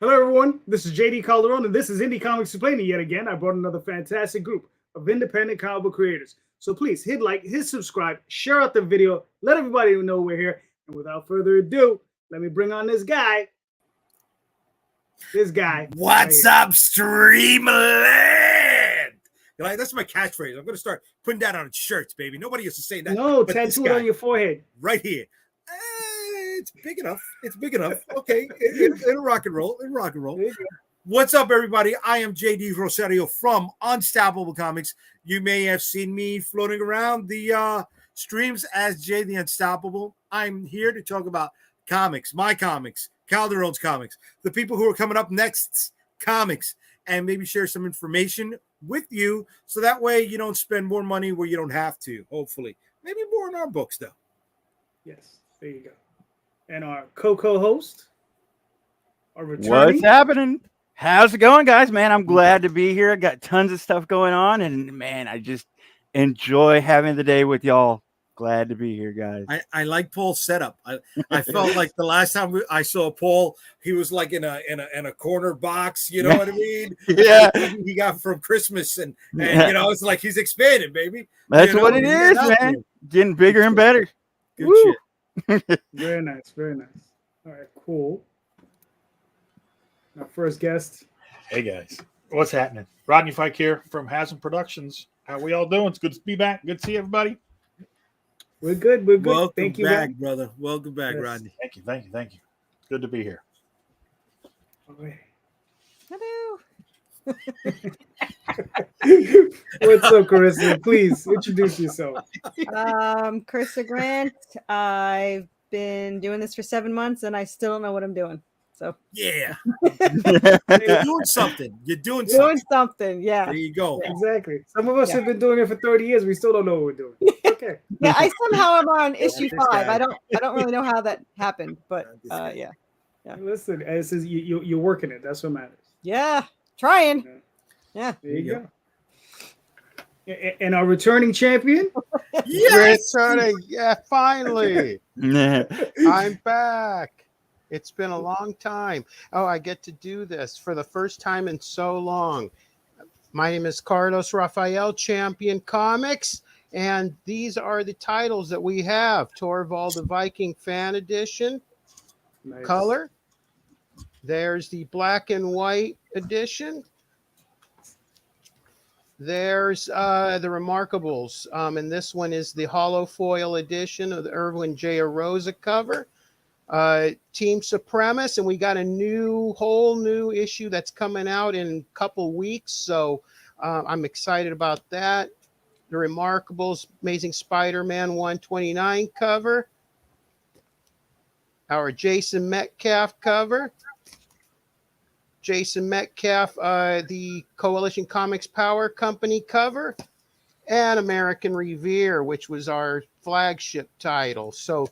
Hello, everyone. This is JD Calderon, and this is Indy Comics Explained. Yet again, I brought another fantastic group of independent comic book creators. So please hit like, hit subscribe, share out the video, let everybody know we're here. And without further ado, let me bring on this guy. What's up, Streamland? Like, that's my catchphrase. I'm going to start putting that on shirts, baby. Nobody used to say that. No, tattoo it on your forehead. Right here. It's big enough. It's big enough. Okay. It'll rock and roll. It'll rock and roll. What's up, everybody? I am JD Rosario from Unstoppable Comics. You may have seen me floating around the streams as Jay the Unstoppable. I'm here to talk about comics, my comics, Calderon's comics, the people who are coming up next comics, and maybe share some information with you so that way you don't spend more money where you don't have to, hopefully. Maybe more in our books, though. Yes, there you go. And our co-host, our returning. What's happening? How's it going, guys? Man, I'm glad to be here. I got tons of stuff going on, and man, I just enjoy having the day with y'all. Glad to be here, guys. I like Paul's setup. I felt like the last time I saw Paul, he was like in a corner box. You know what I mean? Yeah, he got from Christmas, and you know, it's like he's expanding, baby. That's what it is, man. Getting bigger and better. Good Woo. shit. Very nice, very nice. All right, cool. Our first guest. Hey guys, what's happening? Rodney Fyke here from Hasm Productions. How we all doing? It's good to be back. Good to see everybody. We're good. We're good. Welcome Thank you, back, man. brother. Welcome back, Yes. Rodney. Thank you. Good to be here. Okay. Hello. What's up, Corissa? Please introduce yourself. Corissa Grant. I've been doing this for 7 months and I still don't know what I'm doing. So Yeah, you're doing something. You're doing something. Yeah. There you go. Exactly. Some of us have been doing it for 30 years. We still don't know what we're doing. Okay. Yeah, I somehow am on issue this 5. guy. I don't really know how that happened, but yeah. Listen, it says you're working it. That's what matters. Yeah. Trying. Yeah. There you go. And our returning champion. Yes. Returning. Yeah, finally. Yeah. I'm back. It's been a long time. Oh, I get to do this for the first time in so long. My name is Carlos Raphael, Champion Comics, and these are the titles that we have. Torvald the Viking Fan Edition, Nice. color. There's the black and white edition. There's the Remarkables, and this one is the hollow foil edition of the Irwin J. Rosa cover. Team Supremus, and we got a whole new issue that's coming out in a couple weeks, so I'm excited about that. The Remarkables Amazing Spider-Man 129 cover, our Jason Metcalf cover, Jason Metcalf, the Coalition Comics Power Company cover, and American Revere, which was our flagship title. So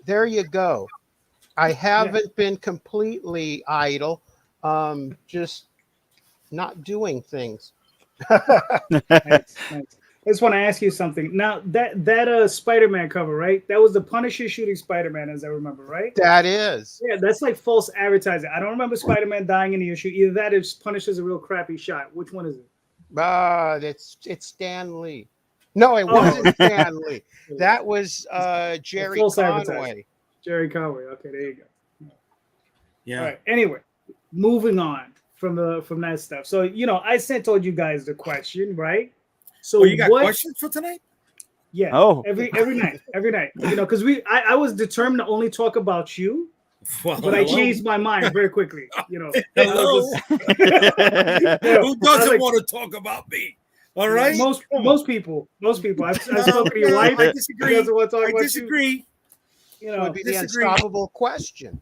there you go. I haven't been completely idle, just not doing things. Nice. I just want to ask you something. Now that Spider-Man cover, right? That was the Punisher shooting Spider-Man, as I remember, right? That is. Yeah, that's like false advertising. I don't remember Spider-Man dying in the issue. Either that or Punisher's a real crappy shot. Which one is it? It's Stan Lee. No, it wasn't Stan Lee. That was Jerry False Conway. advertising. Jerry Conway. Okay, there you go. Yeah. All right. Anyway, moving on from that stuff. So I told you guys the question, right? So You got questions for tonight? Yeah. Oh. Every night. Because I was determined to only talk about you, Well, but I changed my mind very quickly. Hello. Who doesn't like- want to talk about me? All right. Most people. I've spoken to your wife. I disagree. She doesn't want to talk I about disagree. you. Would be the disagree. unstoppable question.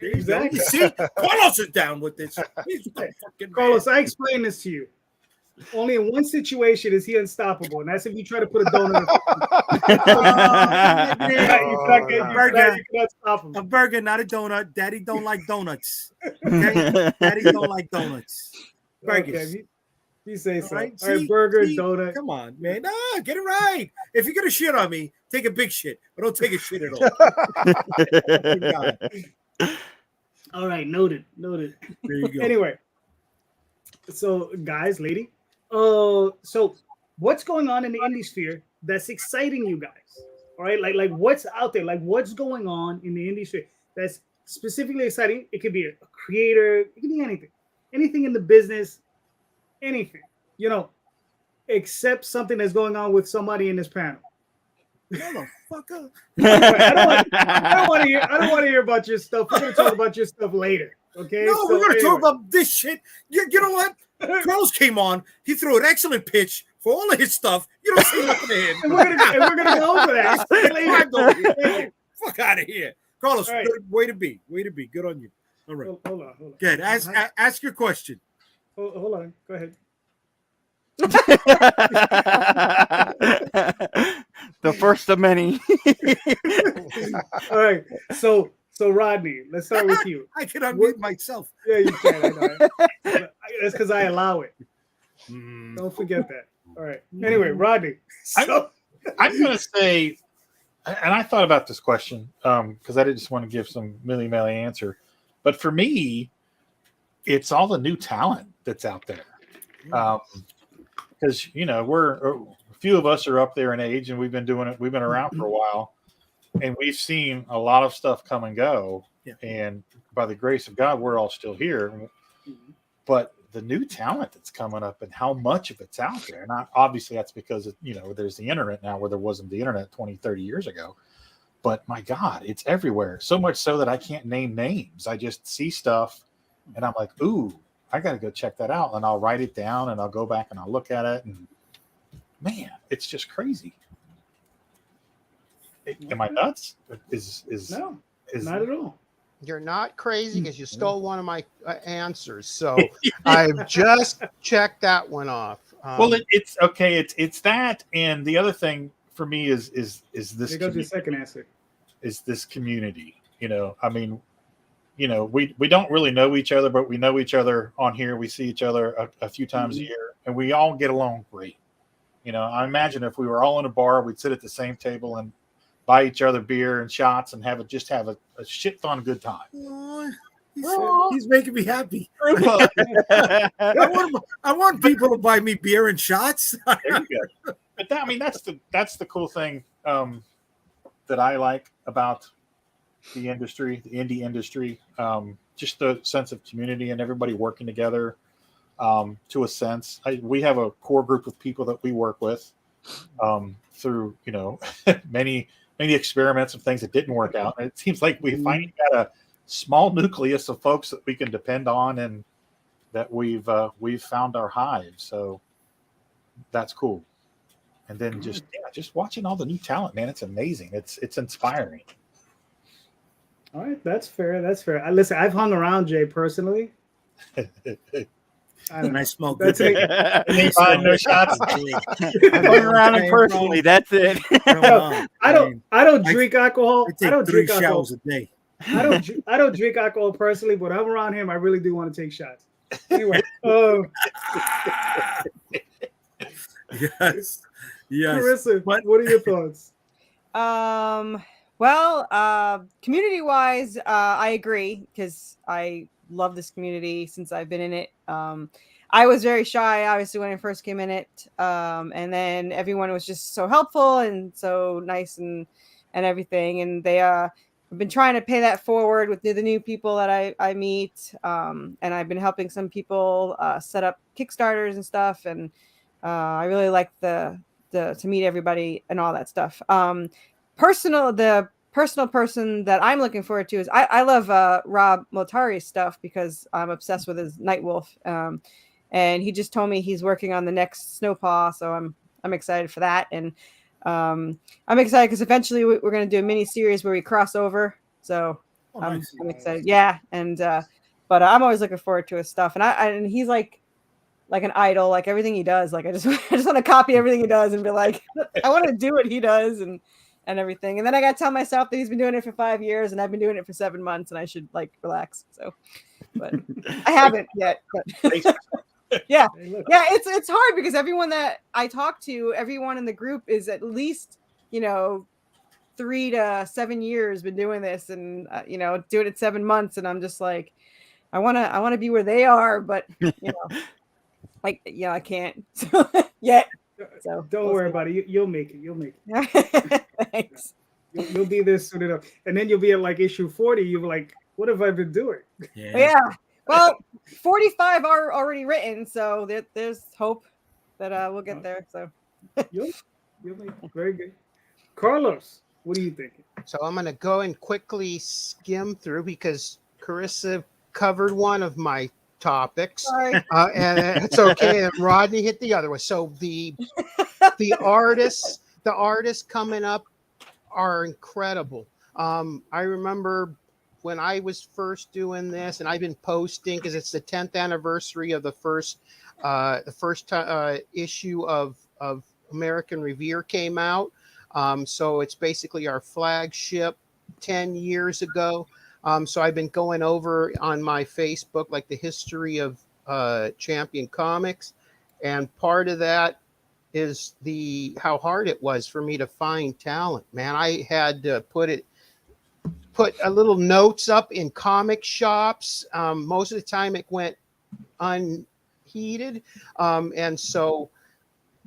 Exactly. You see, Carlos is down with this. He's the fucking Carlos, man. I explained this to you. Only in one situation is he unstoppable, and that's if you try to put a donut. You cannot stop him. A burger, not a donut. Daddy don't like donuts. Okay? Daddy don't like donuts. Burgers. Okay, you say so. Right? All right, See? burger, See? donut. Come on, man. Nah, get it right. If you're gonna shit on me, take a big shit, but don't take a shit at all. All right, noted. There you go. Anyway, so guys, lady, so what's going on in the indie sphere that's exciting you guys? All right, like what's out there? Like what's going on in the indie sphere that's specifically exciting? It could be a creator, it could be anything in the business, anything, except something that's going on with somebody in this panel. Motherfucker. I don't want to hear about your stuff. We're going to talk about your stuff later. Okay. No, So we're going to anyway. talk about this shit. You know what? Carlos came on. He threw an excellent pitch for all of his stuff. You don't say nothing to him. And we're gonna go over that later. Fuck out of here, Carlos. Right. Good, way to be. Good on you. All right. Hold on. Good. Ask your question. Hold on. Go ahead. The first of many. All right. So Rodney, let's start with you. I can unmute myself. Yeah, you can. I know. That's because I allow it. Don't forget that. All right. Anyway, Rodney. So I'm going to say, and I thought about this question because I didn't just want to give some milly-mally answer. But for me, it's all the new talent that's out there. Because, we're a few of us are up there in age and we've been doing it. We've been around for a while and we've seen a lot of stuff come and go. Yeah. And by the grace of God, we're all still here. But the new talent that's coming up and how much of it's out there. And obviously that's because, there's the internet now where there wasn't the internet 20, 30 years ago. But my God, it's everywhere. So much so that I can't name names. I just see stuff and I'm like, ooh, I got to go check that out. And I'll write it down and I'll go back and I'll look at it. And man, it's just crazy. Am I nuts? no, not at all. You're not crazy because you stole one of my answers. So I've just checked that one off. Well, it's okay. It's that, and the other thing for me is this. Here goes your second answer. Is this community? I mean, we don't really know each other, but we know each other on here. We see each other a few times a year, and we all get along great. I imagine if we were all in a bar, we'd sit at the same table and buy each other beer and shots and have a shit ton good time. He's making me happy. I want people to buy me beer and shots. There you go. But that's the cool thing that I like about the industry, the indie industry. Just the sense of community and everybody working together. To a sense, we have a core group of people that we work with through many experiments of things that didn't work out. And it seems like we finally got a small nucleus of folks that we can depend on and that we've found our hive. So that's cool. And then just watching all the new talent, man, it's amazing. It's inspiring. All right, that's fair. Listen, I've hung around Jay personally. And I smell good. That's it. No shots. I'm going around him personally. That's it. I don't drink alcohol. I take 3 showers a day. I don't drink alcohol personally, but I'm around him. I really do want to take shots. Anyway, yes. Corissa, what are your thoughts? Well, community-wise, I agree because I love this community since I've been in it. I was very shy, obviously, when I first came in it, and then everyone was just so helpful and so nice and everything. And they have been trying to pay that forward with the new people that I meet, and I've been helping some people set up Kickstarters and stuff. And I really like to meet everybody and all that stuff. The personal person that I'm looking forward to is I love Rob Motari's stuff because I'm obsessed with his Nightwolf. And he just told me he's working on the next Snowpaw, so I'm excited for that. And I'm excited because eventually we're going to do a mini series where we cross over. So I'm excited. Yeah, and but I'm always looking forward to his stuff. And he's like an idol, like everything he does. Like I just want to copy everything he does and be like, I want to do what he does and everything. And then I got to tell myself that he's been doing it for 5 years and I've been doing it for 7 months and I should relax. So, but I haven't yet. But yeah, it's hard because everyone that I talk to, everyone in the group is at least, 3 to 7 years been doing this, and doing it 7 months, and I'm just like, I want to be where they are, but like, yeah, I can't yet. So Don't worry about it. You'll make it. You'll make it. Thanks. You'll be there soon enough, and then you'll be at like issue 40. You'll be like, what have I been doing? Yeah. Well, 45 are already written, so there's hope that we'll get there. So you'll make it. Very good. Carlos, what are you thinking? So I'm going to go and quickly skim through because Corissa covered one of my topics. Sorry. And it's okay. And Rodney hit the other one. So the artists coming up are incredible. I remember when I was first doing this, and I've been posting because it's the 10th anniversary of the first issue of American Revere came out. So it's basically our flagship 10 years ago. So I've been going over on my Facebook, like the history of Champion Comics. And part of that is how hard it was for me to find talent, man. I had to put a little notes up in comic shops. Most of the time it went unheeded. And so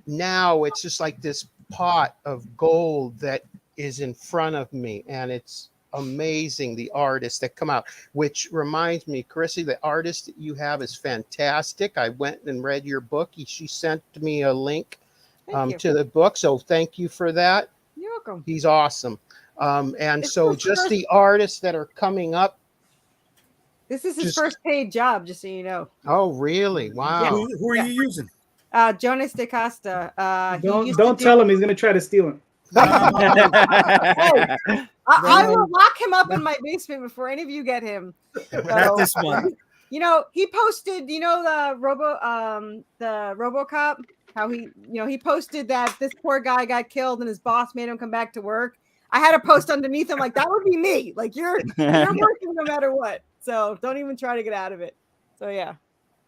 now it's just like this pot of gold that is in front of me, and it's amazing, the artists that come out. Which reminds me, Corissa, the artist that you have is fantastic. I went and read your book. She sent me a link to the book, so thank you for that. You're welcome. He's awesome. And so just the artists that are coming up. This is his first paid job, just so you know. Oh, really? Wow. Yeah. Who are you using? Jonas DeCosta. Don't tell him he's gonna try to steal him. I will lock him up in my basement before any of you get him. Not this one. He posted, the RoboCop, how he posted that this poor guy got killed and his boss made him come back to work. I had a post underneath him like, that would be me. Like, you're working no matter what. So don't even try to get out of it. So yeah,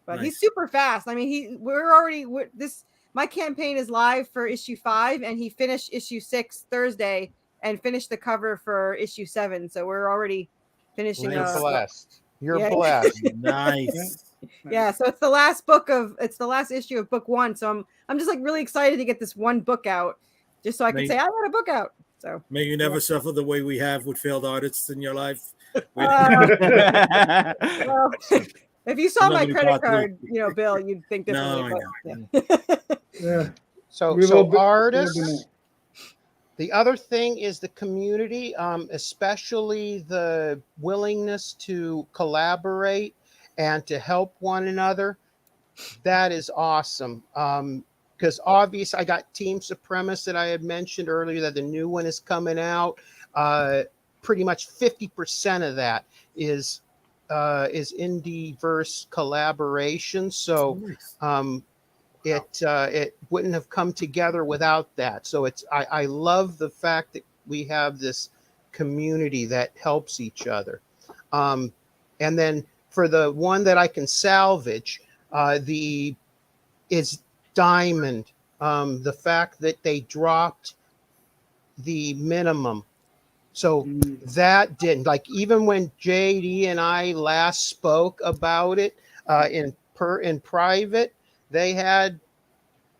but Nice. He's super fast. I mean, my campaign is live for issue 5, and he finished issue 6 Thursday and finished the cover for issue 7. So we're already finishing. You're blessed. You're blessed. Nice. Yeah, so it's the last issue of book 1. So I'm just like really excited to get this one book out, just so I can say I got a book out. So may you never suffer the way we have with failed artists in your life. Well, if you saw my credit card, bill, you'd think differently. Yeah. So artists. The other thing is the community, especially the willingness to collaborate and to help one another. That is awesome. Because obviously I got Team Supremacist that I had mentioned earlier, that the new one is coming out. Pretty much 50% of that is indie-verse collaboration. So it wouldn't have come together without that. So I love the fact that we have this community that helps each other. And then for the one that I can salvage, is Diamond. The fact that they dropped the minimum. So that didn't, like, even when JD and I last spoke about it in private, they had,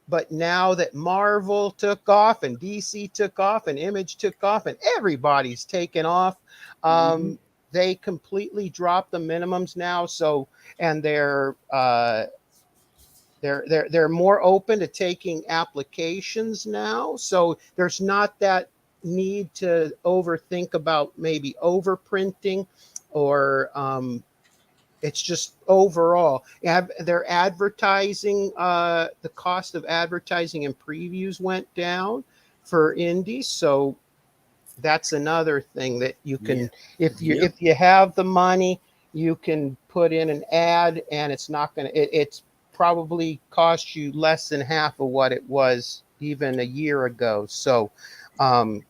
but now that Marvel took off and DC took off and Image took off and everybody's taken off, they completely dropped the minimums now. So, and they're more open to taking applications now. So there's not that need to overthink about maybe overprinting or it's just overall. They're advertising, the cost of advertising and previews went down for indies. So that's another thing that you can, if you have the money, you can put in an ad and it's not going to, it's probably cost you less than half of what it was even a year ago. So, and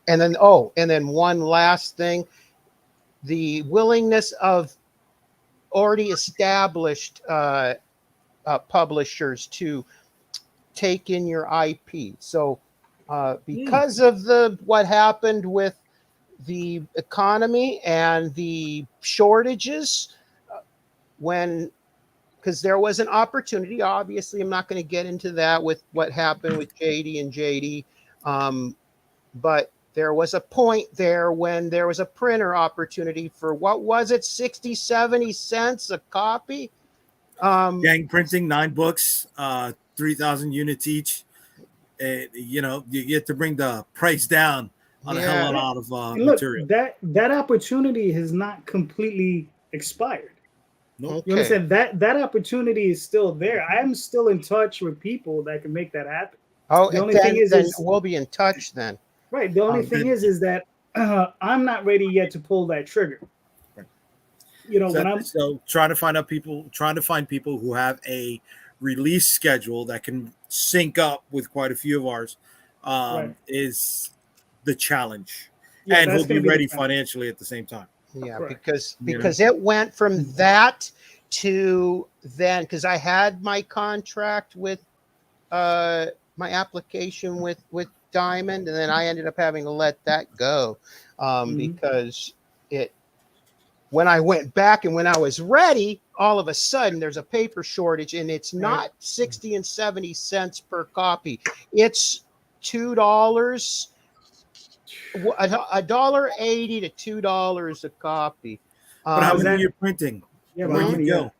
then one last thing, the willingness of already established publishers to take in your IP. So because of what happened with the economy and the shortages. Because there was an opportunity. Obviously, I'm not going to get into that with what happened with JD and JD, but there was a point there when there was a printer opportunity for, what was it, 60, 70 cents a copy? Gang printing, 9 books, 3,000 units each. You get to bring the price down on a hell of a lot of and look, material. that opportunity has not completely expired. Nope. You understand that opportunity is still there. I'm still in touch with people that can make that happen. Oh, the only then, thing is we'll be in touch then. Right. The only thing is that I'm not ready yet to pull that trigger. Right. You know, so trying to find people who have a release schedule that can sync up with quite a few of ours is the challenge, and who'll be ready financially at the same time. Yeah, because it went from that to then, because I had my contract with my application with Diamond, and then I ended up having to let that go because when I went back and when I was ready, all of a sudden there's a paper shortage, and it's not 60 and 70 cents per copy. It's $2, $1.80 to $2 a copy. But how many you're printing? Yeah, where you go?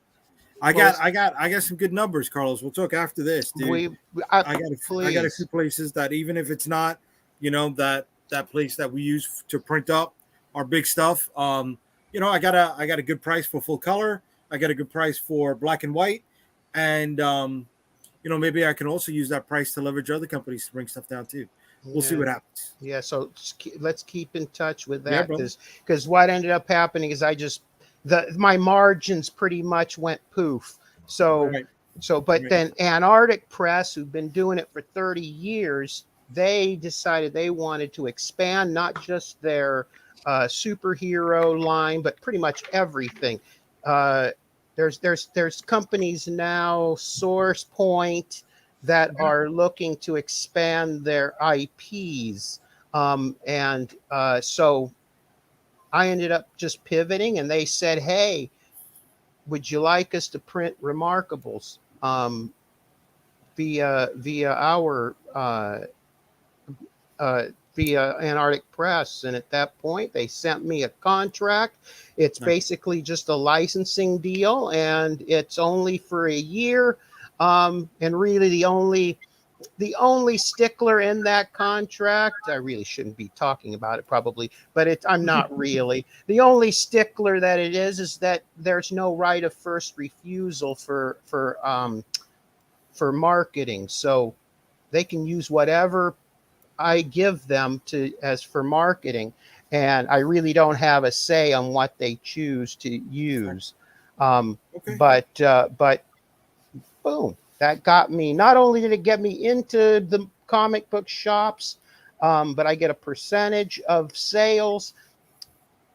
I got some good numbers, Carlos. We'll talk after this, dude. I got a few places that, even if it's not, that place that we use to print up our big stuff, I got a good price for full color. I got a good price for black and white, and maybe I can also use that price to leverage other companies to bring stuff down too. We'll see what happens. Yeah, so let's keep in touch with that, because what ended up happening is my margins pretty much went poof. Then Antarctic Press, who've been doing it for 30 years, they decided they wanted to expand not just their superhero line, but pretty much everything. There's companies now, Source Point, that are looking to expand their IPs. So I ended up just pivoting, and they said, hey, would you like us to print Remarkables via Antarctic Press? And at that point, they sent me a contract. It's basically just a licensing deal, and it's only for a year. And really the only stickler in that contract, I really shouldn't be talking about it probably, but I'm not really. The only stickler that it is that there's no right of first refusal for marketing. So they can use whatever I give them as for marketing, and I really don't have a say on what they choose to use. But boom, that got me. Not only did it get me into the comic book shops, but I get a percentage of sales.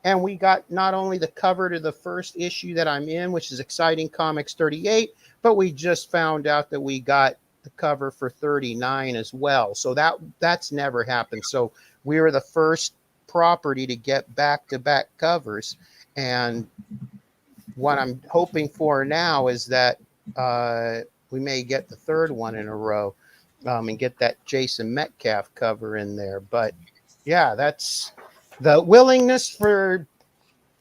And we got not only the cover to the first issue that I'm in, which is Exciting Comics 38, but we just found out that we got the cover for 39 as well. So that's never happened. So we were the first property to get back-to-back covers. And what I'm hoping for now is that we may get the third one in a row and get that Jason Metcalf cover in there. But yeah, that's the willingness for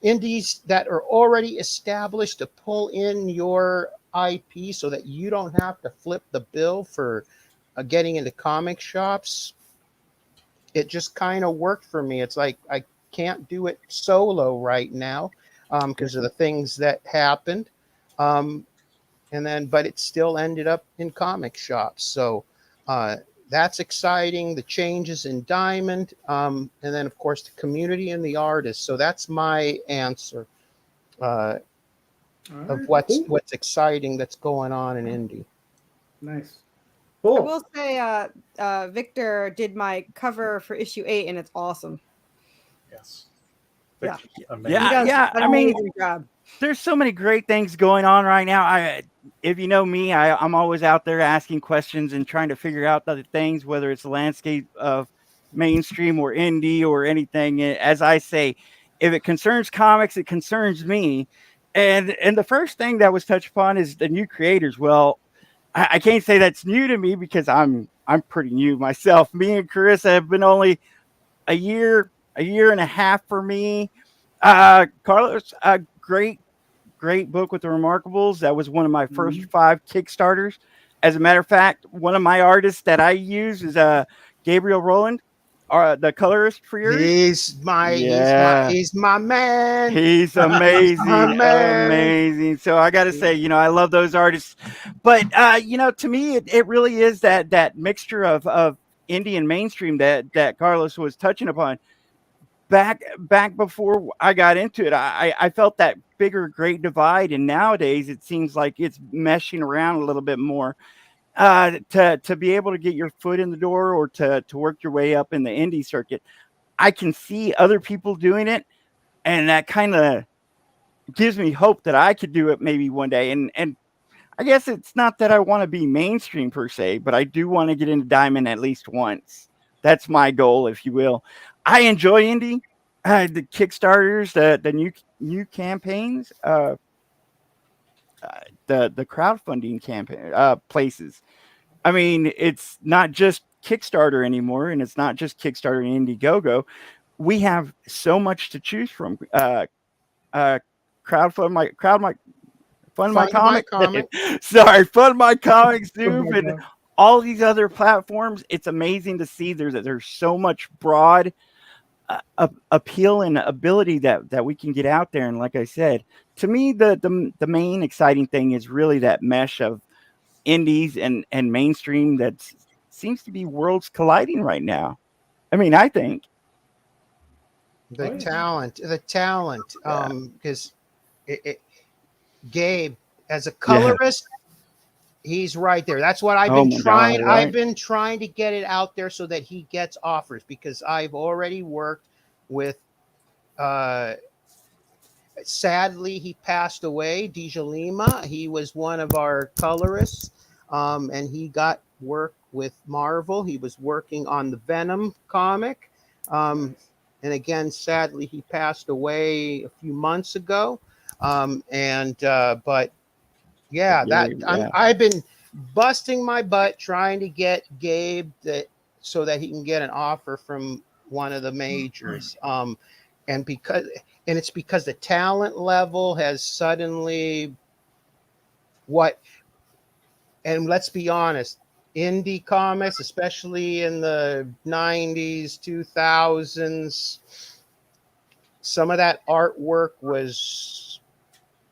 indies that are already established to pull in your IP so that you don't have to flip the bill for getting into comic shops. It just kind of worked for me. It's like I can't do it solo right now because of the things that happened. But it still ended up in comic shops. So that's exciting. The changes in Diamond. And then, of course, the community and the artists. So that's my answer of what's exciting that's going on in Indy. Nice. Cool. I will say Victor did my cover for issue 8, and it's awesome. Yes. Yeah. I mean, there's so many great things going on right now. if you know me, I'm always out there asking questions and trying to figure out other things, whether it's the landscape of mainstream or indie or anything. As I say, if it concerns comics, it concerns me. And the first thing that was touched upon is the new creators. Well, I can't say that's new to me because I'm pretty new myself. Me and Corissa have been only a year and a half for me. Carlos, great book with the Remarkables. That was one of my first 5 Kickstarters. As a matter of fact, one of my artists that I use is Gabriel Rowland, the colorist for yours. He's my man. He's amazing, amazing. So I got to say, I love those artists. But to me, it really is that mixture of indie and mainstream that Carlos was touching upon. Back before I got into it, I felt that bigger great divide, and nowadays it seems like it's meshing around a little bit more. To be able to get your foot in the door or to work your way up in the indie circuit, I can see other people doing it, and that kind of gives me hope that I could do it maybe one day. And I guess it's not that I want to be mainstream per se, but I do want to get into Diamond at least once. That's my goal, if you will. I enjoy indie, the Kickstarters, the new campaigns, the crowdfunding campaign places. I mean, it's not just Kickstarter anymore, and it's not just Kickstarter and Indiegogo. We have so much to choose from. Fund my comic. Sorry, Fund My Comics, Zoom, and all these other platforms. It's amazing to see there's so much broad appeal and ability that we can get out there. And like I said, to me, the main exciting thing is really that mesh of indies and mainstream that seems to be worlds colliding right now. I mean, I think the talent, because Gabe, as a colorist, he's right there. That's what I've been trying. God, right? I've been trying to get it out there so that he gets offers, because I've already worked with. Sadly, he passed away. Deja Lima. He was one of our colorists, and he got work with Marvel. He was working on the Venom comic, and again, sadly, he passed away a few months ago. But yeah, I've been busting my butt trying to get Gabe so that he can get an offer from one of the majors. And it's because the talent level has suddenly and let's be honest, indie comics, especially in the 90s, 2000s, some of that artwork was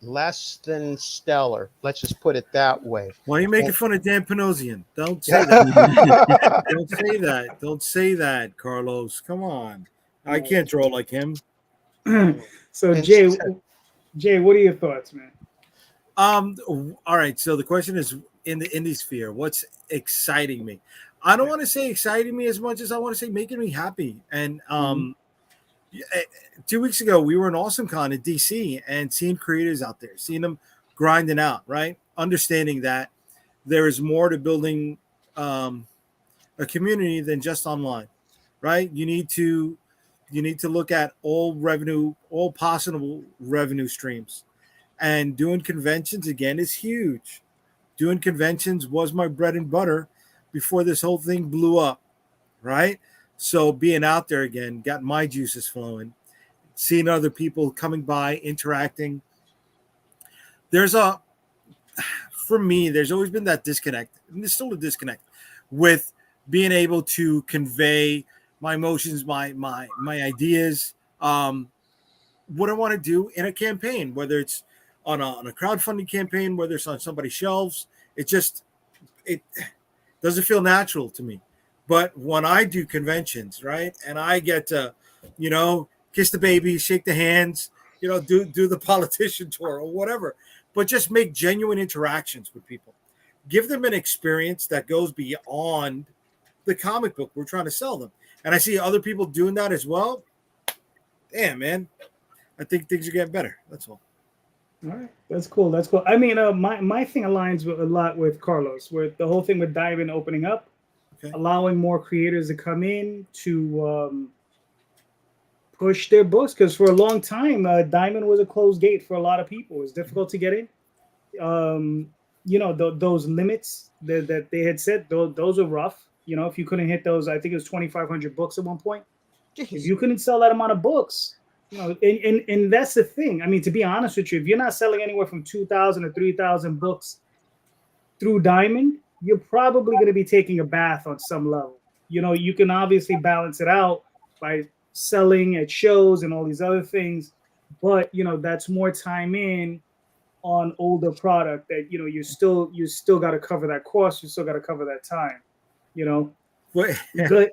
less than stellar. Let's just put it that way. Why are you making fun of Dan Panosian? Don't say that. Don't say that. Don't say that, Carlos. Come on. I can't draw like him. So Jay, what are your thoughts, man? All right. So the question is, in the indie sphere, what's exciting me? I don't want to say exciting me as much as I want to say making me happy. And 2 weeks ago, we were in AwesomeCon in DC and seeing creators out there, seeing them grinding out, right? Understanding that there is more to building a community than just online, right? You need to look at all possible revenue streams. And doing conventions, again, is huge. Doing conventions was my bread and butter before this whole thing blew up, right? So being out there again got my juices flowing, seeing other people coming by, interacting. For me, there's always been that disconnect, and there's still a disconnect with being able to convey my emotions, my ideas, what I want to do in a campaign, whether it's on a crowdfunding campaign, whether it's on somebody's shelves. It doesn't feel natural to me. But when I do conventions, right, and I get to, kiss the baby, shake the hands, do the politician tour or whatever, but just make genuine interactions with people, give them an experience that goes beyond the comic book we're trying to sell them. And I see other people doing that as well. Damn, man. I think things are getting better. That's all. All right, that's cool. That's cool. I mean, my thing aligns with a lot with Carlos, with the whole thing with Diamond opening up, Okay. allowing more creators to come in to push their books. Because for a long time, Diamond was a closed gate for a lot of people. It was difficult to get in. You know, those limits that they had set, those are rough. You know, if you couldn't hit those, I think it was 2,500 books at one point. If Jeez. you couldn't sell that amount of books, you know, and that's the thing. I mean, to be honest with you, if you're not selling anywhere from 2,000 to 3,000 books through Diamond, you're probably going to be taking a bath on some level. You know, you can obviously balance it out by selling at shows and all these other things, but you know, that's more time in on older product that you know you still got to cover that cost. You still got to cover that time. You know, What,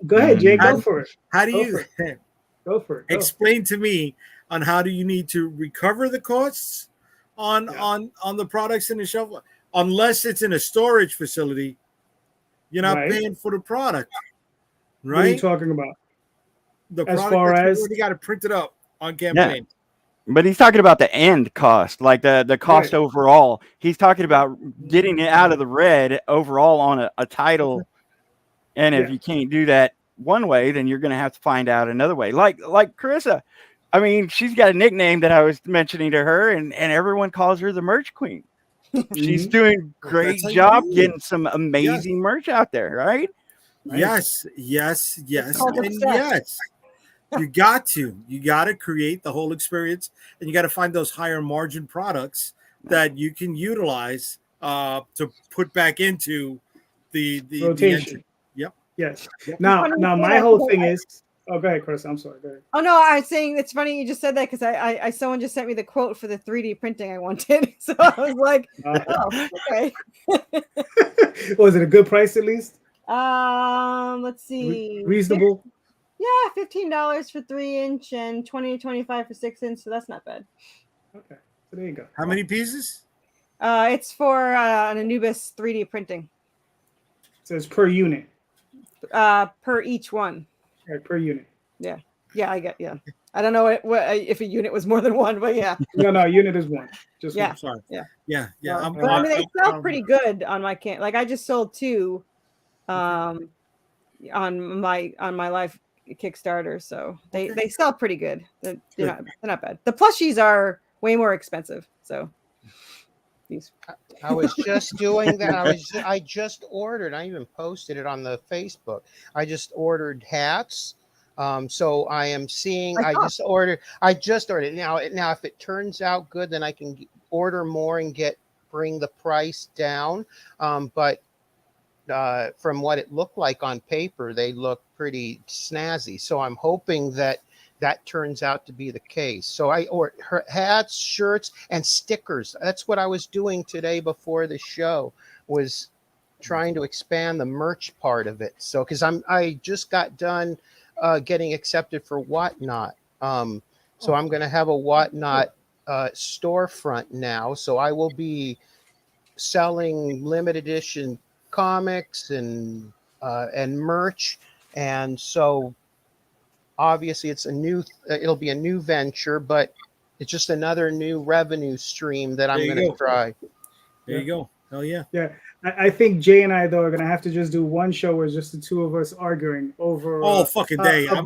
go ahead, Jay. How Go do- for it. how do Go you for it. Go for it. Go. explain to me on how do you need to recover the costs on Yeah. on the products in the shelf? Unless it's in a storage facility, you're not Right. paying for the product, What are you right? talking about? The as product far that as- you already got it printed up on campaign. But he's talking about the end cost, like the cost Right. overall. He's talking about getting it out of the red overall on a title. And if Yeah. you can't do that one way, then you're going to have to find out another way. Like Corissa, I mean, she's got a nickname that I was mentioning to her, and everyone calls her the merch queen. She's Mhm. doing great That's how you job do it. getting some amazing merch out there, right? Yes, called and obsessed. yes. You got to create the whole experience, and you got to find those higher margin products that you can utilize to put back into the Rotation. engine. Yep. Yes. Yep. Now, funny you now say my that whole because thing is. Oh, go ahead, Chris. I'm sorry. Go ahead. Oh no, I was saying it's funny you just said that because I someone just sent me the quote for the 3D printing I wanted. So I was like, oh, okay. Was it a good price at least? Let's see. Reasonable. Yeah, $15 for 3-inch and 20 to 25 for 6-inch. So that's not bad. Okay. So there you go. How many pieces? It's for an Anubis 3D printing. It says per unit. Per each one. Right, per unit. Yeah, I get. Yeah, I don't know if a unit was more than one, but yeah. No, unit is one. Just Yeah. one. Sorry. Yeah. Yeah. But I mean, they sell pretty good on my can. Like I just sold 2, on my live Kickstarter, so they sell pretty good. They're not bad. The plushies are way more expensive. So these. I was just doing that. I just ordered. I even posted it on the Facebook. I just ordered hats. So I am seeing. I just ordered it. Now if it turns out good, then I can order more and bring the price down. But from what it looked like on paper, they look pretty snazzy. So I'm hoping that turns out to be the case. So I ordered hats, shirts, and stickers. That's what I was doing today before the show, was trying to expand the merch part of it. So because I just got done getting accepted for Whatnot. So I'm going to have a Whatnot storefront now. So I will be selling limited edition comics and merch. And so obviously it'll be a new venture, but it's just another new revenue stream that I'm going to try. There you go. Hell yeah. Yeah. I think Jay and I though are gonna have to just do one show where it's just the two of us arguing over all fucking day. I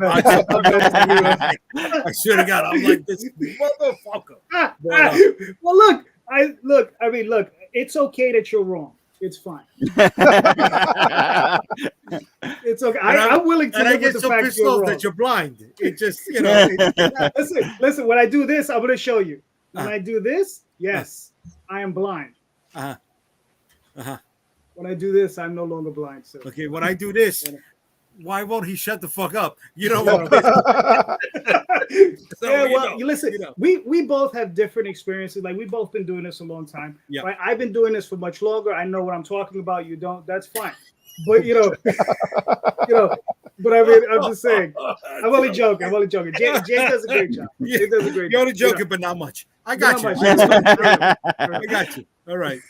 should have got. I'm like this motherfucker. Well, look. I mean, look. It's okay that you're wrong. It's fine. It's okay. I'm willing to and live I get with the so fact pissed you're off wrong. that you're blind. It just, you know. Listen. When I do this, I'm gonna show you. When I do this, yes, I am blind. When I do this, I'm no longer blind. So okay, when I do this, why won't he shut the fuck up? You know. You listen. You know. We both have different experiences. Like we've both been doing this a long time. Yeah. Right? I've been doing this for much longer. I know what I'm talking about. You don't. That's fine. But you know. But I mean, I'm just saying. I'm only joking. Jay does a great job. Jay does a great job. You're only joking, but not much. I got you. I got you. All right.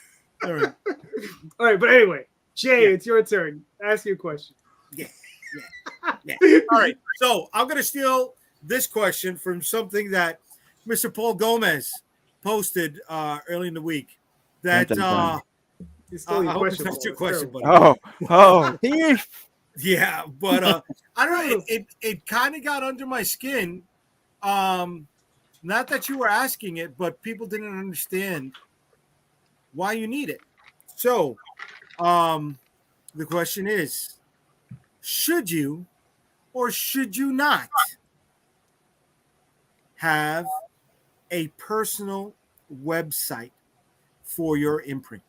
All right. But anyway, Jay, it's your turn. Ask your question. Yeah. All right. So I'm gonna steal this question from something that Mr. Paul Gomez posted early in the week that It's totally I hope it's questionable. not your It's question, terrible. buddy. Thief. Yeah, but I don't know. It kind of got under my skin. Not that you were asking it, but people didn't understand why you need it. So, the question is, should you or should you not have a personal website for your imprint?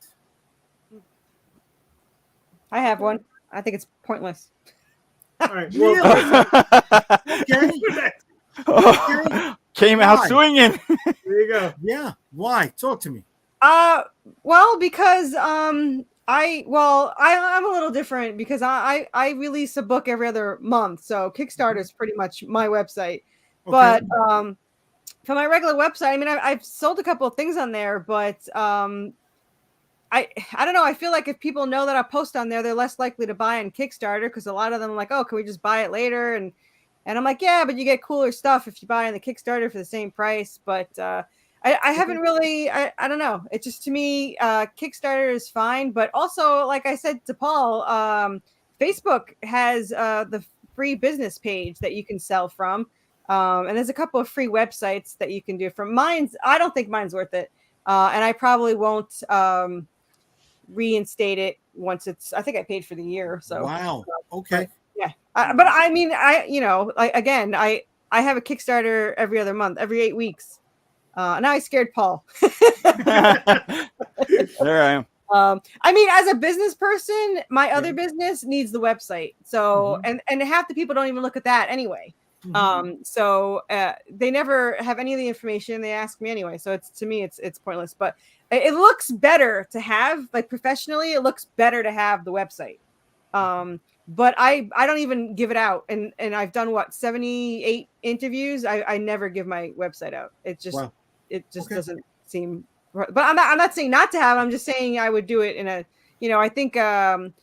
I have one. I think it's pointless. All right. Really? Okay. Came out Why? swinging. There you go. Yeah. Why? Talk to me. Well, because I'm a little different because I release a book every other month, so Kickstarter is pretty much my website. Okay. But for my regular website, I mean, I've sold a couple of things on there, but I don't know. I feel like if people know that I post on there, they're less likely to buy on Kickstarter because a lot of them are like, oh, can we just buy it later? And I'm like, yeah, but you get cooler stuff if you buy on the Kickstarter for the same price. But I haven't really, I don't know. It's just, to me, Kickstarter is fine. But also, like I said to Paul, Facebook has the free business page that you can sell from. And there's a couple of free websites that you can do from. I don't think mine's worth it. And I probably won't reinstate it once I think I paid for the year. So wow. Okay. Yeah. But I mean, I have a Kickstarter every other month, every 8 weeks. Now I scared Paul. There I am. I mean, as a business person, my other business needs the website. So, and half the people don't even look at that anyway. So they never have any of the information. They ask me anyway. So to me, it's pointless, but it looks better to have, like, professionally, it looks better to have the website. But I don't even give it out. And I've done 78 interviews. I never give my website out. It just, doesn't seem, but I'm not saying not to have, I'm just saying I would do it in a, I think, one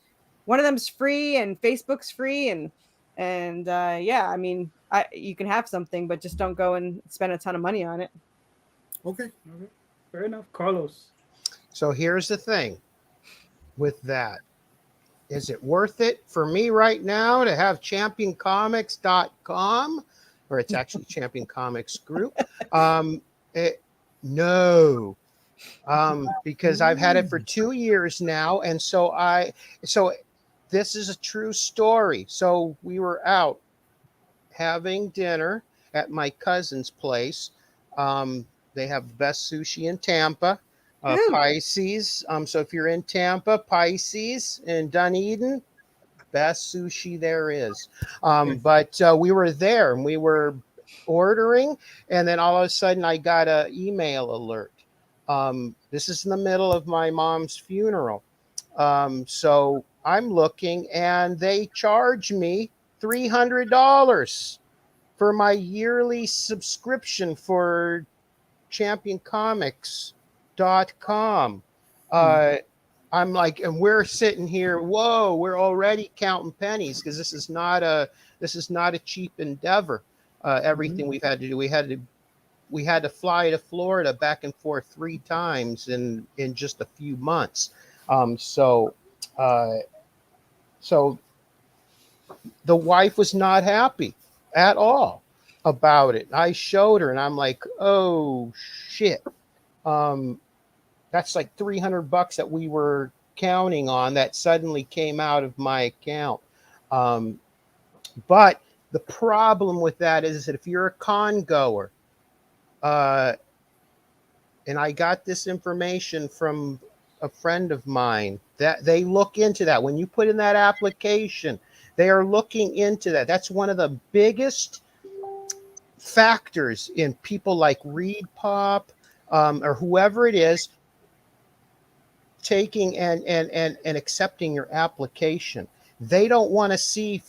of them's free and Facebook's free. And yeah, I mean, you can have something, but just don't go and spend a ton of money on it. Okay. Fair enough. Carlos. So here's the thing with that. Is it worth it for me right now to have championcomics.com, or it's actually Champion Comics Group? No, because I've had it for 2 years now. And so this is a true story. So we were out having dinner at my cousin's place. They have the best sushi in Tampa, Pisces. So if you're in Tampa, Pisces, and Dunedin, best sushi there is. But we were there and we were ordering, and then all of a sudden I got an email alert. This is in the middle of my mom's funeral. So I'm looking, and they charge me $300 for my yearly subscription for championcomics.com. I'm like, and we're sitting here, whoa, we're already counting pennies because this is not a cheap endeavor. Everything we've had to do, we had to fly to Florida back and forth 3 times in just a few months. So the wife was not happy at all about it. I showed her and I'm like, oh shit. That's like $300 that we were counting on that suddenly came out of my account. But the problem with that is that if you're a con goer, and I got this information from a friend of mine, that they look into that. When you put in that application, they are looking into that. That's one of the biggest factors in people like Reed Pop, or whoever it is, taking and accepting your application. They don't want to see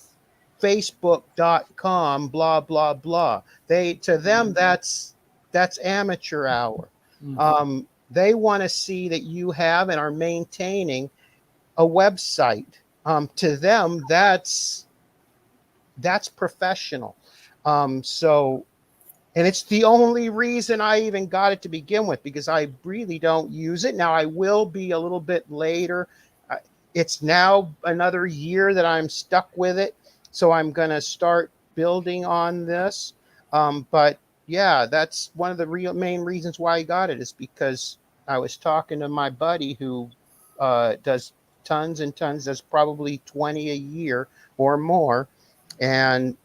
facebook.com blah blah blah. To them that's amateur hour. They want to see that you have and are maintaining a website. To them that's professional. So And it's the only reason I even got it to begin with, because I really don't use it. Now, I will be a little bit later. It's now another year that I'm stuck with it. So I'm going to start building on this. But yeah, that's one of the main reasons why I got it, is because I was talking to my buddy who does tons and tons, does probably 20 a year or more. And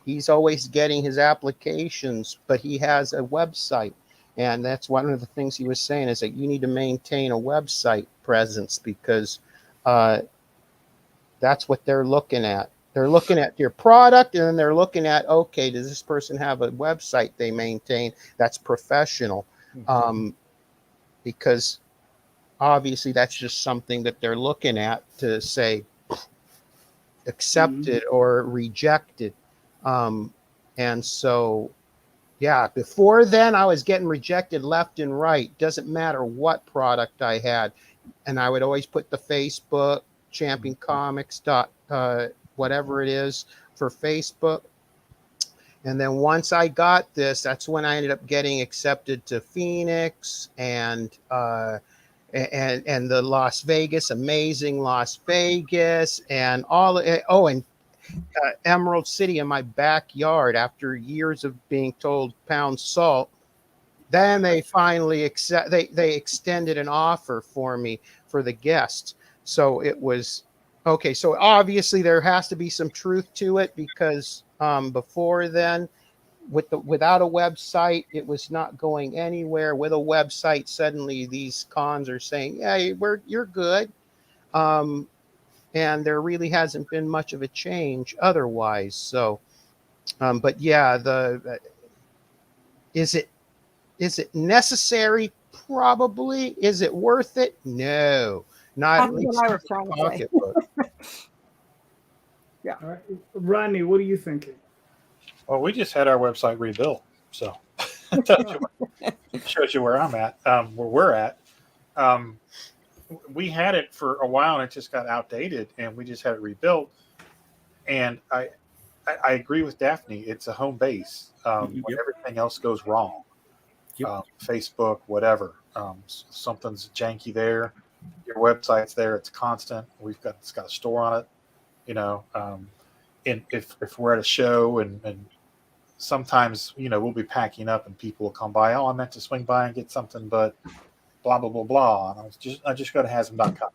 he's always getting his applications, but he has a website. And that's one of the things he was saying, is that you need to maintain a website presence, because that's what they're looking at. They're looking at your product, and then they're looking at, okay, does this person have a website they maintain that's professional? Because obviously that's just something that they're looking at to say accepted or rejected. And so, yeah, before then I was getting rejected left and right. Doesn't matter what product I had. And I would always put the Facebook, Champion Comics, whatever it is for Facebook. And then once I got this, that's when I ended up getting accepted to Phoenix and the Las Vegas, amazing Las Vegas, and all. And Emerald City in my backyard. After years of being told pound salt, then they finally they extended an offer for me for the guests. So it was okay. So obviously there has to be some truth to it, because before then, without a website, it was not going anywhere. With a website, suddenly these cons are saying, "Yeah, you're good," and there really hasn't been much of a change otherwise. So, but yeah, is it necessary? Probably. Is it worth it? No, not at That's least what I was trying to say. pocketbook. All right. Rodney, what are you thinking? Well, we just had our website rebuilt, so shows you where I'm at, where we're at. We had it for a while and it just got outdated, and we just had it rebuilt. And I agree with Daphne. It's a home base when everything else goes wrong. Facebook, whatever. Something's janky there. Your website's there. It's constant. It's got a store on it. And if we're at a show and sometimes, we'll be packing up and people will come by. Oh, I meant to swing by and get something, but blah, blah, blah, blah. And I just go to hasm.com.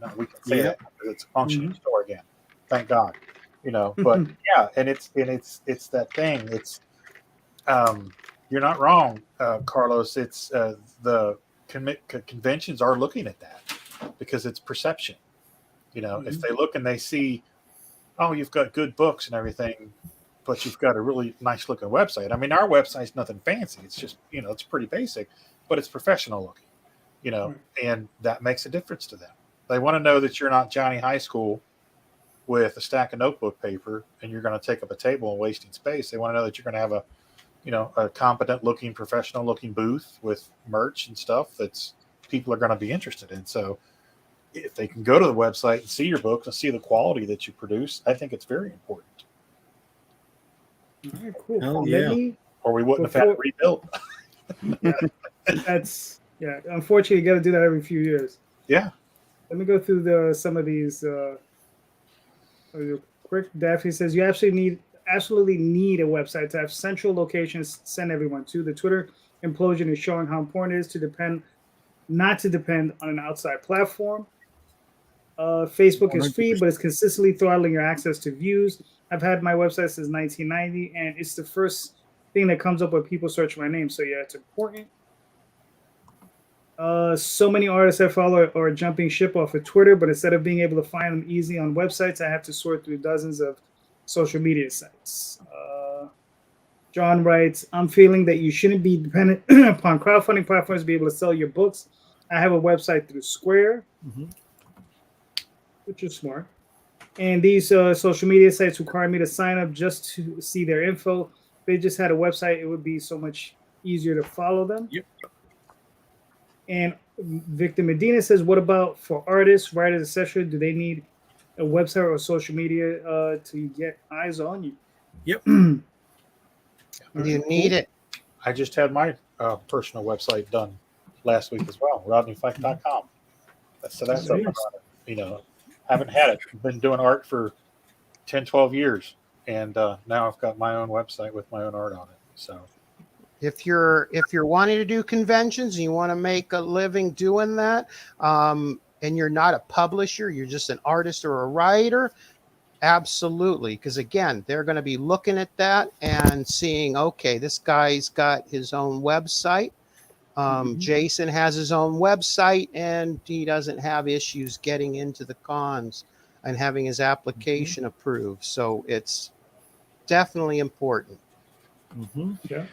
Now we can say that because it's a functioning store again. Thank God. But yeah, and it's that thing. It's you're not wrong, Carlos. It's the conventions are looking at that because it's perception. If they look and they see, oh, you've got good books and everything, but you've got a really nice looking website. I mean, our website's nothing fancy. It's just, it's pretty basic, but it's professional looking, and that makes a difference to them. They want to know that you're not Johnny High School with a stack of notebook paper and you're going to take up a table and wasting space. They want to know that you're going to have a competent looking, professional looking booth with merch and stuff that's people are going to be interested in. So if they can go to the website and see your books and see the quality that you produce, I think it's very important. All right, cool. Oh, yeah. Or we wouldn't have had it rebuilt. Unfortunately, you got to do that every few years. Yeah. Let me go through some of these quick. Daphne says you absolutely need a website to have central locations to send everyone to. The Twitter implosion is showing how important it is not to depend on an outside platform. Facebook is free, but it's consistently throttling your access to views. I've had my website since 1990, and it's the first thing that comes up when people search my name. So yeah, it's important. So many artists I follow are jumping ship off of Twitter, but instead of being able to find them easily on websites, I have to sort through dozens of social media sites. John writes, I'm feeling that you shouldn't be dependent upon crowdfunding platforms to be able to sell your books. I have a website through Square, which is smart. And these social media sites require me to sign up just to see their info. If they just had a website, it would be so much easier to follow them. Yep. And Victor Medina says, what about for artists, writers, etc.? Do they need a website or social media to get eyes on you? Yep. You need it. I just had my personal website done last week as well, rodneyfyke.com. So that's up and running. You know, haven't had it. Been doing art for 10, 12 years. And now I've got my own website with my own art on it. So if you're wanting to do conventions and you want to make a living doing that, and you're not a publisher, you're just an artist or a writer, absolutely. Because again, they're going to be looking at that and seeing, okay, this guy's got his own website. Jason has his own website and he doesn't have issues getting into the cons and having his application approved. So it's definitely important. Yeah.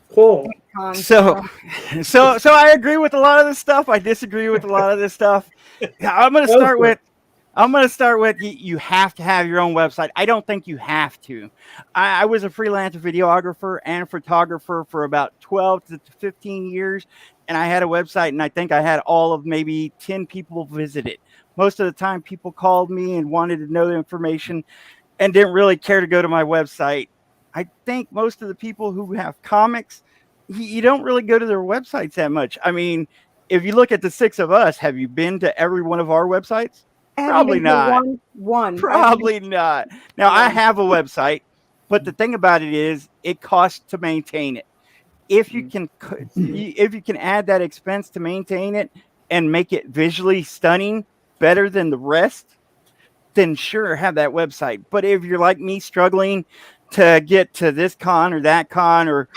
Cool. So I agree with a lot of this stuff. I disagree with a lot of this stuff. I'm going to start with you have to have your own website. I don't think you have to. I was a freelance videographer and photographer for about 12 to 15 years, and I had a website, and I think I had all of maybe 10 people visit it. Most of the time, people called me and wanted to know the information and didn't really care to go to my website. I think most of the people who have comics, you don't really go to their websites that much. I mean, if you look at the six of us, have you been to every one of our websites? Probably not. One. Probably not. Now, I have a website, but the thing about it is it costs to maintain it. If you can add that expense to maintain it and make it visually stunning, better than the rest, then sure, have that website. But if you're like me, struggling to get to this con or that con, or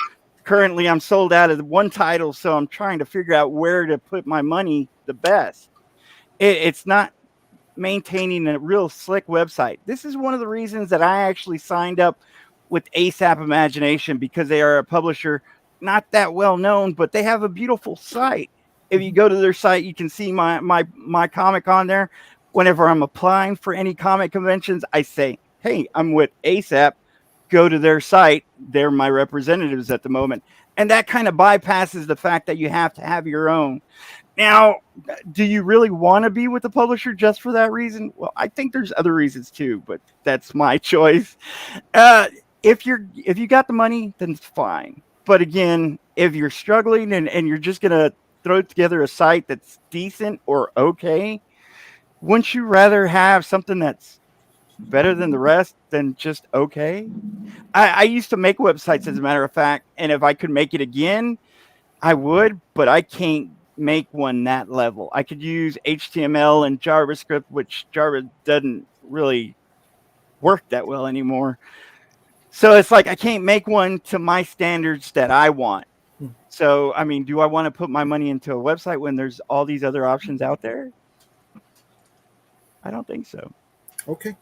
currently I'm sold out of one title, so I'm trying to figure out where to put my money the best. It's not maintaining a real slick website. This is one of the reasons that I actually signed up with ASAP Imagination, because they are a publisher not that well known, but they have a beautiful site. If you go to their site, you can see my comic on there. Whenever I'm applying for any comic conventions, I say, hey, I'm with ASAP. Go to their site. They're my representatives at the moment. And that kind of bypasses the fact that you have to have your own. Now, do you really want to be with the publisher just for that reason? Well, I think there's other reasons too, but that's my choice. If you got the money, then it's fine. But again, if you're struggling and you're just going to throw together a site that's decent or okay, wouldn't you rather have something that's better than the rest than just okay? I used to make websites, as a matter of fact, and if I could make it again, I would, but I can't make one that level. I could use HTML and JavaScript, which Java doesn't really work that well anymore. So it's like I can't make one to my standards that I want. So, I mean, do I want to put my money into a website when there's all these other options out there? I don't think so. Okay.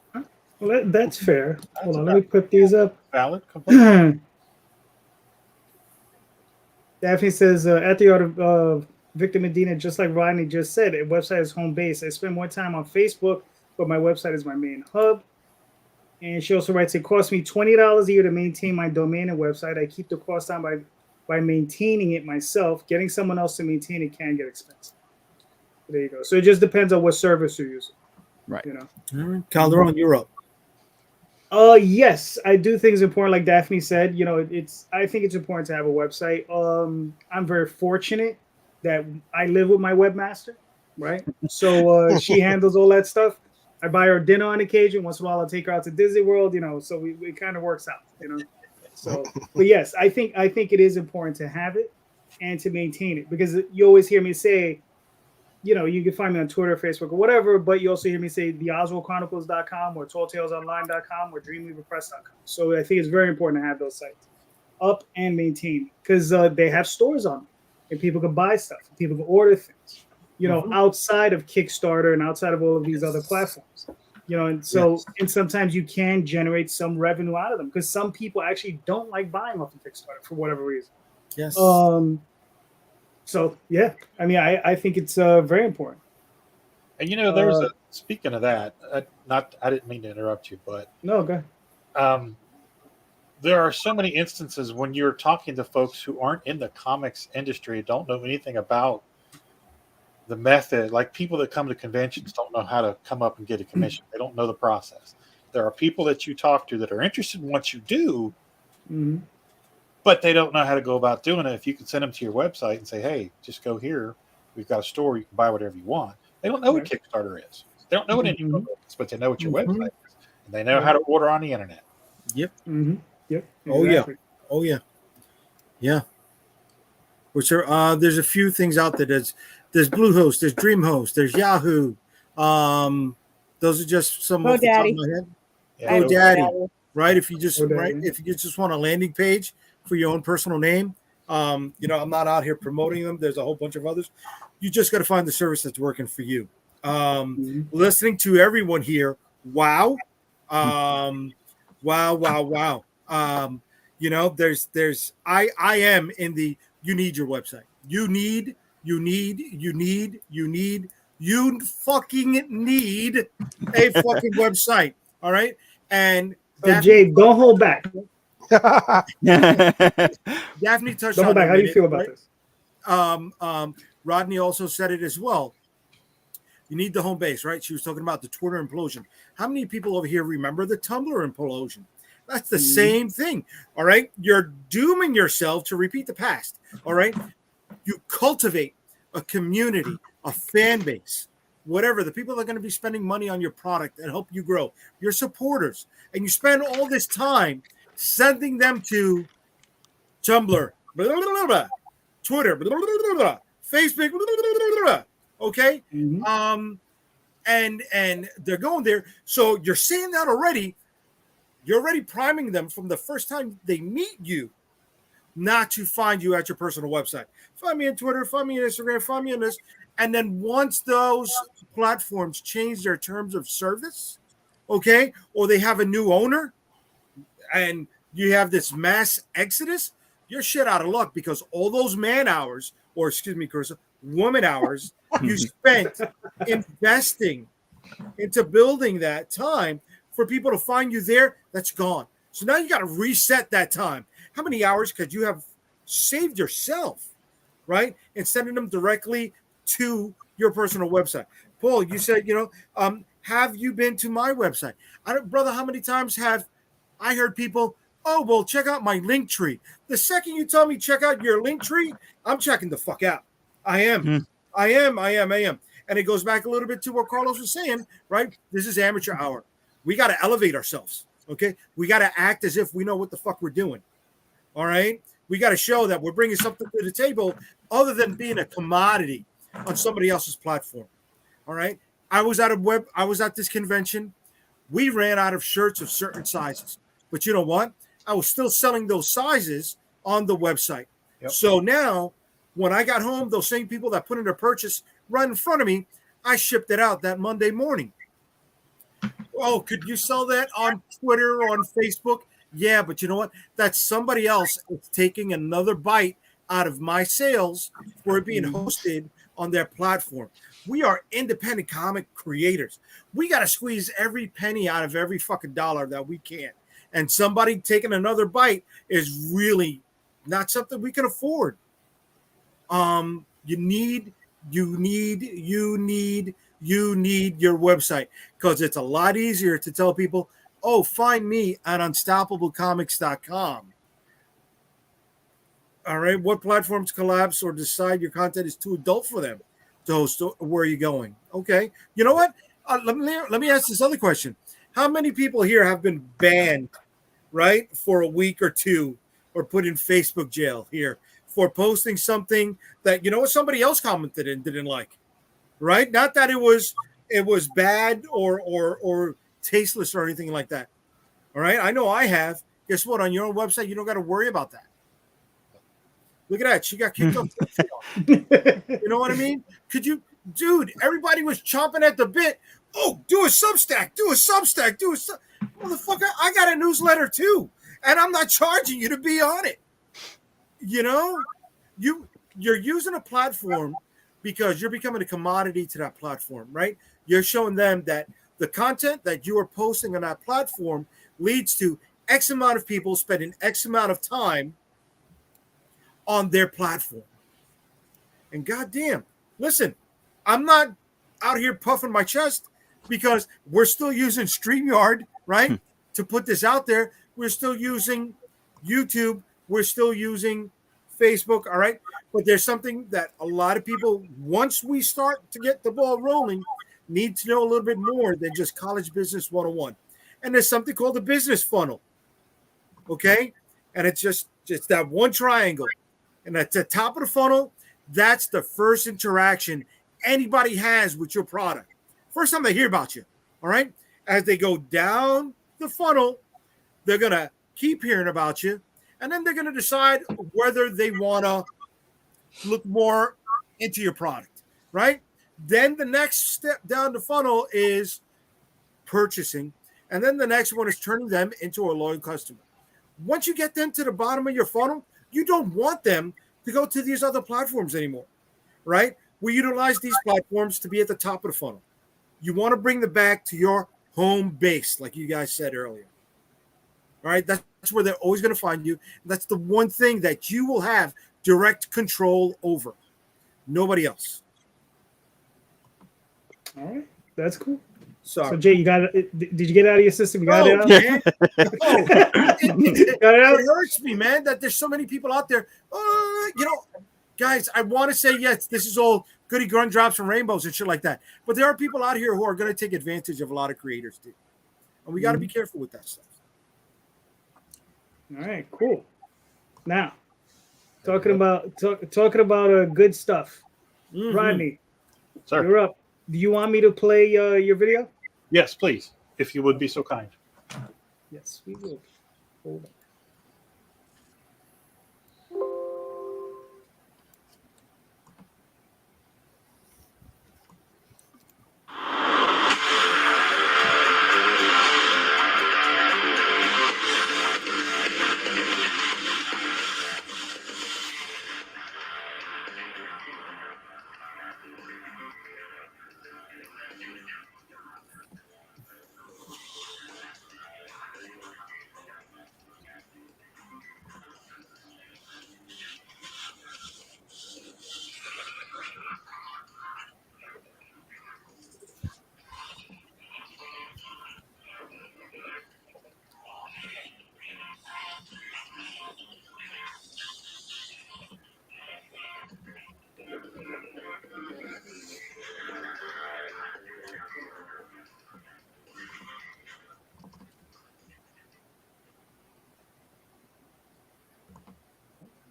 Well, that's fair. Hold on, let me put these up. Valid. Completely. Daphne says, at the art of Victor Medina, just like Rodney just said, a website is home base. I spend more time on Facebook, but my website is my main hub. And she also writes, it costs me $20 a year to maintain my domain and website. I keep the cost down by maintaining it myself. Getting someone else to maintain it can get expensive. There you go. So it just depends on what service you're using. Right. You know. All right. Calderon, you're up. Yes, I do think it's important. Like Daphne said, you know, I think it's important to have a website. I'm very fortunate that I live with my webmaster, right? So she handles all that stuff. I buy her dinner on occasion. Once in a while, I'll take her out to Disney World, you know, so it kind of works out, you know. So, but yes, I think it is important to have it and to maintain it, because you always hear me say, you know, you can find me on Twitter, Facebook, or whatever, but you also hear me say theoswaldchronicles.com or talltalesonline.com or dreamweaverpress.com. So I think it's very important to have those sites up and maintained, because they have stores on them and people can buy stuff, and people can order things, you know, outside of Kickstarter and outside of all of these other platforms, you know, and so and sometimes you can generate some revenue out of them, because some people actually don't like buying off of Kickstarter for whatever reason. Yes. So yeah, I mean, I think it's very important. And you know, there's speaking of that, I didn't mean to interrupt you, but no, go ahead. There are so many instances when you're talking to folks who aren't in the comics industry, don't know anything about the method. Like people that come to conventions don't know how to come up and get a commission. They don't know the process. There are people that you talk to that are interested once you do, but they don't know how to go about doing it. If you can send them to your website and say, hey, just go here. We've got a store. You can buy whatever you want. They don't know what Kickstarter is. They don't know what Indiegogo is, but they know what your website is. And they know how to order on the internet. Yep. Yep. Oh, Exactly. yeah. Oh, yeah. Yeah. Which are, there's a few things out there. There's Bluehost, there's DreamHost, there's Yahoo. Those are just some off the top of my head. Yeah, GoDaddy, right? If you just if you just want a landing page for your own personal name, I'm not out here promoting them. There's a whole bunch of others. You just got to find the service that's working for you. Listening to everyone here, wow. Wow. There's I am in the you need your website. You fucking need a fucking website. All right. And Jay, don't hold back. Daphne touched Don't on hold back. it, How do you feel about this? Rodney also said it as well. You need the home base, right? She was talking about the Twitter implosion. How many people over here remember the Tumblr implosion? That's the same thing. All right. You're dooming yourself to repeat the past. All right. You cultivate a community, a fan base, whatever. The people that are going to be spending money on your product and help you grow, your supporters. And you spend all this time sending them to Tumblr, blah, blah, blah, blah, Twitter, blah, blah, blah, blah, Facebook, blah, blah, blah, blah, okay? And they're going there. So you're saying that already. You're already priming them from the first time they meet you not to find you at your personal website. Find me on Twitter, find me on Instagram, find me on this. And then once those platforms change their terms of service, okay, or they have a new owner and you have this mass exodus, you're shit out of luck because all those man hours, or excuse me, Carissa, woman hours you spent investing into building that time for people to find you there, that's gone. So now you got to reset that time. How many hours could you have saved yourself, right? And sending them directly to your personal website. Paul, you said, have you been to my website? Brother, how many times have I heard people, oh, well, check out my link tree. The second you tell me check out your link tree, I'm checking the fuck out. I am. And it goes back a little bit to what Carlos was saying, right? This is amateur hour. We got to elevate ourselves, okay? We got to act as if we know what the fuck we're doing, all right? We got to show that we're bringing something to the table other than being a commodity on somebody else's platform, all right? I was at this convention. We ran out of shirts of certain sizes. But you know what? I was still selling those sizes on the website. Yep. So now, when I got home, those same people that put in their purchase right in front of me, I shipped it out that Monday morning. Oh, could you sell that on Twitter or on Facebook? Yeah, but you know what? That's somebody else taking another bite out of my sales for it being hosted on their platform. We are independent comic creators. We got to squeeze every penny out of every fucking dollar that we can. And somebody taking another bite is really not something we can afford. You need your website because it's a lot easier to tell people, oh, find me at unstoppablecomics.com. All right. What platforms collapse or decide your content is too adult for them to host? Where are you going? Okay. You know what? Let me ask this other question. How many people here have been banned, right, for a week or two or put in Facebook jail here for posting something that, somebody else commented and didn't like, right? Not that it was bad or tasteless or anything like that. All right. I know I have. Guess what? On your own website, you don't got to worry about that. Look at that. She got kicked off. You know what I mean? Dude, everybody was chomping at the bit. Oh, do a Substack. Motherfucker, I got a newsletter too. And I'm not charging you to be on it. You're using a platform because you're becoming a commodity to that platform, right? You're showing them that the content that you are posting on that platform leads to X amount of people spending X amount of time on their platform. And goddamn, listen, I'm not out here puffing my chest because we're still using StreamYard, right? To put this out there. We're still using YouTube We're still using Facebook, all right? But there's something that a lot of people, once we start to get the ball rolling, need to know a little bit more than just College Business 101. And there's something called the business funnel, okay? And it's just that one triangle. And at the top of the funnel, that's the first interaction anybody has with your product. First time they hear about you, all right? As they go down the funnel, they're going to keep hearing about you, and then they're going to decide whether they want to look more into your product, right? Then the next step down the funnel is purchasing, and then the next one is turning them into a loyal customer. Once you get them to the bottom of your funnel, you don't want them to go to these other platforms anymore, right? We utilize these platforms to be at the top of the funnel. You want to bring them back to your home base, like you guys said earlier. All right, that's where they're always going to find you. That's the one thing that you will have direct control over. Nobody else. All right, that's cool. Sorry. So Jay, you got it? Did you get it out of your system? You got it out? Man. Got it out? It hurts me, man, that there's so many people out there. Guys, I want to say yes, this is all goody grunt drops and rainbows and shit like that. But there are people out here who are going to take advantage of a lot of creators, dude. And we got to be careful with that stuff. All right, cool. Now, talking about good stuff. Mm-hmm. Rodney, Sir. you're up. Do you want me to play your video? Yes, please, if you would be so kind. Yes, we will. Hold on.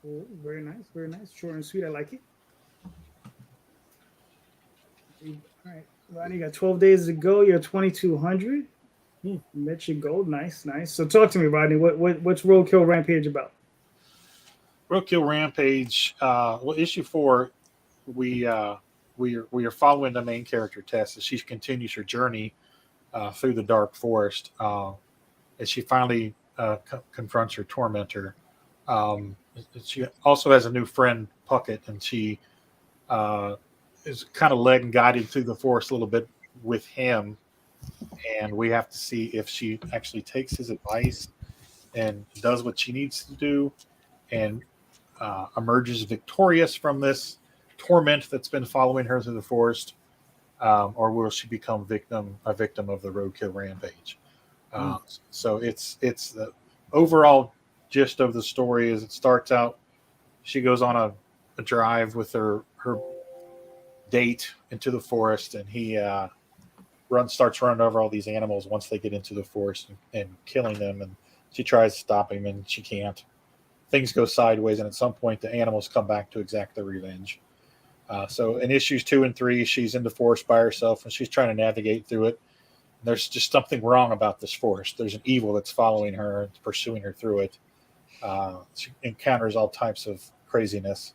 Oh, very nice, very nice. Short and sweet. I like it. All right, Rodney, you got 12 days to go. You're 2,200. Met your goal. Nice, nice. So talk to me, Rodney. What's Roadkill Rampage about? Roadkill Rampage. Well, issue 4, we are following the main character Tess as she continues her journey through the dark forest, as she finally confronts her tormentor. She also has a new friend, Puckett, and she is kind of led and guided through the forest a little bit with him. And we have to see if she actually takes his advice and does what she needs to do and emerges victorious from this torment that's been following her through the forest, or will she become a victim of the Roadkill Rampage? So it's the overall gist of the story is it starts out, she goes on a drive with her date into the forest, and he starts running over all these animals once they get into the forest and killing them, and she tries to stop him and she can't. Things go sideways, and at some point the animals come back to exact their revenge. So in issues 2 and 3, she's in the forest by herself and she's trying to navigate through it. There's just something wrong about this forest. There's an evil that's following her and pursuing her through it. She encounters all types of craziness.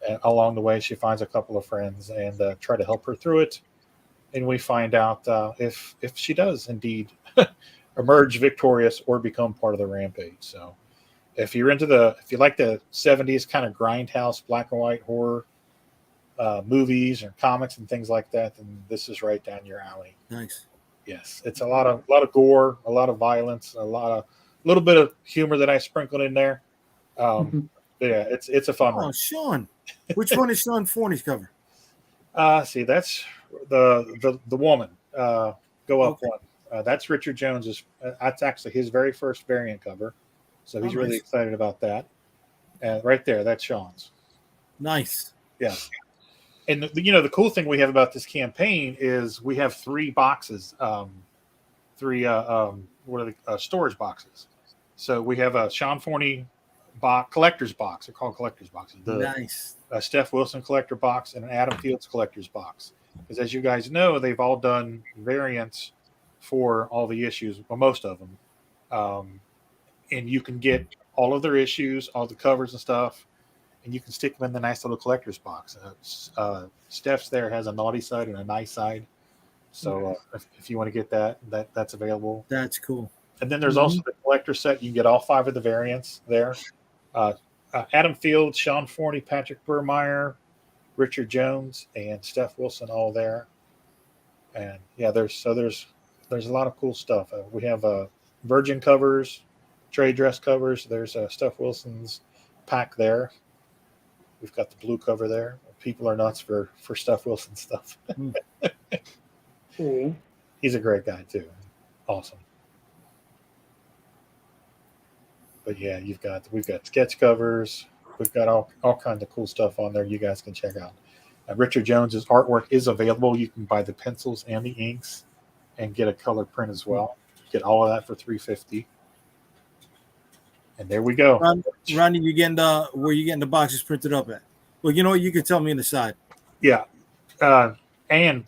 And along the way, she finds a couple of friends and try to help her through it. And we find out if she does indeed emerge victorious or become part of the rampage. So if you like the 70s kind of grindhouse black and white horror movies or comics and things like that, then this is right down your alley. Nice. Yes, it's a lot of gore, a lot of violence, a little bit of humor that I sprinkled in there. Yeah, it's a fun one. Sean, which one is Sean Forney's cover? See, that's the woman. Go up one. That's Richard Jones's. That's actually his very first variant cover, so he's really excited about that. Right there, that's Sean's. Nice. Yeah. And the cool thing we have about this campaign is we have 3 boxes, what are they, storage boxes. So we have a Sean Forney collector's box. They're called collector's boxes. Nice. A Steph Wilson collector box and an Adam Fields collector's box. Because as you guys know, they've all done variants for all the issues, well, most of them. And you can get all of their issues, all the covers and stuff, and you can stick them in the nice little collector's box. Steph's there has a naughty side and a nice side. So if you want to get that's available. That's cool. And then there's also the collector set. You can get all 5 of the variants there. Adam Fields, Sean Forney, Patrick Burmeyer, Richard Jones, and Steph Wilson all there. And yeah, there's a lot of cool stuff. We have Virgin covers, trade dress covers. There's Steph Wilson's pack there. We've got the blue cover there. People are nuts for Steph Wilson stuff. Cool. He's a great guy too. Awesome. But yeah, we've got sketch covers. We've got all kinds of cool stuff on there you guys can check out. Richard Jones's artwork is available. You can buy the pencils and the inks and get a color print as well. Get all of that for $350. And there we go. Rodney, where you getting the boxes printed up at? Well, you know what? You can tell me in the side. Yeah. And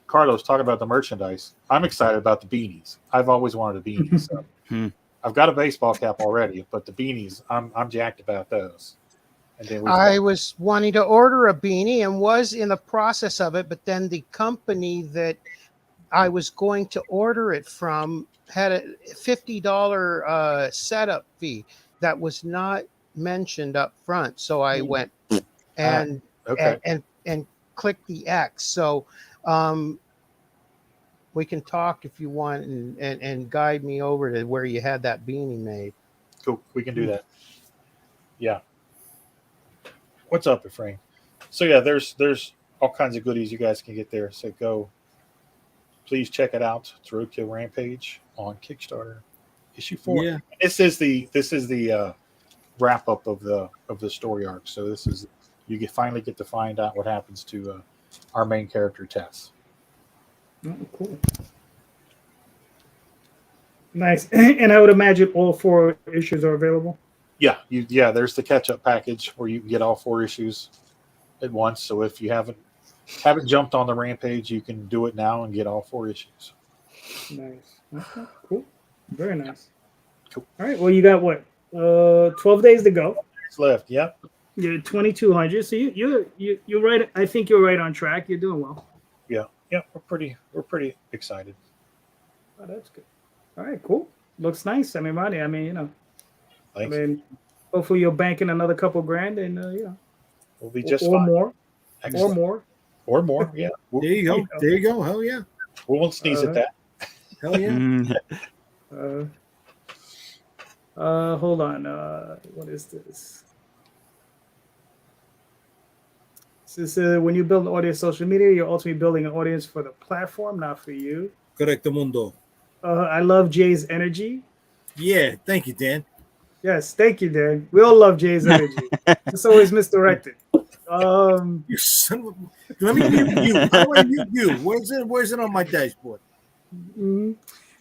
Carlos, talking about the merchandise. I'm excited about the beanies. I've always wanted a beanie. So I've got a baseball cap already, but the beanies, I'm jacked about those. And then I was wanting to order a beanie and was in the process of it, but then the company that I was going to order it from had a $50 setup fee that was not mentioned up front. So I went and clicked the X. So we can talk if you want and guide me over to where you had that beanie made. Cool. We can do that. Yeah. What's up, Ephraim? So yeah, there's all kinds of goodies you guys can get there. So please check it out. It's Roadkill Rampage on Kickstarter, issue 4. Yeah. This is the wrap up of the story arc. So you finally get to find out what happens to our main character Tess. Oh, cool. Nice. And I would imagine all 4 issues are available. Yeah, there's the catch-up package where you can get all 4 issues at once. So if you haven't jumped on the Rampage, you can do it now and get all 4 issues. Nice. Okay, cool. Very nice. Cool. All right. Well, you got what? 12 days to go. It's left. Yep. You're 2,200. So you're right. I think you're right on track. You're doing well. Yeah. We're pretty excited. Oh, that's good. All right. Cool. Looks nice. I mean, money. I mean, Thanks. I mean, hopefully you're banking another couple grand, and We'll be just or fine. more, Excellent. or more. Yeah. There you go. There you go. Hell yeah. We won't sneeze at that. Hell yeah. Hold on. What is this? This is when you build an audience social media, you're ultimately building an audience for the platform, not for you. Correcto mundo. I love Jay's energy. Yeah. Thank you, Dan. Yes, thank you, Dan. We all love Jay's energy. It's always misdirected. You son of a... Let me mute you. How do I mute you? Where's it on my dashboard?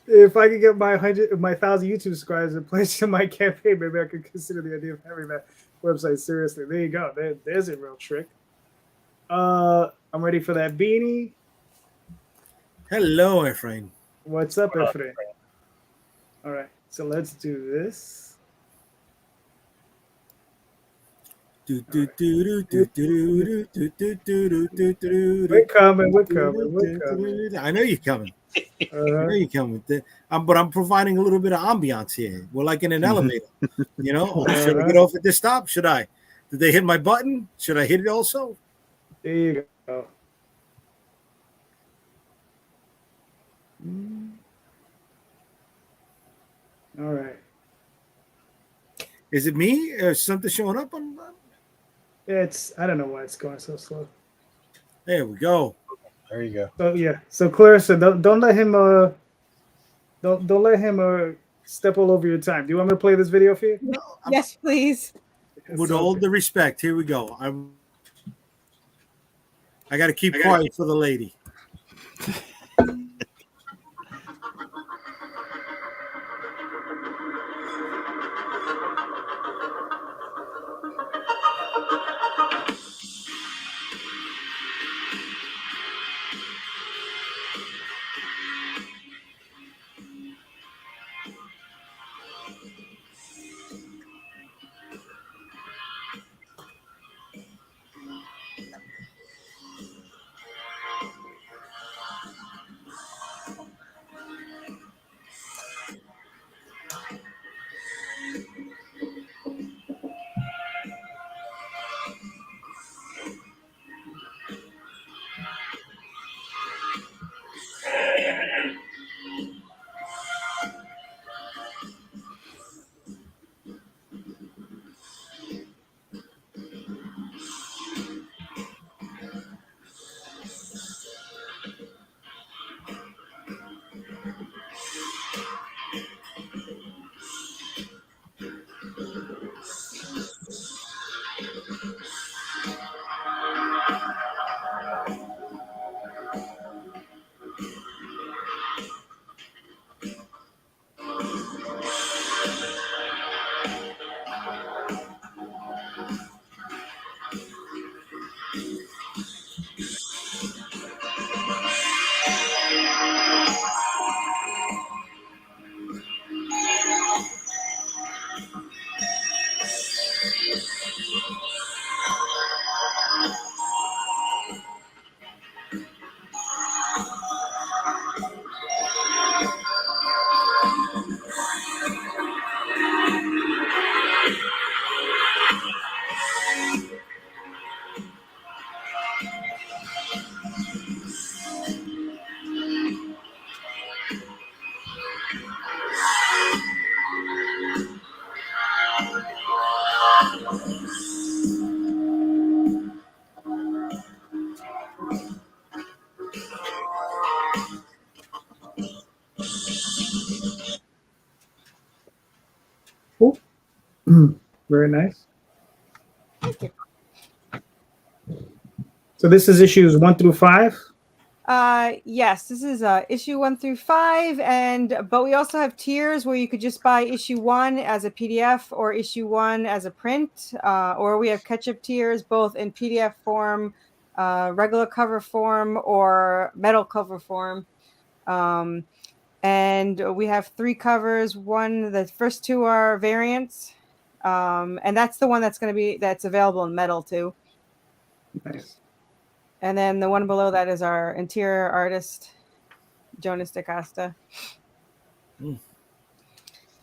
If I could get my 1,000 YouTube subscribers and pledge to my campaign, maybe I could consider the idea of having that website seriously. There you go. There's a real trick. I'm ready for that beanie. Hello, Ephraim. What's up, Ephraim? All right, so let's do this. We're coming. I know you're coming. I know you're coming. But I'm providing a little bit of ambiance here. We're like in an elevator. Should I get off at this stop? Should I? Did they hit my button? Should I hit it also? There you go. All right. Is it me? Is something showing up on? I don't know why it's going so slow. There we go. There you go. So yeah. So Clarissa, don't let him don't let him step all over your time. Do you want me to play this video for you? Yes, please. with all the respect, here we go. I got to keep quiet for the lady. Cool. Very nice. So this is issues 1 through 5. Yes, this is issue 1 through 5, but we also have tiers where you could just buy issue 1 as a PDF or issue 1 as a print, or we have catch-up tiers both in PDF form, regular cover form, or metal cover form. And we have 3 covers. The first 2 are variants, and that's the one that's available in metal too. Nice. And then the one below that is our interior artist, Jonas DaCosta.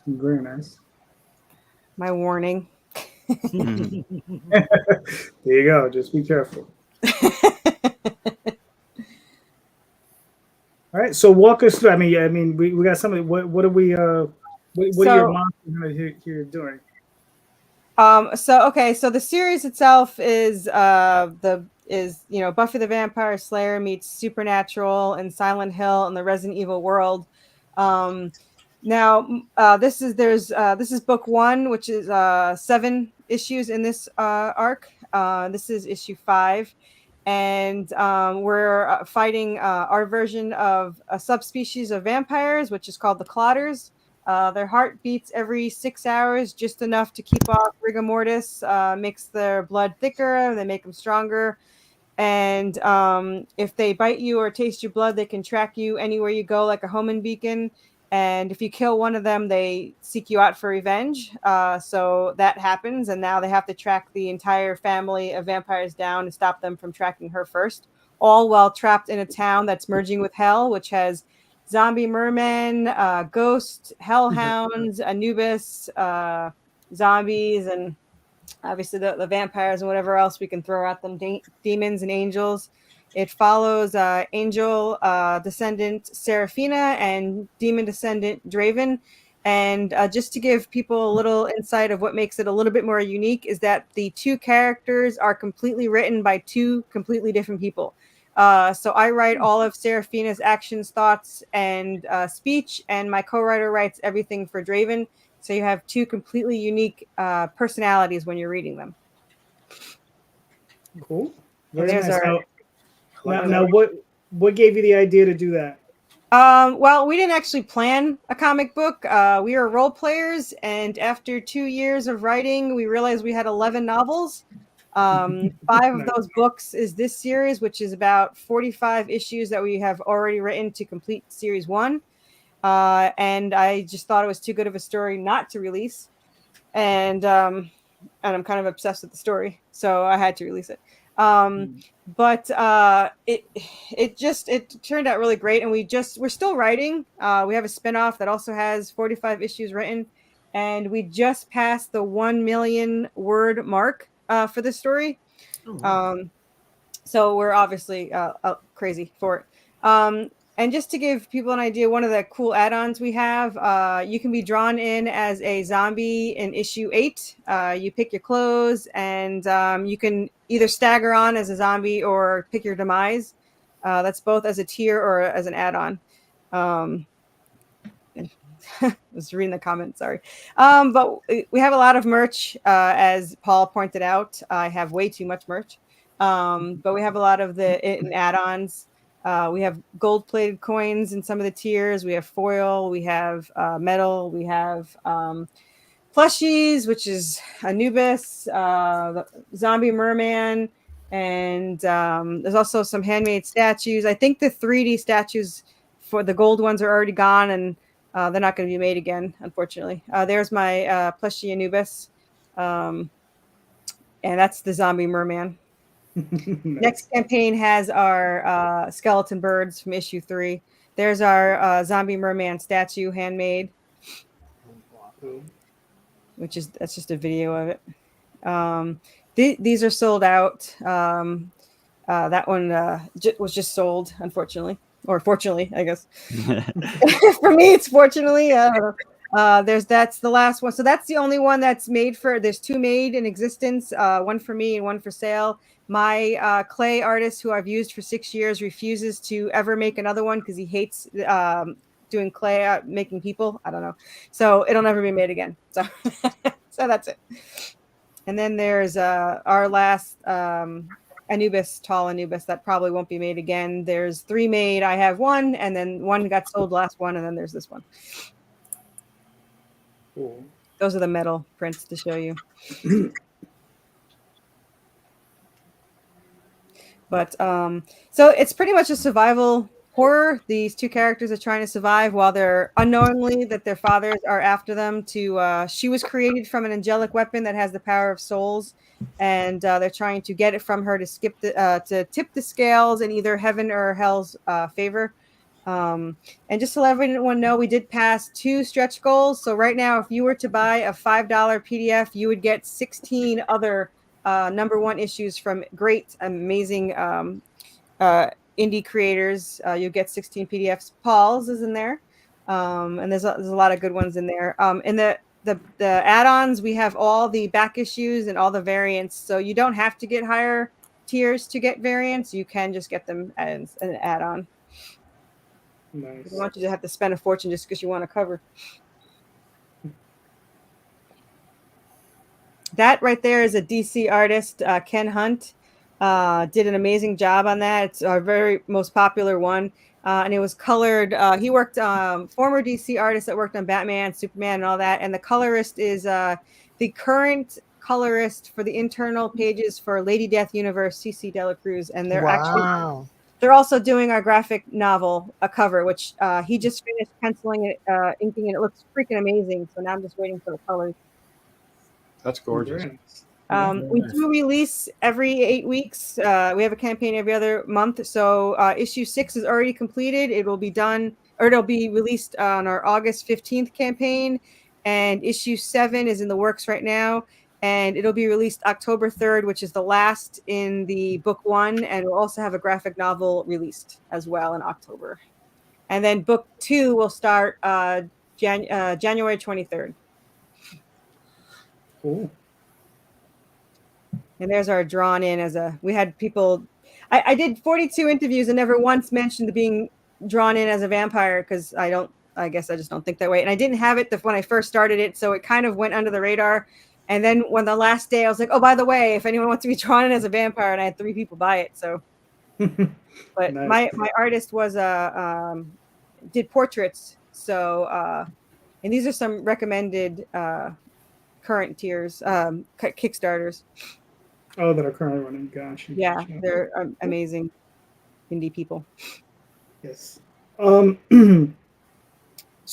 Very nice. My warning. There you go. Just be careful. All right. So walk us through. I mean, we got somebody. What are we? What are your monsters here doing? So the series itself is Buffy the Vampire Slayer meets Supernatural and Silent Hill and the Resident Evil world. This is book 1, which is 7 issues in this arc. This is issue 5, and we're fighting our version of a subspecies of vampires, which is called the Clotters. Their heart beats every 6 hours, just enough to keep off rigor mortis, makes their blood thicker, they make them stronger. And if they bite you or taste your blood, they can track you anywhere you go like a homing beacon. And if you kill one of them, they seek you out for revenge. So that happens, and now they have to track the entire family of vampires down and stop them from tracking her first, all while trapped in a town that's merging with hell, which has zombie mermen, ghosts, hellhounds, Anubis, zombies, and obviously the vampires and whatever else we can throw at them, demons and angels. It follows angel descendant Seraphina and demon descendant Draven. And just to give people a little insight of what makes it a little bit more unique is that the 2 characters are completely written by 2 completely different people. So I write all of Seraphina's actions, thoughts, and speech, and my co-writer writes everything for Draven. So you have two completely unique personalities when you're reading them. Cool. And Very there's nice. our Now, what gave you the idea to do that? Well, we didn't actually plan a comic book. We were role players, and after 2 years of writing, we realized we had 11 novels. 5 of those books is this series, which is about 45 issues that we have already written to complete series 1. And I just thought it was too good of a story not to release. And I'm kind of obsessed with the story, so I had to release it. But it turned out really great, and we're still writing. We have a spinoff that also has 45 issues written, and we just passed the 1 million word mark for this story. Oh, wow. So we're obviously crazy for it. And just to give people an idea, one of the cool add-ons we have, you can be drawn in as a zombie in issue 8. You pick your clothes, and you can either stagger on as a zombie or pick your demise. That's both as a tier or as an add-on. I was reading the comments, sorry. But we have a lot of merch, as Paul pointed out. I have way too much merch. But we have a lot of the add-ons. We have gold-plated coins in some of the tiers. We have foil. We have metal. We have plushies, which is Anubis, the zombie merman, and there's also some handmade statues. I think the 3D statues for the gold ones are already gone, and they're not going to be made again, unfortunately. There's my plushie Anubis, and that's the zombie merman. Nice. Next campaign has our skeleton birds from issue 3. There's our zombie merman statue, handmade, that's just a video of it. These are sold out. That one was just sold, unfortunately, or fortunately, I guess. For me, it's fortunately. I don't know. That's the last one. So that's the only one that's made for. There's 2 made in existence. One for me and one for sale. My clay artist, who I've used for 6 years, refuses to ever make another one because he hates doing clay, making people. I don't know. So it'll never be made again. So, so that's it. And then there's our last Anubis, tall Anubis, that probably won't be made again. There's 3 made. I have 1, and then 1 got sold, last one, and then there's this one. Cool. Those are the metal prints to show you. But so it's pretty much a survival horror. These 2 characters are trying to survive while they're unknowingly that their fathers are after them to she was created from an angelic weapon that has the power of souls, and they're trying to get it from her to tip the scales in either heaven or hell's favor. And just to let everyone know, we did pass 2 stretch goals. So right now, if you were to buy a $5 PDF, you would get 16 other #1 issues from great, amazing indie creators. You'll get 16 PDFs. Paul's is in there, and there's a lot of good ones in there. In the add-ons, we have all the back issues and all the variants, so you don't have to get higher tiers to get variants. You can just get them as an add-on. Nice. I don't want you to have to spend a fortune just because you want a cover. That right there is a DC artist, Ken Hunt. Did an amazing job on that. It's our very most popular one. And it was colored. He worked, former DC artist that worked on Batman, Superman, and all that. And the colorist is the current colorist for the internal pages for Lady Death Universe, CC Dela Cruz. And they're also doing our graphic novel, a cover, which he just finished penciling it, inking it. It looks freaking amazing. So now I'm just waiting for the colors. That's gorgeous. We do release every 8 weeks. We have a campaign every other month. So issue 6 is already completed. It will be done, or it'll be released on our August 15th campaign. And issue 7 is in the works right now. And it'll be released October 3rd, which is the last in the book 1. And we'll also have a graphic novel released as well in October. And then book 2 will start January 23rd. Cool. And there's our drawn in we had people, I did 42 interviews and never once mentioned being drawn in as a vampire because I don't I guess I just don't think that way. And I didn't have it when I first started it, so it kind of went under the radar. And then when the last day, I was like, oh, by the way, if anyone wants to be drawn in as a vampire, and I had 3 people buy it. So, but Nice. my artist was did portraits. So, and these are some recommended current tiers, Kickstarters. Oh, that are currently running. Gosh. Yeah, they're amazing indie people. Yes. So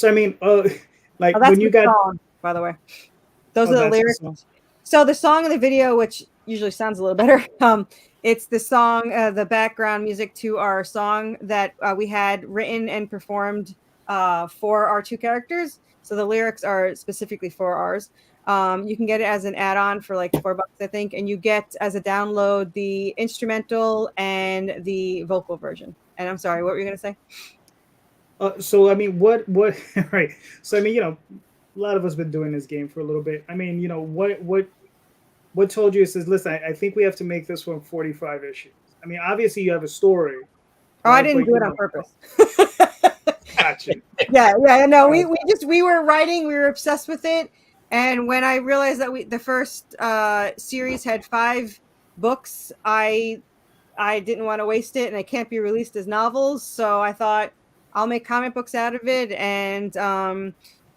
I mean, like That's when you the got, song, by the way. Those are the that's the lyrics. song. So the song in the video, which usually sounds a little better, it's the song, the background music to our song that we had written and performed for our 2 characters. So the lyrics are specifically for ours. You can get it as an add-on for like $4, I think, and you get as a download the instrumental and the vocal version. And I'm sorry, what were you gonna say? So I mean, what right? So I mean, a lot of us been doing this game for a little bit. I mean, what told you? It says, listen, I think we have to make this one 45 issues. I mean, obviously you have a story. Oh, I didn't do it on purpose. Gotcha. Yeah, no, we were writing, we were obsessed with it, and when I realized that the first series had 5 books, I didn't want to waste it, and it can't be released as novels, so I thought I'll make comic books out of it. And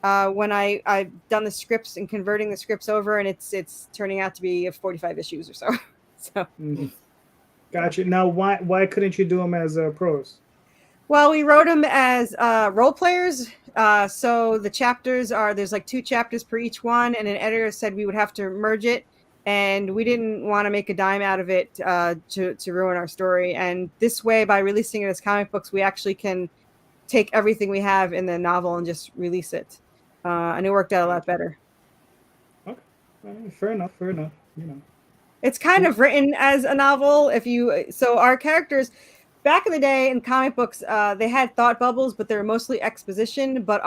when I've done the scripts and converting the scripts over, and it's turning out to be 45 issues or so. So. Gotcha. Now, why couldn't you do them as prose? Well, we wrote them as role players. So the chapters there's like 2 chapters per each one, and an editor said we would have to merge it, and we didn't want to make a dime out of it to ruin our story. And this way, by releasing it as comic books, we actually can take everything we have in the novel and just release it. And it worked out a lot better. Okay. Fair enough. It's kind of written as a novel. So our characters back in the day in comic books, they had thought bubbles, but they're mostly exposition. But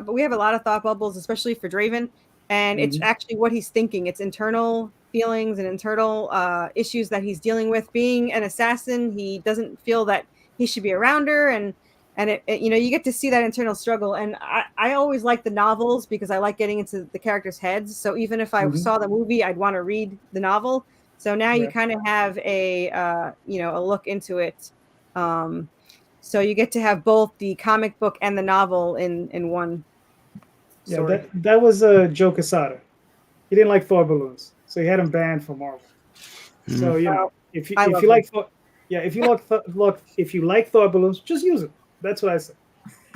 we have a lot of thought bubbles, especially for Draven, and it's actually what he's thinking. It's internal feelings and internal issues that he's dealing with. Being an assassin, he doesn't feel that he should be around her, and you get to see that internal struggle. And I always like the novels because I like getting into the characters' heads. So even if I saw the movie, I'd want to read the novel. So now you kind of have a look into it. So you get to have both the comic book and the novel in one story. Yeah, that was Joe Quesada. He didn't like Thor balloons, so he had him banned from Marvel. So if you like Thor balloons, just use it. That's what I said.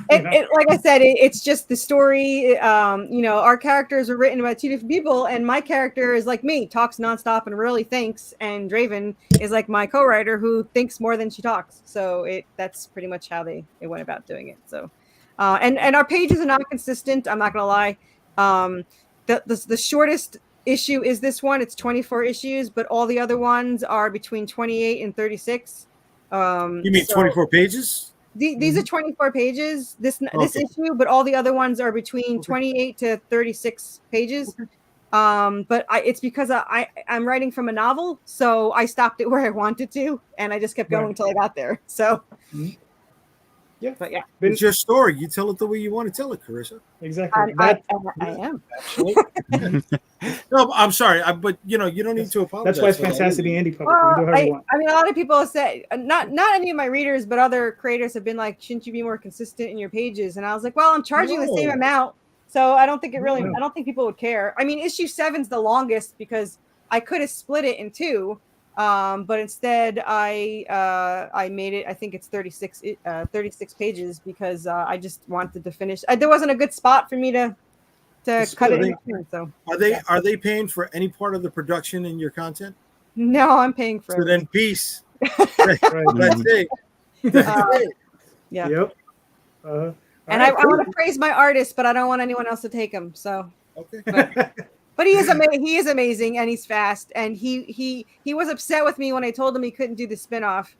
Like I said, it's just the story. Our characters are written by 2 different people, and my character is like me, talks nonstop and really thinks, and Draven is like my co-writer who thinks more than she talks. So that's pretty much how they went about doing it. So, and our pages are not consistent. I'm not gonna lie. The shortest issue is this one. It's 24 issues, but all the other ones are between 28 and 36. You mean 24 pages? These are 24 pages, this issue, but all the other ones are between 28 to 36 pages. But it's because I'm writing from a novel, so I stopped it where I wanted to, and I just kept going until I got there. So, yeah, but yeah, it's your story. You tell it the way you want to tell it, Corissa. Exactly. I am. No, I'm sorry, but you don't need to apologize. That's why it's fantastic in indie public. Well, You do whatever you want. I mean, a lot of people have said, not any of my readers, but other creators have been like, shouldn't you be more consistent in your pages? And I was like, well, I'm charging the same amount, so I don't think I don't think people would care. I mean, issue 7's the longest because I could have split it in 2, but instead I made it. I think it's 36 pages because I just wanted to finish. There wasn't a good spot for me to cut it in. So are they paying for any part of the production in your content? No, I'm paying for it. So then peace. That's it. Yeah. Yep. And I want to praise my artist, but I don't want anyone else to take him. So okay. But he is amazing. He is amazing, and he's fast. And he was upset with me when I told him he couldn't do the spinoff.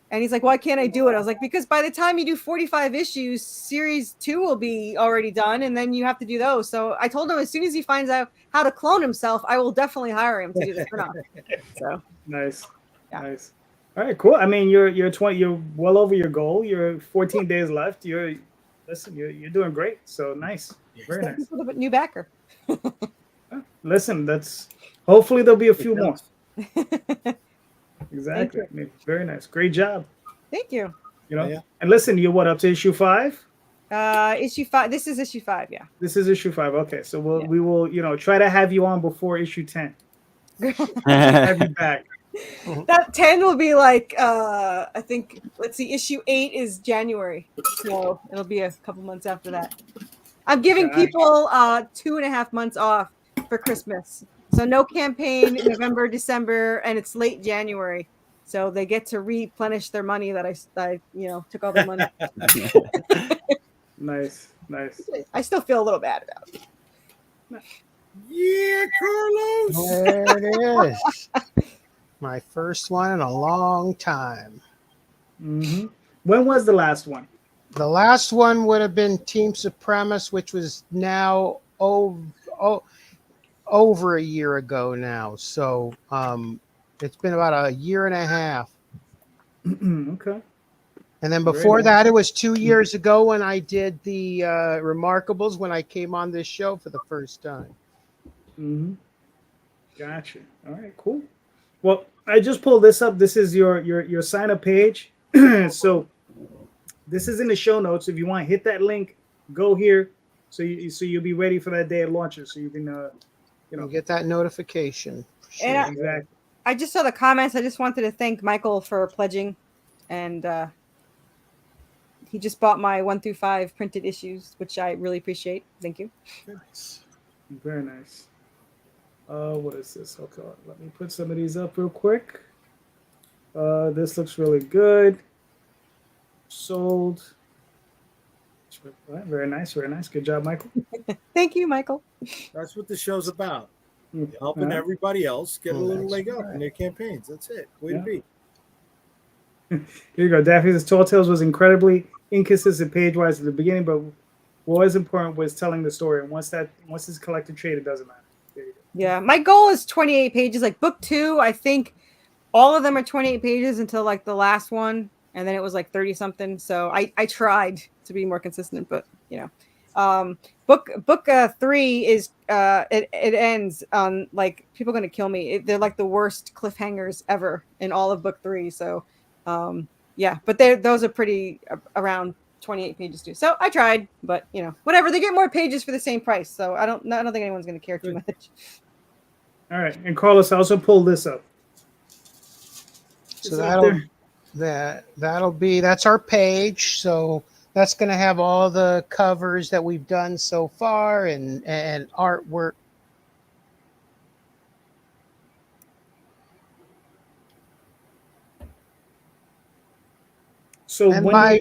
And he's like, why can't I do it? I was like, because by the time you do 45 issues, series 2 will be already done, and then you have to do those. So I told him as soon as he finds out how to clone himself, I will definitely hire him to do the spinoff. So nice. Yeah. Nice. All right, cool. I mean, you're well over your goal. You're 14 days left. You're listen, you're doing great. So nice, very Thank you nice. for the new backer. Listen, that's hopefully there'll be a few more. Thank Exactly. Very nice. Great job. you. You know. Yeah. And listen, you're what, up to issue 5? Issue 5. This is issue 5. Yeah. This is issue 5. Okay, so we will try to have you on before issue 10. Have you back. That 10 will be like I think, let's see, issue 8 is January, so it'll be a couple months after that. I'm giving people 2.5 months off for Christmas, so no campaign in November, December, and it's late January, so they get to replenish their money that I took all their money. Nice. I still feel a little bad about it. Yeah, Carlos. There it is. My first one in a long time. Mm-hmm. When was the last one? The last one would have been Team Supremus, which was now over a year ago now. So it's been about a year and a half. Okay. And then before that, it was 2 years ago when I did the Remarkables, when I came on this show for the first time. Mm-hmm. Gotcha. All right, cool. Well, I just pulled this up. This is your sign up page. So this is in the show notes. If you want, hit that link. Go here, so you'll be ready for that day it launches. So you can You'll get that notification. Sure. And exactly. I just saw the comments. I just wanted to thank Michael for pledging, and he just bought my 1 through 5 printed issues, which I really appreciate. Thank you. Nice. Very nice. What is this? Okay, let me put some of these up real quick. This looks really good. Sold. Very nice, very nice. Good job, Michael. Thank you, Michael. That's what the show's about. Helping everybody else get a little leg up in their campaigns. That's it. Way to be. Here you go. Daffy says Tall Tales was incredibly inconsistent page-wise at the beginning, but what was important was telling the story. And once it's collected trade, it doesn't matter. There you go. Yeah, my goal is 28 pages. Like book 2, I think all of them are 28 pages until like the last one, and then it was like 30 something. So I tried to be more consistent, but book 3 is it ends on like people are gonna kill me. They're like the worst cliffhangers ever in all of book 3. So yeah, but those are pretty around 28 pages too. So I tried, but whatever. They get more pages for the same price. So I don't think anyone's gonna care too much. All right, and Carlos, I also pulled this up. So that's our page. So that's going to have all the covers that we've done so far and artwork. So my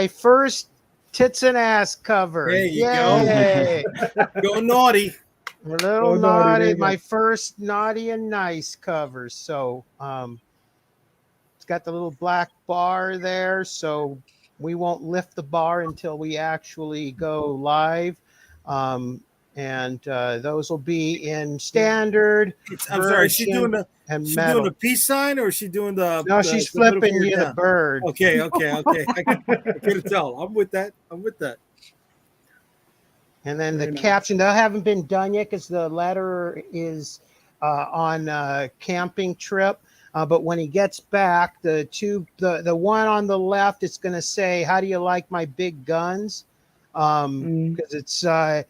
first tits and ass cover. There you go. Go naughty. A little naughty. My first naughty and nice cover. So it's got the little black bar there. So we won't lift the bar until we actually go live. And those will be in standard. I'm sorry, is she doing the peace sign, or is she doing the? No, she's flipping you the bird. Okay. I couldn't tell. I'm with that. And then the caption, they haven't been done yet because the letter is on a camping trip. But when he gets back, the one on the left, it's going to say, "How do you like my big guns?" Because it's a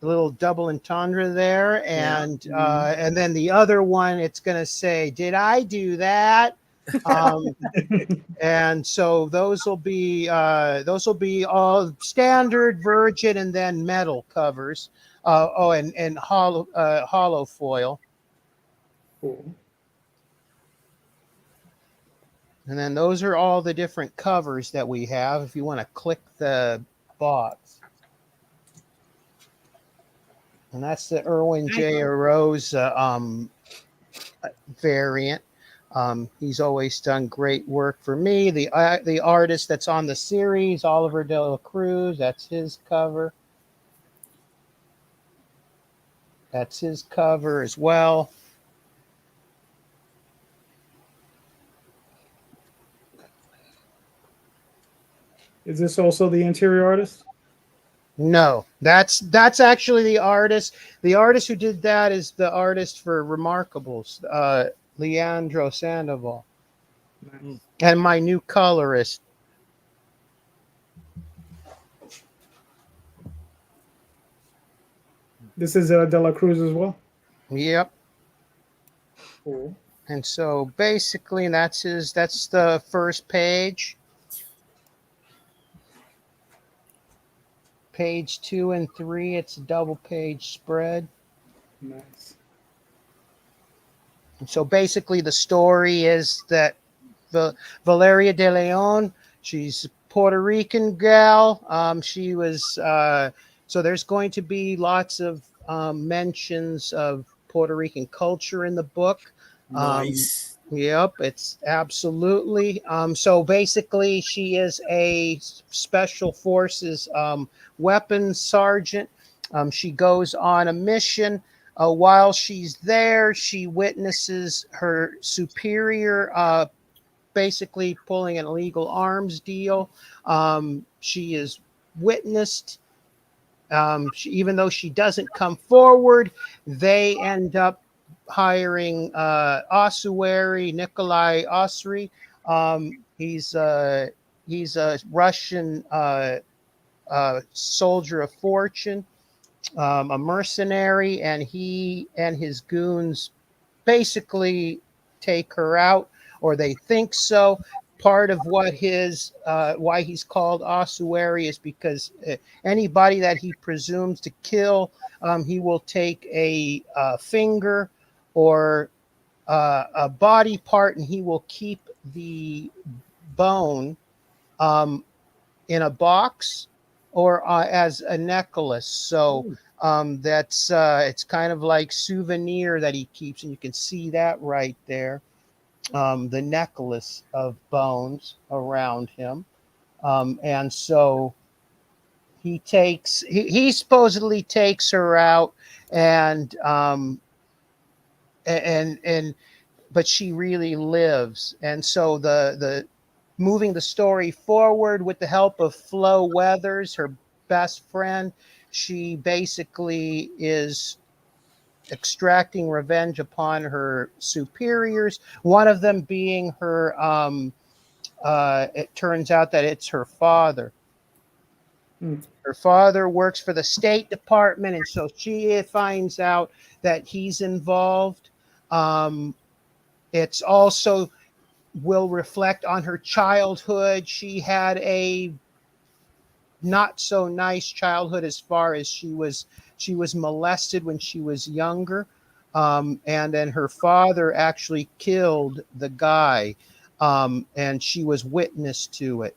little double entendre there, and then the other one, it's going to say, "Did I do that?" And so those will be all standard virgin and then metal covers. And hollow foil. Cool. And then those are all the different covers that we have. If you want to click the box. And that's the Erwin J. Rose variant. He's always done great work for me. The artist that's on the series, Oliver De La Cruz, that's his cover. That's his cover as well. Is this also the interior artist? No, that's actually the artist. The artist who did that is the artist for Remarkables, Leandro Sandoval, Nice. and my new colorist. This is De La Cruz as well. Yep. Cool. And so basically, that's the first page. Page 2 and 3, it's a double page spread. Nice. And so basically, the story is that Valeria de Leon, she's a Puerto Rican gal. She was so there's going to be lots of mentions of Puerto Rican culture in the book. Nice. Yep, it's absolutely. So basically, she is a special forces weapons sergeant. She goes on a mission. While she's there, she witnesses her superior basically pulling an illegal arms deal. She is witnessed. Even though she doesn't come forward, they end up hiring ossuary Nikolai Ossuary. He's a Russian soldier of fortune, a mercenary, and he and his goons basically take her out, or they think so. Part of what why he's called ossuary is because anybody that he presumes to kill, he will take a finger or a body part, and he will keep the bone in a box or as a necklace. So that's it's kind of like souvenir that he keeps, and you can see that right there. The necklace of bones around him, and so he supposedly takes her out, and but she really lives, and so the moving the story forward with the help of Flo Weathers, her best friend, she basically is extracting revenge upon her superiors, one of them being her it turns out that it's her father. Her father works for the State Department, and so she finds out that he's involved. It's also will reflect on her childhood. She had a not so nice childhood as far as she was molested when she was younger, and then her father actually killed the guy, and she was witness to it,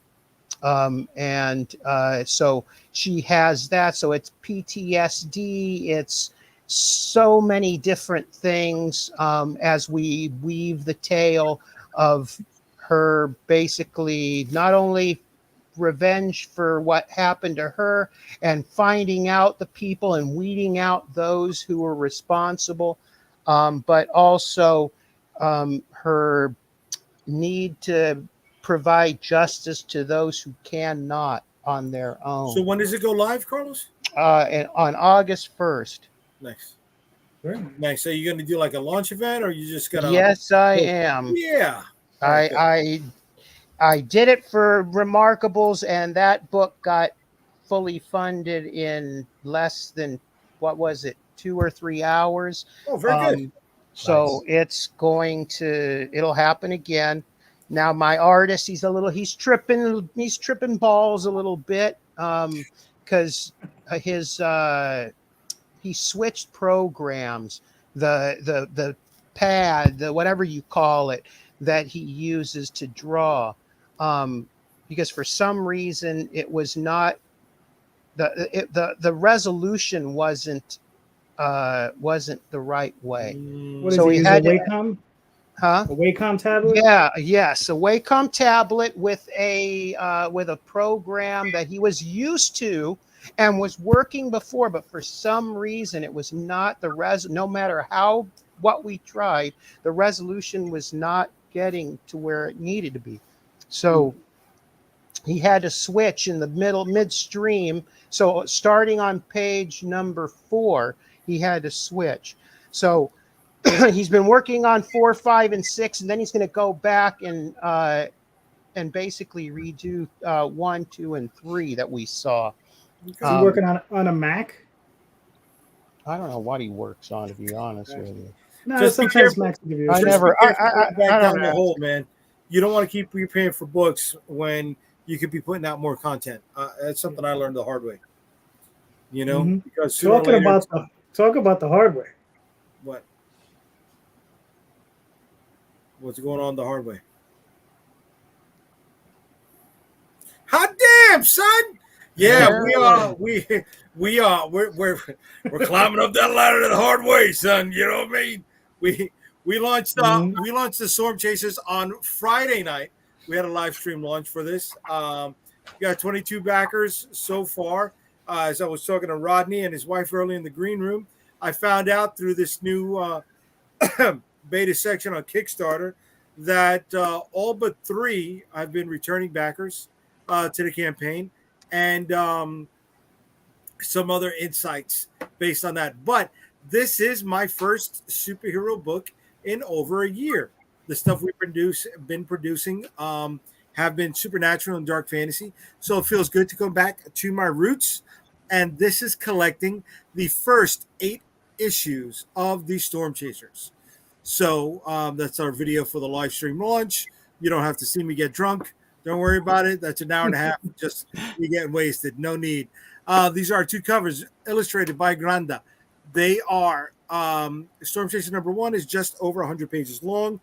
and so she has that. So it's PTSD. It's so many different things as we weave the tale of her basically not only revenge for what happened to her and finding out the people and weeding out those who were responsible, but also her need to provide justice to those who cannot on their own. So when does it go live, Carlos? And on August 1st. Nice. Very nice. So you're going to do like a launch event, or you just going to? Yes, I am. Yeah. I did it for Remarkables, and that book got fully funded in less than, what was it, 2 or 3 hours. Oh, very good. So nice. It'll happen again. Now my artist, he's tripping balls a little bit because he switched programs, the pad, the whatever you call it, that he uses to draw, because for some reason it was not the resolution wasn't the right way. What So is he it? had A Wacom? Huh? A Wacom tablet? Yes, a Wacom tablet with a program that he was used to and was working before, but for some reason it was not no matter what we tried, the resolution was not getting to where it needed to be. So he had to switch in the midstream. So starting on page number 4, he had to switch. So he's been working on 4, 5, and 6, and then he's going to go back and basically redo 1, 2, and 3 that we saw. Is he working on a Mac? I don't know what he works on, to be honest with you. No, Just be sometimes careful. Macs give you. I a- never. Back I down don't the know. hole, man. You don't want to keep repaying for books when you could be putting out more content. That's something I learned the hard way. You know, Mhm. because sooner or Talking later, about the hardware. what's going on the hard way? Hot damn, son! Yeah, Yeah. we're climbing up that ladder the hard way, son. You know what I mean? We launched the Storm Chasers on Friday night. We had a live stream launch for this. We got 22 backers so far. As I was talking to Rodney and his wife early in the green room, I found out through this new beta section on Kickstarter that all but 3 have been returning backers to the campaign, and some other insights based on that. But this is my first superhero book in over a year. The stuff we've been producing have been supernatural and dark fantasy, so it feels good to go back to my roots. And this is collecting the first 8 issues of the Storm Chasers. So that's our video for the live stream launch. You don't have to see me get drunk. Don't worry about it. That's an hour and a half. Just me getting wasted. No need. These are 2 covers illustrated by Granda. They are Storm Chasers number 1 is just over 100 pages long.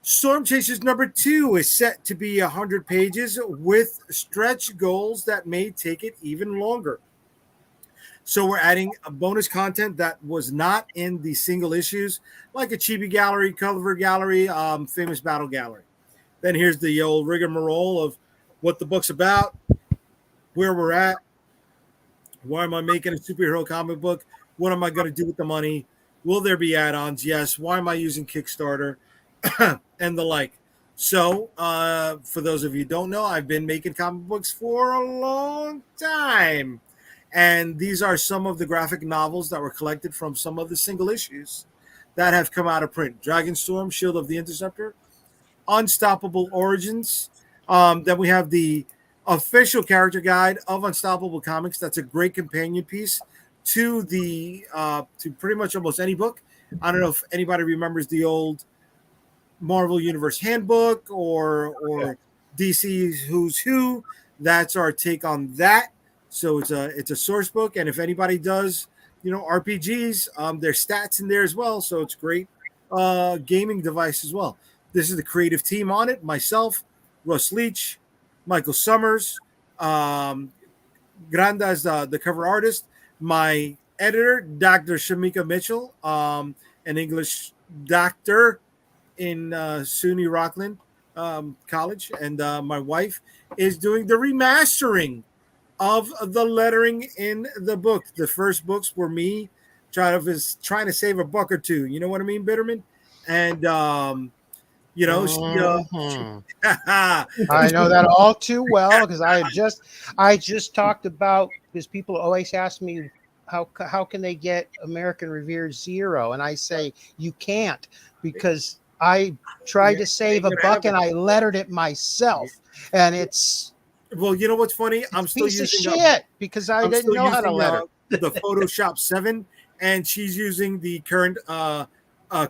Storm Chasers number 2 is set to be 100 pages with stretch goals that may take it even longer. So we're adding a bonus content that was not in the single issues, like a chibi gallery, cover gallery, famous battle gallery. Then here's the old rigmarole of what the book's about, where we're at, why am I making a superhero comic book, what am I going to do with the money, will there be add-ons, yes, why am I using Kickstarter, and the like. So for those of you who don't know, I've been making comic books for a long time. And these are some of the graphic novels that were collected from some of the single issues that have come out of print. Dragonstorm, Shield of the Interceptor, Unstoppable Origins. Then we have the official character guide of Unstoppable Comics. That's a great companion piece to the to pretty much almost any book. I don't know if anybody remembers the old Marvel Universe Handbook or DC's Who's Who. That's our take on that. So it's a source book, and if anybody does, RPGs, there's stats in there as well. So it's a great gaming device as well. This is the creative team on it: myself, Russ Leach, Michael Summers, Granda is the cover artist, my editor, Dr. Shamika Mitchell, an English doctor in SUNY Rockland College, and my wife is doing the remastering of the lettering in the book. The first books were me trying to save a buck or two. You know what I mean, Bitterman? And she I know that all too well because I just talked about, because people always ask me how can they get American Revere Zero, and I say you can't, because I tried to save a buck and I lettered it myself, and it's. Well, you know what's funny? I'm still piece using of shit because I didn't know how to letter. The Photoshop 7, and she's using the current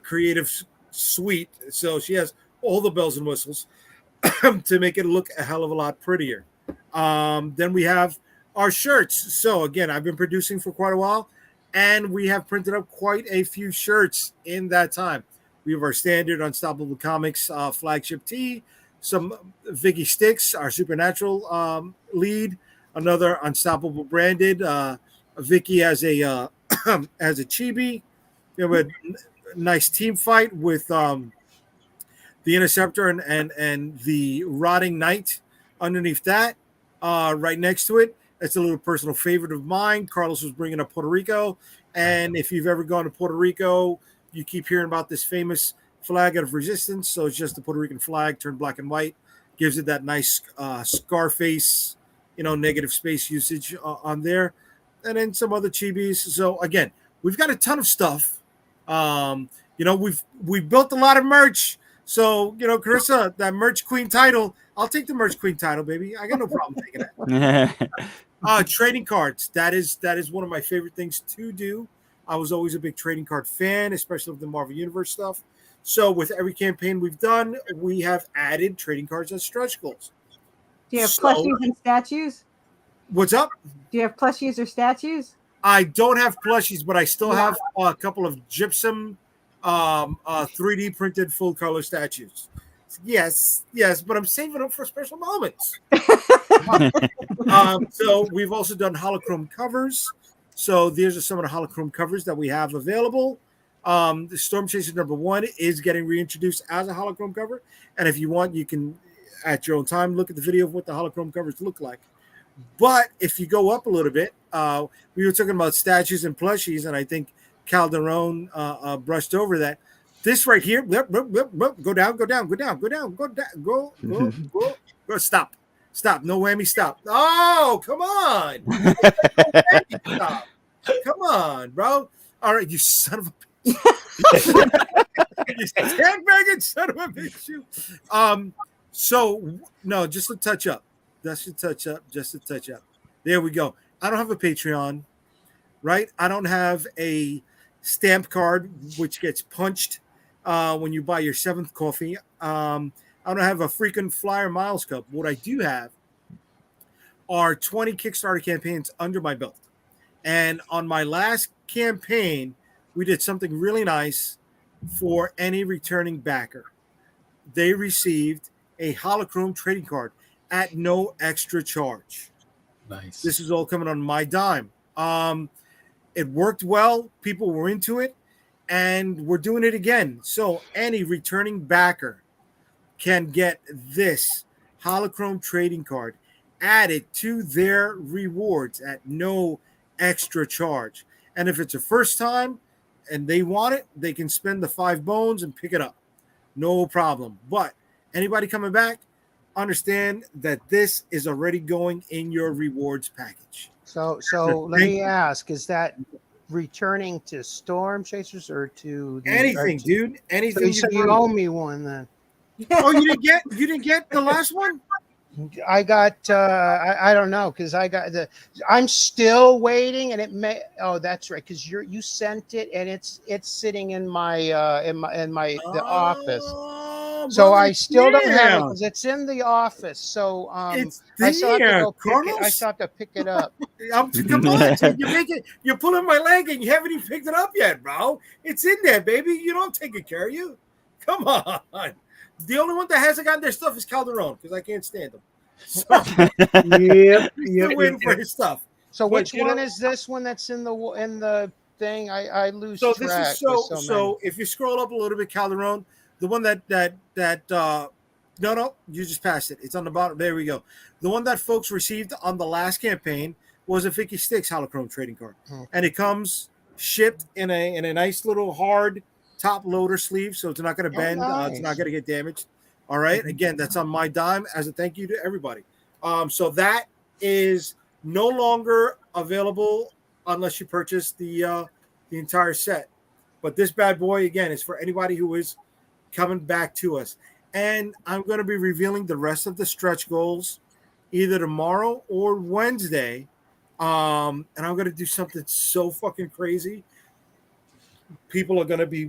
creative suite, so she has all the bells and whistles to make it look a hell of a lot prettier. Then we have our shirts. So again, I've been producing for quite a while, and we have printed up quite a few shirts in that time. We have our standard Unstoppable Comics flagship tee, some Vicky sticks, our supernatural lead, another Unstoppable branded Vicky as a as a chibi. We have a nice team fight with the Interceptor and the Rotting Knight underneath that. Right next to it, it's a little personal favorite of mine. Carlos was bringing up Puerto Rico, and if you've ever gone to Puerto Rico, you keep hearing about this famous flag of resistance. So it's just the Puerto Rican flag turned black and white. gives it that nice Scarface, negative space usage on there, and then some other chibis. So again, we've got a ton of stuff. We've built a lot of merch. So Corissa, that merch queen title, I'll take the merch queen title, baby. I got no problem taking that. Trading cards. That is one of my favorite things to do. I was always a big trading card fan, especially with the Marvel Universe stuff. So with every campaign we've done, we have added trading cards and stretch goals. Do you have plushies and statues? What's up? Do you have plushies or statues? I don't have plushies, but I still have a couple of gypsum 3D printed full color statues. Yes, but I'm saving them for special moments. So we've also done holochrome covers. So these are some of the holochrome covers that we have available. The Storm Chaser #1 is getting reintroduced as a holochrome cover. And if you want, you can, at your own time, look at the video of what the holochrome covers look like. But if you go up a little bit, we were talking about statues and plushies, and I think Calderon brushed over that. This right here, go down. Stop. No whammy, stop. Oh, come on. Stop. Come on, bro. All right, you son of a you sandbagging son of a bitch. So no, just a touch up. Just a touch up. There we go. I don't have a Patreon, right? I don't have a stamp card which gets punched when you buy your 7th coffee. I don't have a freaking Flyer Miles Cup. What I do have are 20 Kickstarter campaigns under my belt. And on my last campaign, we did something really nice for any returning backer. They received a holochrome trading card at no extra charge. Nice. This is all coming on my dime. It worked well. People were into it, and we're doing it again. So any returning backer can get this holochrome trading card added to their rewards at no extra charge. And if it's a first time and they want it, they can spend the 5 bones and pick it up. No problem. But anybody coming back, understand that this is already going in your rewards package. So let me ask, is that returning to Storm Chasers or to anything, dude? Anything. So you owe me one then. Oh, you didn't get the last one? I got I don't know, because I'm still waiting, and it may that's right, because you sent it and it's sitting in my the office. So I still don't have it because it's in the office. So it's I still have to go pick it up. Come on, you're pulling my leg and you haven't even picked it up yet, bro. It's in there, baby. You don't take good care of you. Come on. The only one that hasn't gotten their stuff is Calderon, because I can't stand him. So, yep. Waiting for his stuff. So which one is this one that's in the thing? I lose so track. This is so if you scroll up a little bit, Calderon, the one that no, you just passed it. It's on the bottom. There we go. The one that folks received on the last campaign was a Vicky Sticks holochrome trading card, and it comes shipped in a nice little hard top loader sleeve, so it's not going to bend. Nice. It's not going to get damaged. All right. Again, that's on my dime as a thank you to everybody. So that is no longer available unless you purchase the entire set. But this bad boy, again, is for anybody who is coming back to us. And I'm going to be revealing the rest of the stretch goals either tomorrow or Wednesday. And I'm going to do something so fucking crazy. People are going to be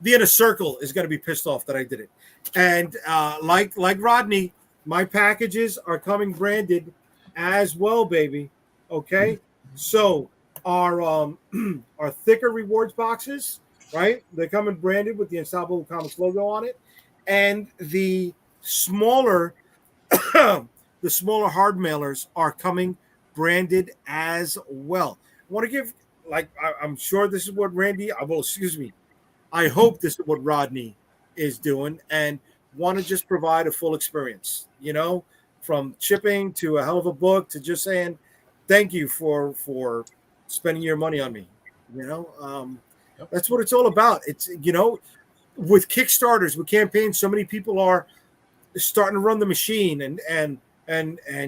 the inner circle is going to be pissed off that I did it. And like Rodney, my packages are coming branded as well, baby. Okay, so our thicker rewards boxes, right? They're coming branded with the Unstoppable Comics logo on it, and the smaller hard mailers are coming branded as well. I want to give, I'm sure this is what I hope this is what Rodney is doing, and want to just provide a full experience, from shipping to a hell of a book to just saying thank you for spending your money on me. That's what it's all about. It's, with Kickstarters, with campaigns, so many people are starting to run the machine and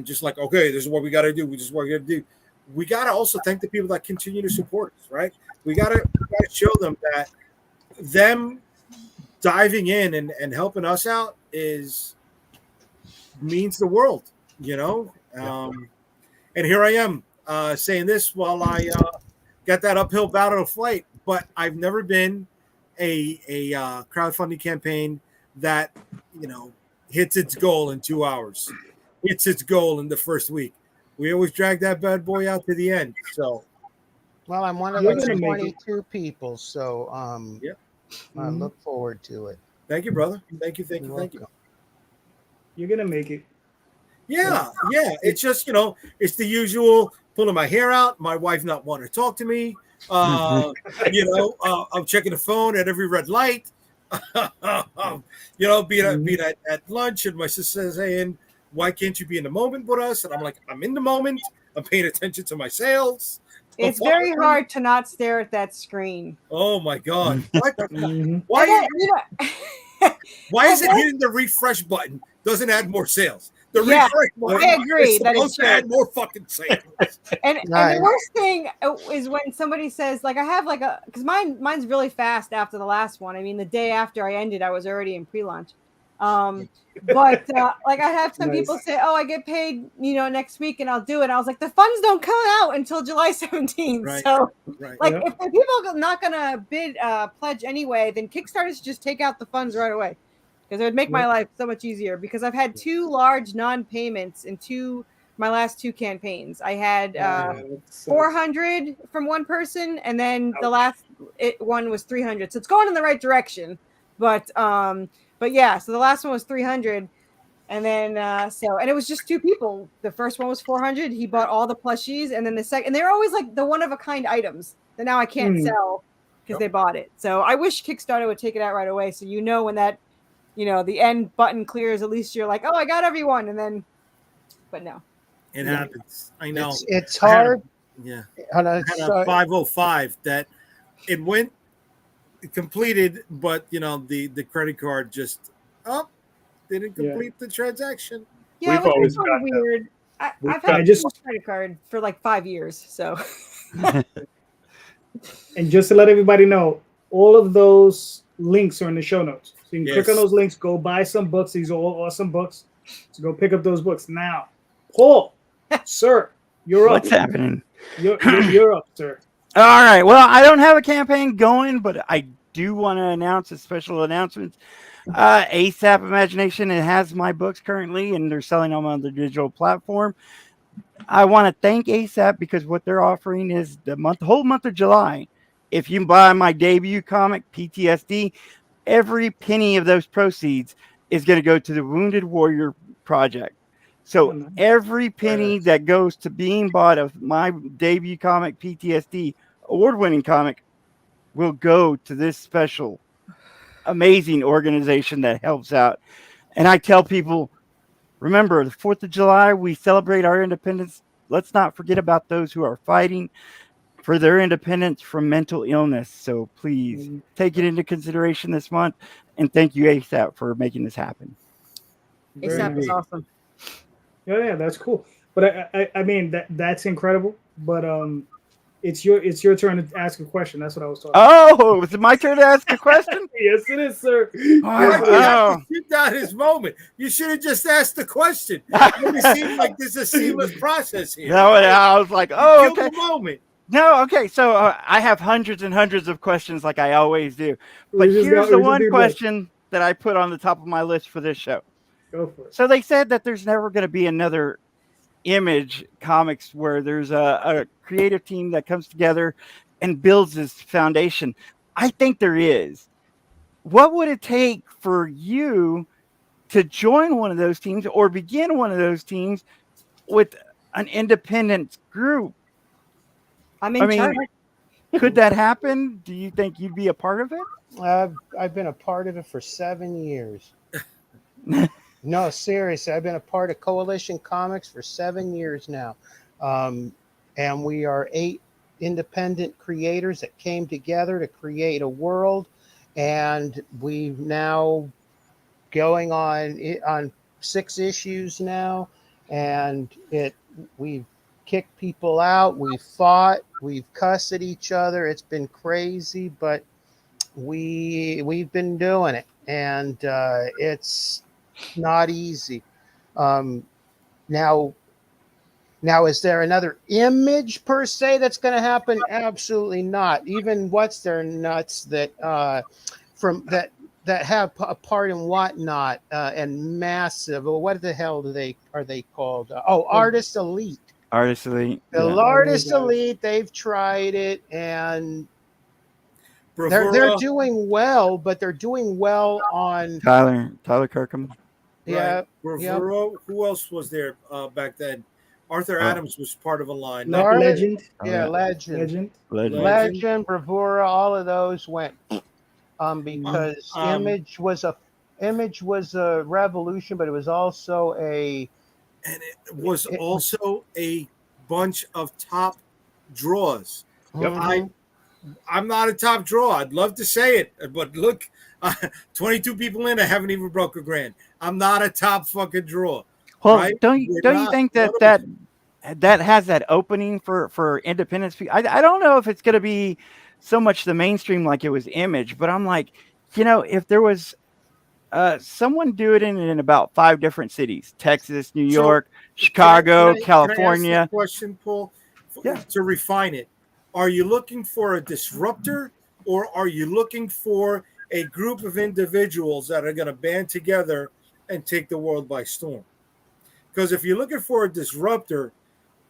just like, okay, this is what we got to do. This is what we got to do. We got to also thank the people that continue to support us, right? We got to show them that them diving in and helping us out means the world, you know. And here I am saying this while I got that uphill battle to fight, but I've never been a crowdfunding campaign that, you know, hits its goal in 2 hours, hits its goal in the first week. We always drag that bad boy out to the end. So, well, I'm one of You're those gonna make it. 22 people, so I look forward to it. thank you, brother. Thank you. You're Thank you. welcome. You're gonna make it. Yeah. It's just, you know, it's the usual pulling my hair out, my wife not wanting to talk to me. You know, I'm checking the phone at every red light. You know, being at lunch, and my sister saying, "Why can't you be in the moment with us?" And I'm like, "I'm in the moment. I'm paying attention to my sales." It's very hard to not stare at that screen. Oh my god! What? Mhm. Why? And then, Why is it hitting the refresh button doesn't add more sales? The Yeah, refresh button I agree is that supposed it to add should. more fucking sales. And Right. the worst thing is when somebody says, like, I have like because mine's really fast after the last one. I mean, the day after I ended, I was already in pre-launch. But like, I have some people say, "Oh, I get paid, you know, next week, and I'll do it." I was like, the funds don't come out until July 17th. Right. So, Right. like, if the people are not gonna bid pledge anyway, then Kickstarter should just take out the funds right away, because it would make my life so much easier. Because I've had 2 large non-payments in my last 2 campaigns. I had 400 from one person, and then the last one was 300. So it's going in the right direction. But yeah, so the last one was 300, and then and it was just 2 people. The first one was 400. He bought all the plushies, and then the second, and they're always like the one of a kind items that now I can't sell because they bought it. So I wish Kickstarter would take it out right away, so you know when that, you know, the end button clears, at least you're like, oh, I got everyone, and then, but no. It happens. I know. It's hard. Yeah. And I had a 505 that it went completed, but you know the credit card just didn't complete the transaction. Yeah, We've always so got that. weird. I've I had just- a credit card for like 5 years, so. And just to let everybody know, all of those links are in the show notes. So you can click on those links, go buy some books. These are all awesome books. So go pick up those books now. Paul, sir, you're up. What's happening? You're up, sir. All right. Well, I don't have a campaign going, but I do want to announce a special announcement. ASAP Imagination, it has my books currently, and they're selling them on the digital platform. I want to thank ASAP because what they're offering is the whole month of July. If you buy my debut comic, PTSD, every penny of those proceeds is going to go to the Wounded Warrior Project. So every penny that goes to being bought of my debut comic, PTSD, award-winning comic, will go to this special, amazing organization that helps out. And I tell people, remember, the 4th of July, we celebrate our independence. Let's not forget about those who are fighting for their independence from mental illness. So please take it into consideration this month. And thank you, ASAP, for making this happen. ASAP is awesome. Yeah, that's cool. But I mean that's incredible. But it's your turn to ask a question. That's what I was talking about. Oh, is it my turn to ask a question? Yes, it is, sir. You got his moment. You should have just asked the question. It seems like this is a seamless process here. No, I was like, oh, Kill okay. the moment. No, okay. So I have hundreds and hundreds of questions like I always do. But here's the one question that I put on the top of my list for this show. Go for it. So they said that there's never going to be another Image Comics where there's a creative team that comes together and builds this foundation. I think there is. What would it take for you to join one of those teams or begin one of those teams with an independent group? I mean, could that happen? Do you think you'd be a part of it? I've been a part of it for 7 years. No, seriously, I've been a part of Coalition Comics for 7 years now. And we are 8 independent creators that came together to create a world. And we've now going on 6 issues now, and we've kicked people out, we've fought, we've cussed at each other. It's been crazy, but we've been doing it, and it's not easy. Now, is there another Image per se that's going to happen? Absolutely not. Even What's Their Nuts that have a part in Whatnot and Massive. Well, what the hell are they called? Artist Elite. Artist Elite. The Artist Elite. They've tried it, and they're doing well, but they're doing well on Tyler Kirkham. Yeah. Right. Bravura. Who else was there back then? Arthur Adams was part of a line. Legend. Yeah, Legend. Legend. Bravura, all of those went because Image was a revolution, but it was also a bunch of top draws. Yep. I'm not a top draw. I'd love to say it, but look, 22 people in, I haven't even broke a grand. I'm not a top fucking draw. Well, right? don't you think that has that opening for independence? I don't know if it's going to be so much the mainstream like it was Image, but I'm like, if there was someone do it in about 5 different cities: Texas, New York, Chicago, California. Can I ask a question, Paul? Yeah. To refine it, are you looking for a disruptor, or are you looking for a group of individuals that are going to band together and take the world by storm? Because if you're looking for a disruptor,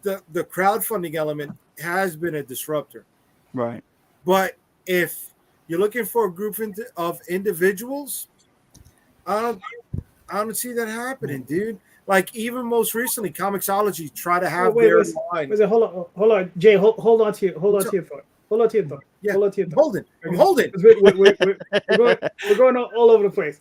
the crowdfunding element has been a disruptor. Right. But if you're looking for a group of individuals, I don't see that happening, dude. Like, even most recently, Comixology try to have their line. Hold on, Jay. Hold on to your thought. Hold on to your thought. Yeah, hold on to your thought. Hold it. We're going all over the place.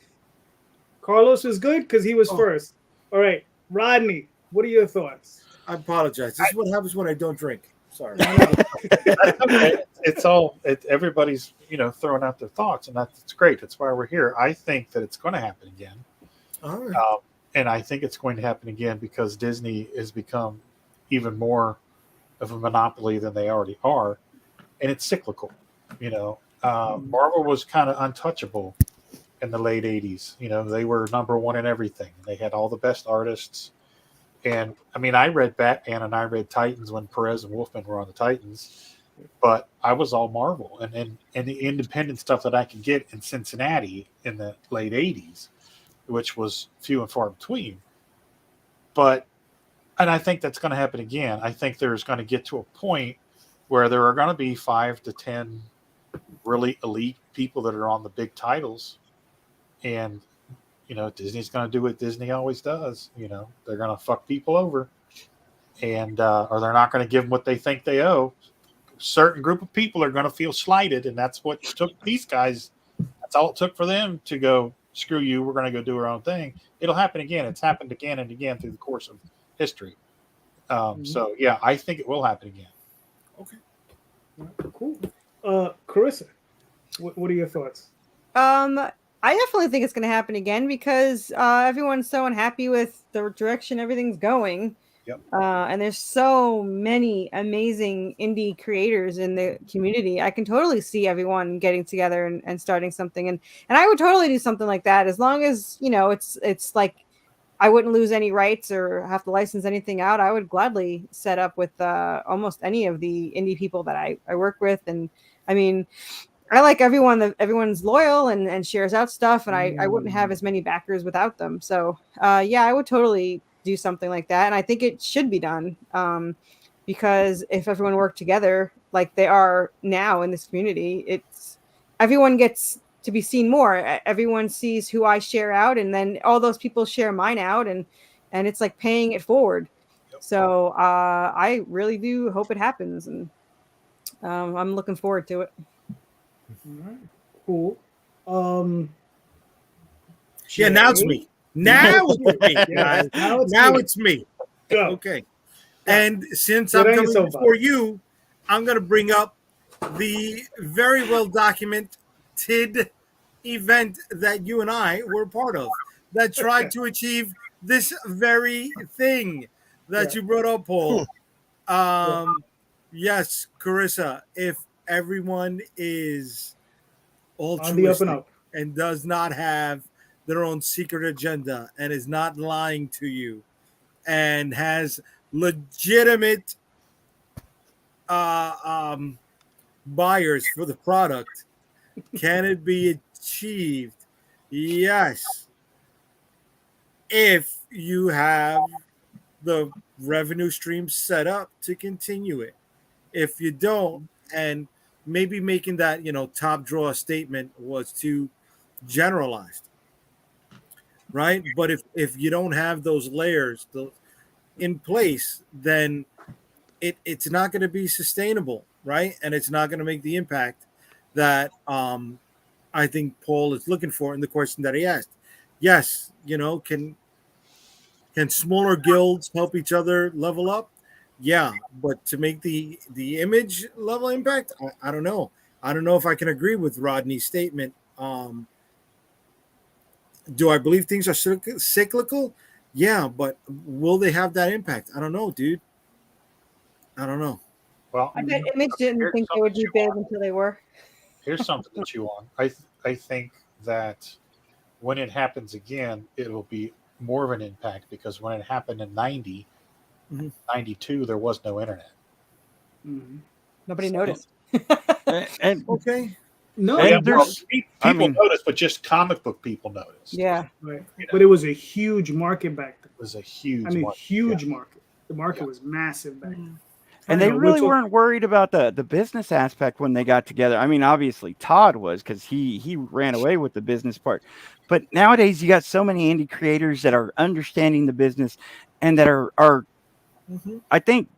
Carlos was good because he was first. All right, Rodney, what are your thoughts? I apologize. This is what happens when I don't drink. Sorry. Everybody's throwing out their thoughts, and that's great. That's why we're here. I think that it's going to happen again. All right. And I think it's going to happen again because Disney has become even more of a monopoly than they already are, and it's cyclical. Marvel was kind of untouchable in the late 80s. They were number one in everything. They had all the best artists. And I mean, I read Batman and I read Titans when Perez and Wolfman were on the Titans, but I was all Marvel and the independent stuff that I could get in Cincinnati in the late 80s, which was few and far between. And I think that's going to happen again. I think there's going to get to a point where there are going to be 5 to 10 really elite people that are on the big titles. And Disney's going to do what Disney always does. They're going to fuck people over, and or they're not going to give them what they think they owe. A certain group of people are going to feel slighted, and that's what took these guys. That's all it took for them to go, screw you, we're going to go do our own thing. It'll happen again. It's happened again and again through the course of history. So, yeah, I think it will happen again. Okay. Cool. Corissa, what are your thoughts? I definitely think it's going to happen again because everyone's so unhappy with the direction everything's going. Yep. And there's so many amazing indie creators in the community. I can totally see everyone getting together and starting something. And I would totally do something like that as long as, it's like I wouldn't lose any rights or have to license anything out. I would gladly set up with almost any of the indie people that I work with. And I mean, I like everyone's loyal and shares out stuff, and I wouldn't have as many backers without them. So yeah, I would totally do something like that, and I think it should be done because if everyone worked together like they are now in this community, everyone gets to be seen more. Everyone sees who I share out, and then all those people share mine out, and it's like paying it forward. Yep. So I really do hope it happens, and I'm looking forward to it. All right, cool. Yeah, now it's me. Now it's me, guys. Now it's me. Go. Okay. And since I'm coming before you, I'm going to bring up the very well documented event that you and I were part of. that tried to achieve this very thing that you brought up, Paul. Yes, Corissa, if everyone is On the up and altruistic up. and does not have their own secret agenda and is not lying to you and has legitimate buyers for the product, can it be achieved? Yes. If you have the revenue stream set up to continue it. If you don't, and maybe making that, top drawer statement was too generalized, right? But if you don't have those layers in place, then it's not going to be sustainable, right? And it's not going to make the impact that I think Paul is looking for in the question that he asked. Yes, can smaller guilds help each other level up? Yeah, but to make the image level impact, I don't know. I don't know if I can agree with Rodney's statement. Do I believe things are cyclical? Yeah, but will they have that impact? I don't know, dude. I don't know. Well, I bet Image didn't here's think they would be something big until they were. here's something to chew on. I think that when it happens again, it will be more of an impact because when it happened in 90, 92, there was no internet. Nobody noticed. And Okay. No, And Yeah, there's- people noticed, but just comic book people noticed. Yeah. right. But it was a huge market back then. It was a huge Huge market. market. The market was massive back then. And they really weren't worried about the business aspect when they got together. I mean, obviously Todd was, because he ran away with the business part. But nowadays you got so many indie creators that are understanding the business and that are I think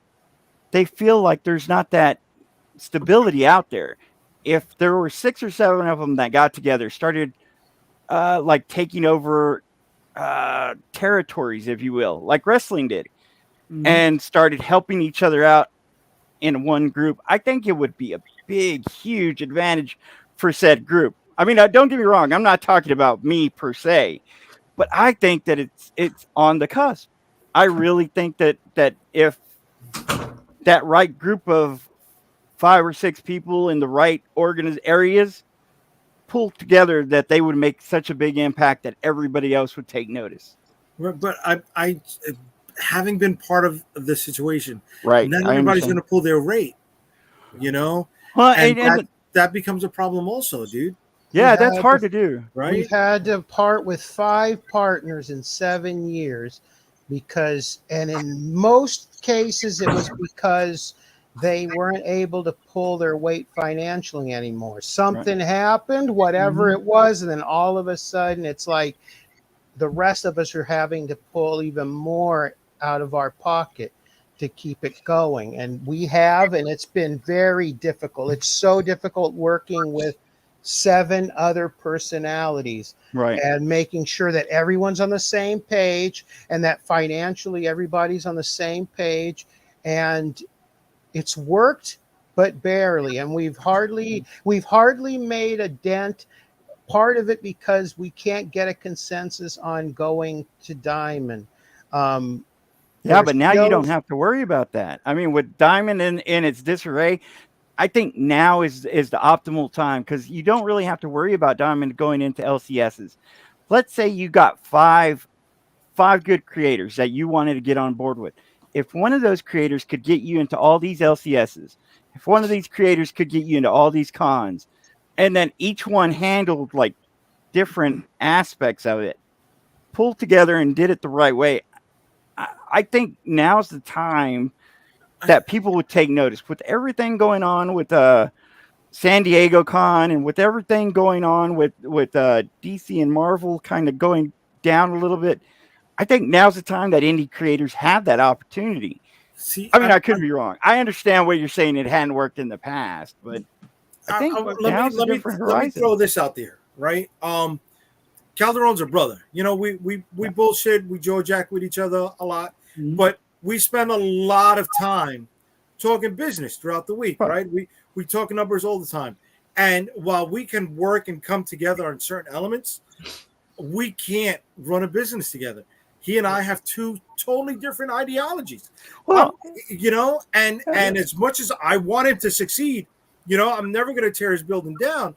they feel like there's not that stability out there. If there were 6 or 7 of them that got together, started like taking over territories, if you will, like wrestling did, and started helping each other out in one group, I think it would be a big, huge advantage for said group. I mean, don't get me wrong, I'm not talking about me per se, but I think that it's on the cusp. I really think that if that right group of 5 or 6 people in the right areas pulled together, that they would make such a big impact that everybody else would take notice. But I having been part of the situation, right? Not everybody's going to pull their weight, Well, and that becomes a problem, also, dude. Yeah, that's hard to do, right? We've had to part with 5 partners in 7 years and in most cases, it was because they weren't able to pull their weight financially anymore. Something happened, whatever it was, and then all of a sudden, it's like the rest of us are having to pull even more out of our pocket to keep it going. And we have, and it's been very difficult. It's so difficult working with 7 other personalities, and making sure that everyone's on the same page and that financially everybody's on the same page. And it's worked, but barely. And we've hardly made a dent. Part of it because we can't get a consensus on going to Diamond. Yeah, but now you don't have to worry about that. I mean, with Diamond in its disarray, I think now is the optimal time, because you don't really have to worry about Diamond going into LCSs. Let's say you got five good creators that you wanted to get on board with. If one of those creators could get you into all these LCSs, if one of these creators could get you into all these cons, and then each one handled like different aspects of it, pulled together and did it the right way, I think now's the time that people would take notice. With everything going on with San Diego Con, and with everything going on with DC and Marvel kind of going down a little bit, I think now's the time that indie creators have that opportunity. See, I mean, I could be wrong. I understand what you're saying. It hadn't worked in the past, but I think now's a different horizon. Let me throw this out there, right? Calderon's a brother. We bullshit, we Joe Jack with each other a lot, but we spend a lot of time talking business throughout the week, right? We talk numbers all the time. And while we can work and come together on certain elements, we can't run a business together. He and I have two totally different ideologies. Well, and as much as I want him to succeed, I'm never going to tear his building down.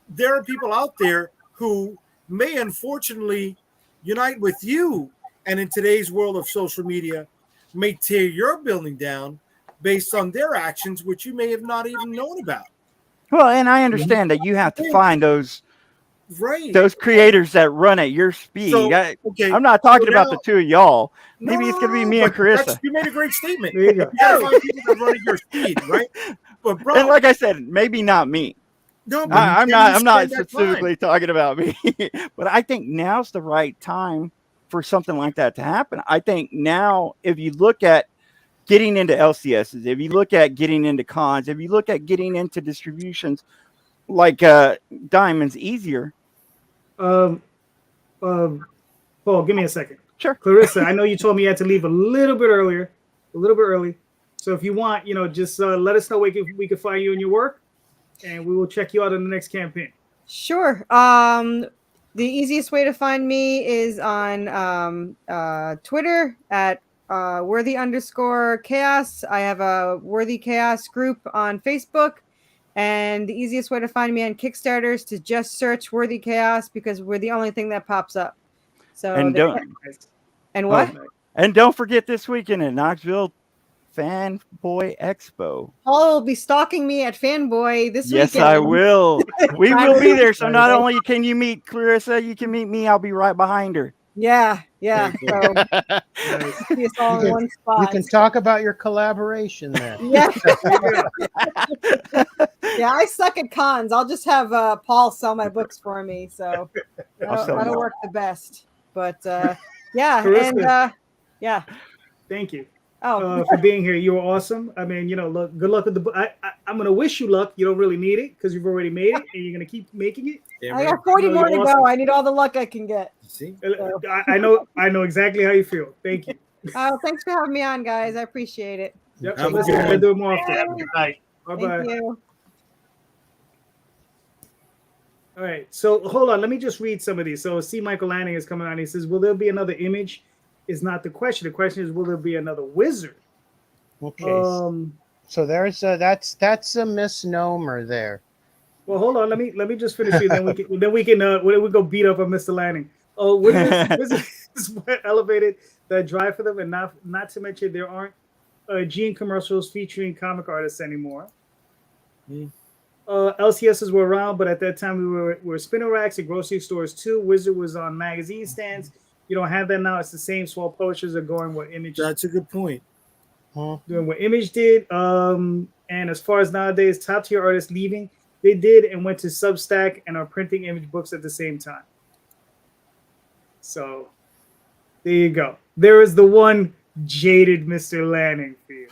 There are people out there who may unfortunately unite with you, and in today's world of social media, may tear your building down based on their actions, which you may have not even known about. well, and I understand that you have to find those creators that run at your speed. So, I'm not talking so about now- the two of y'all. Maybe it's going to be me and Corissa. You made a great statement. There you go. You gotta find people that run at your speed, right? But bro, And like I said, maybe not me. no, but I'm you not spend that specifically talking about me. But I think now's the right time for something like that to happen. I think now, if you look at getting into LCSs, if you look at getting into cons, if you look at getting into distributions like Diamond's easier. Paul, give me a second. Sure. Clarissa, I know you told me you had to leave a little bit early. So if you want, just let us know where we can find you in your work, and we will check you out in the next campaign. Sure. The easiest way to find me is on Twitter at worthy_chaos. I have a Worthy Chaos group on Facebook. And the easiest way to find me on Kickstarter is to just search Worthy Chaos, because we're the only thing that pops up. So And what? And don't forget this weekend at Knoxville Fanboy Expo. Paul will be stalking me at Fanboy this weekend. Yes, I will. We will be there. So not only can you meet Clarissa, you can meet me. I'll be right behind her. Yeah. So see us all in one spot. You can talk about your collaboration there. Yeah. Yeah, I suck at cons. I'll just have Paul sell my books for me. So that'll work the best. But yeah, Carissa. and yeah. Thank you. Oh, for being here. You were awesome. I mean, look, good luck with the book. I'm going to wish you luck. You don't really need it because you've already made it, and you're going to keep making it. I got 40 more to go. I need all the luck I can get. See? So. I know exactly how you feel. Thank you. Thanks for having me on, guys. I appreciate it. Yep. Have a Listen, good we'll one. do it more often. Have a good night. Bye-bye. Thank you. All right. So hold on. Let me just read some of these. So C. Michael Lanning is coming on. He says, will there be another image? Is not the question. The question is, will there be another wizard? Okay. So there's that's a misnomer there. Well, hold on. Let me just finish it. Then we can go beat up on Mr. Lanning. Oh, wizard is elevated that drive for them, and not to mention there aren't Gene commercials featuring comic artists anymore. LCSs were around, but at that time we were spinner racks at grocery stores too. Wizard was on magazine stands. You don't have that now. It's the same. Small publishers are going what Image. That's a good point. Doing what Image did. And as far as nowadays, top tier artists leaving, they did and went to Substack and are printing Image books at the same time. So there you go. There is the one jaded Mr. Lanning for you.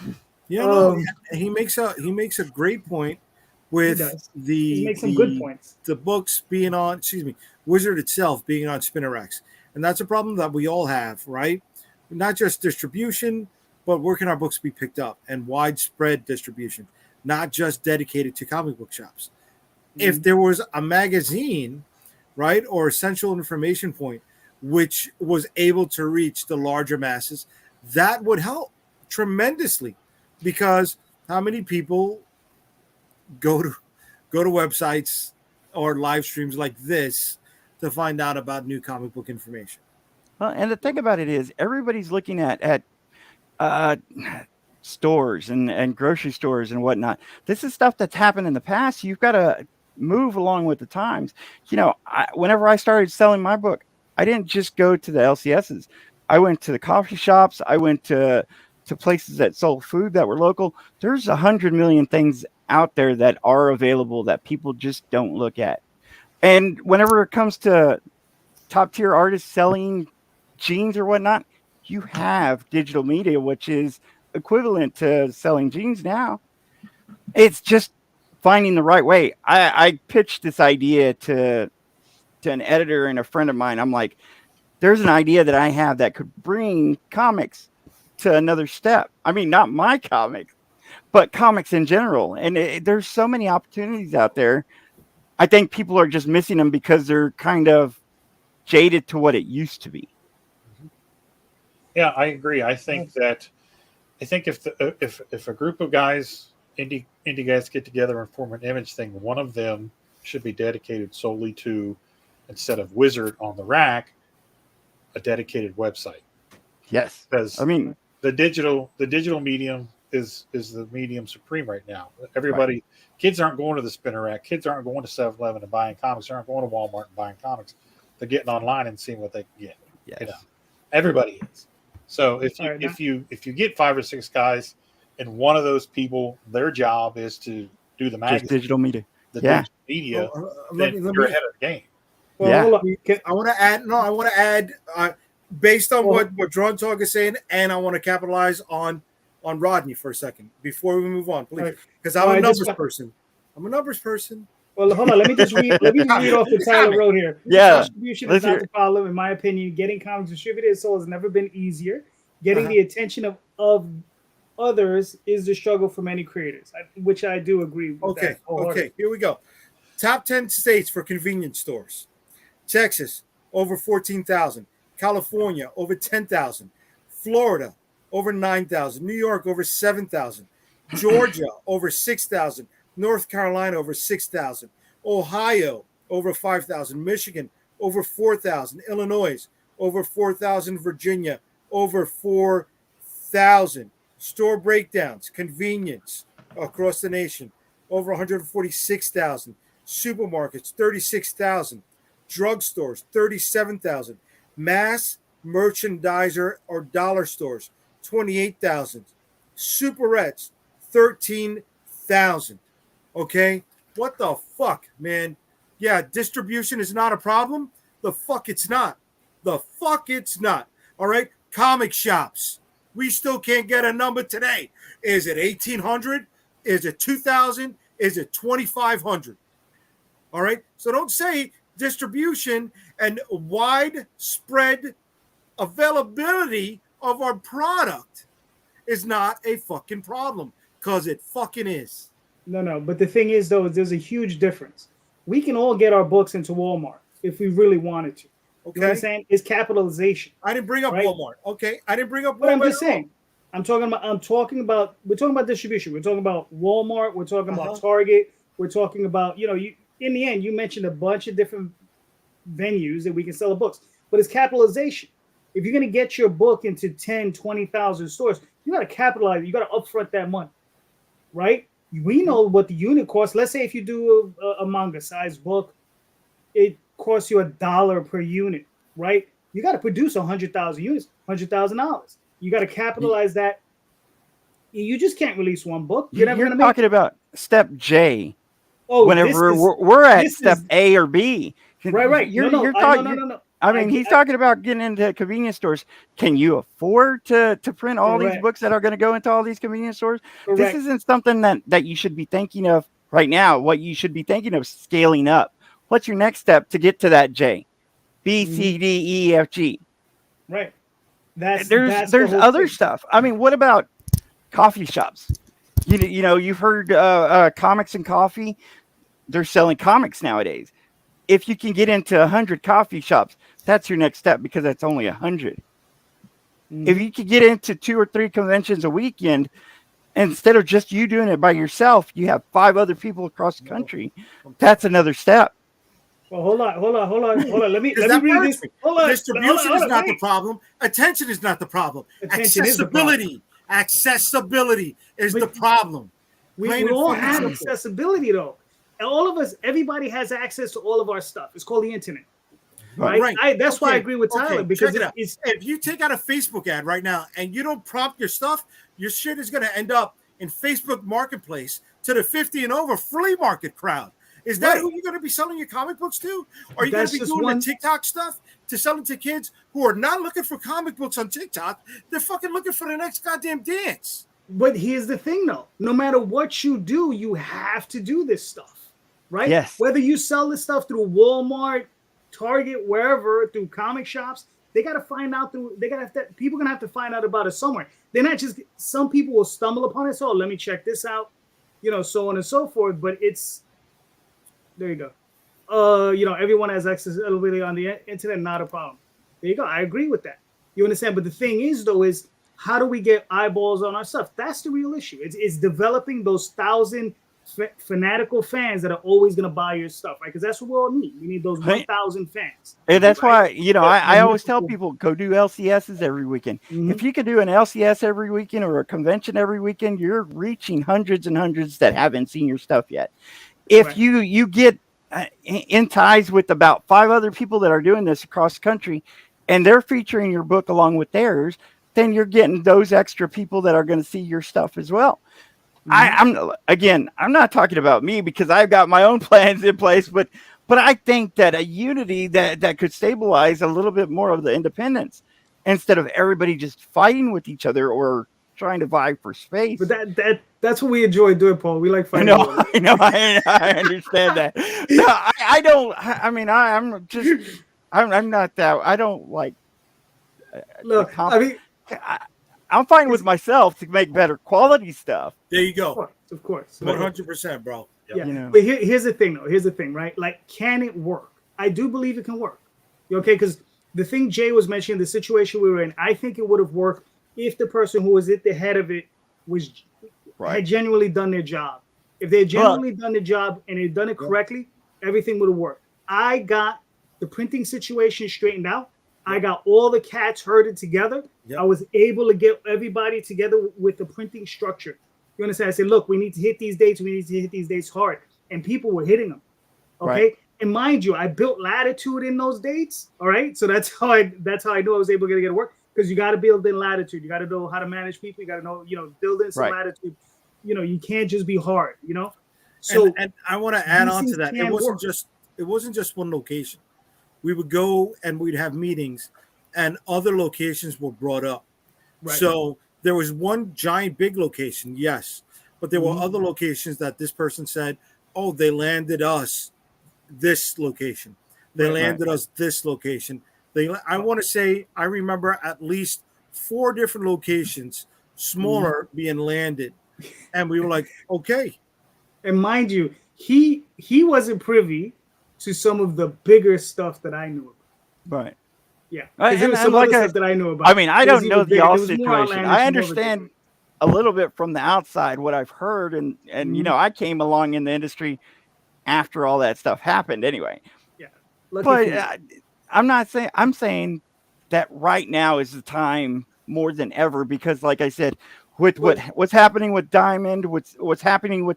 He makes a great point with He makes some good points. The books being on, Wizard itself being on spinner racks. And that's a problem that we all have, right? Not just distribution, but where can our books be picked up, and widespread distribution, not just dedicated to comic book shops. If there was a magazine, right, or a central information point, which was able to reach the larger masses, that would help tremendously, because how many people go to websites or live streams like this to find out about new comic book information? Well, and the thing about it is, everybody's looking at stores and grocery stores and whatnot. This is stuff that's happened in the past. You've got to move along with the times. Whenever I started selling my book, I didn't just go to the LCSs. I went to the coffee shops. I went to places that sold food that were local. There's 100 million things out there that are available that people just don't look at. And whenever it comes to top tier artists selling jeans or whatnot, you have digital media, which is equivalent to selling jeans now. It's just finding the right way. I pitched this idea to an editor and a friend of mine. I'm like, there's an idea that I have that could bring comics to another step. I mean, not my comics, but comics in general. And there's so many opportunities out there. I think people are just missing them because they're kind of jaded to what it used to be. Yeah, I agree. I think if a group of guys, indie guys, get together and form an image thing, one of them should be dedicated solely to, instead of Wizard on the rack, a dedicated website. Yes, Because I mean the digital medium is the medium supreme right now. Everybody, kids aren't going to the spinner rack. Kids aren't going to 7-Eleven and buying comics. They aren't going to Walmart and buying comics. They're getting online and seeing what they can get. yes. You know, everybody is. So if you get 5 or 6 guys, and one of those people, their job is to do the magazine, Just digital media. digital media, let then me you're ahead of the game. Well, hold on. I want to add based on what Drawn Talk is saying, and I want to capitalize on Rodney for a second before we move on, please, because I'm a numbers person. I'm a numbers person. Well, hold on. Let me just read off the Tyler wrote here. Yeah. Distribution is not the problem, in my opinion. Getting comics distributed so has never been easier. Getting the attention of others is the struggle for many creators, which I do agree with. Okay. Here we go. Top 10 states for convenience stores: Texas over 14,000, California over 10,000, Florida over 9,000, New York over 7,000, Georgia over 6,000, North Carolina over 6,000, Ohio over 5,000, Michigan over 4,000, Illinois over 4,000, Virginia over 4,000. Store breakdowns, convenience across the nation over 146,000, supermarkets 36,000, drugstores 37,000, mass merchandiser or dollar stores 28,000, superettes 13,000. Okay, what the fuck, man? Yeah, distribution is not a problem. The fuck it's not. The fuck it's not. All right, comic shops. We still can't get a number today. Is it 1,800? Is it 2,000? Is it 2,500? All right, so don't say distribution and widespread availability of our product is not a fucking problem, because it fucking is. No. But the thing is, though, there's a huge difference. We can all get our books into Walmart if we really wanted to. Okay. You know what I'm saying? It's capitalization. I didn't bring up Walmart. Okay. I didn't bring up Walmart. But I'm just saying. We're talking about distribution. We're talking about Walmart. We're talking about Target. We're talking about, in the end, you mentioned a bunch of different venues that we can sell the books, but it's capitalization. If you're going to get your book into 10, 20,000 stores, you got to capitalize. You got to upfront that money, right? We know what the unit costs. Let's say if you do a manga sized book, it costs you $1 per unit, right? You got to produce 100,000 units, $100,000. You got to capitalize that. You just can't release one book. You're talking about step J. Oh, whenever we're at step A or B. Right. No. I mean, he's talking about getting into convenience stores. Can you afford to print all these books that are going to go into all these convenience stores? Correct. This isn't something that you should be thinking of right now. What you should be thinking of is scaling up. What's your next step to get to that J? B, C, D, E, F, G. Right. There's other stuff. I mean, what about coffee shops? You know, you've heard comics and coffee. They're selling comics nowadays. If you can get into 100 coffee shops, that's your next step, because that's only 100. If you could get into 2 or 3 conventions a weekend, instead of just you doing it by yourself, you have 5 other people across the country. That's another step. Well, hold on. Let me read this. Distribution is not the problem. Attention is not the problem. Accessibility is the problem. We all have accessibility, though. All of us, everybody has access to all of our stuff. It's called the internet. Right. That's why I agree with Tyler, because if you take out a Facebook ad right now and you don't prompt your stuff, your shit is going to end up in Facebook Marketplace to the 50 and over flea market crowd. Is that who you're going to be selling your comic books to? Or are you going to be doing the TikTok stuff to selling to kids who are not looking for comic books on TikTok? They're fucking looking for the next goddamn dance. But here's the thing, though. No matter what you do, you have to do this stuff. Right? Yes. Whether you sell this stuff through Walmart, Target, wherever, through comic shops, they got to find out people are going to have to find out about it somewhere. They're not just, some people will stumble upon it. So let me check this out, so on and so forth. But there you go. everyone has accessibility on the internet, not a problem. There you go. I agree with that. You understand? But the thing is, though, is how do we get eyeballs on our stuff? That's the real issue. It's developing those 1,000 fanatical fans that are always going to buy your stuff, right? Because that's what we all need. We need those 1,000 fans. And that's right? why, I always tell people, go do LCSs every weekend. Mhm. If you can do an LCS every weekend or a convention every weekend, you're reaching hundreds and hundreds that haven't seen your stuff yet. If Right. you get in ties with about 5 other people that are doing this across the country, and they're featuring your book along with theirs, then you're getting those extra people that are going to see your stuff as well. I'm not talking about me because I've got my own plans in place, but I think that a unity that could stabilize a little bit more of the independence instead of everybody just fighting with each other or trying to vie for space. But that's what we enjoy doing, Paul. We like fighting. I know. I understand that. No, I don't. I mean, I'm not that. I don't like. Look, I'm fine with myself to make better quality stuff. There you go. Of course. 100%, bro. Yeah. But here's the thing, though. Here's the thing, right? Like, can it work? I do believe it can work. Okay, because the thing Jay was mentioning, the situation we were in, I think it would have worked if the person who was at the head of it had genuinely done their job. If they had genuinely done the job and they'd done it correctly, everything would have worked. I got the printing situation straightened out. I got all the cats herded together. I was able to get everybody together with the printing structure. You understand? I said, look, we need to hit these dates. We need to hit these dates hard. And people were hitting them. Okay. Right. And mind you, I built latitude in those dates. All right. So that's how I knew I was able to get it work. Because you got to build in latitude. You got to know how to manage people. You got to know, build in some latitude. You can't just be hard, So and I want to add on to that. It wasn't just one location. We would go and we'd have meetings and other locations were brought up. Right. So there was one giant big location, yes, but there were other locations that this person said, oh, they landed us this location. They landed us this location. I want to say, I remember at least 4 different locations, smaller, being landed. And we were like, okay. And mind you, he wasn't privy to some of the bigger stuff that I knew about. Right. Yeah. There was some other stuff that I knew about. I mean, I don't know the all situation. I understand a little bit from the outside what I've heard. And I came along in the industry after all that stuff happened anyway. Yeah. But I'm saying that right now is the time more than ever, because like I said, with what's happening with Diamond, what's happening with,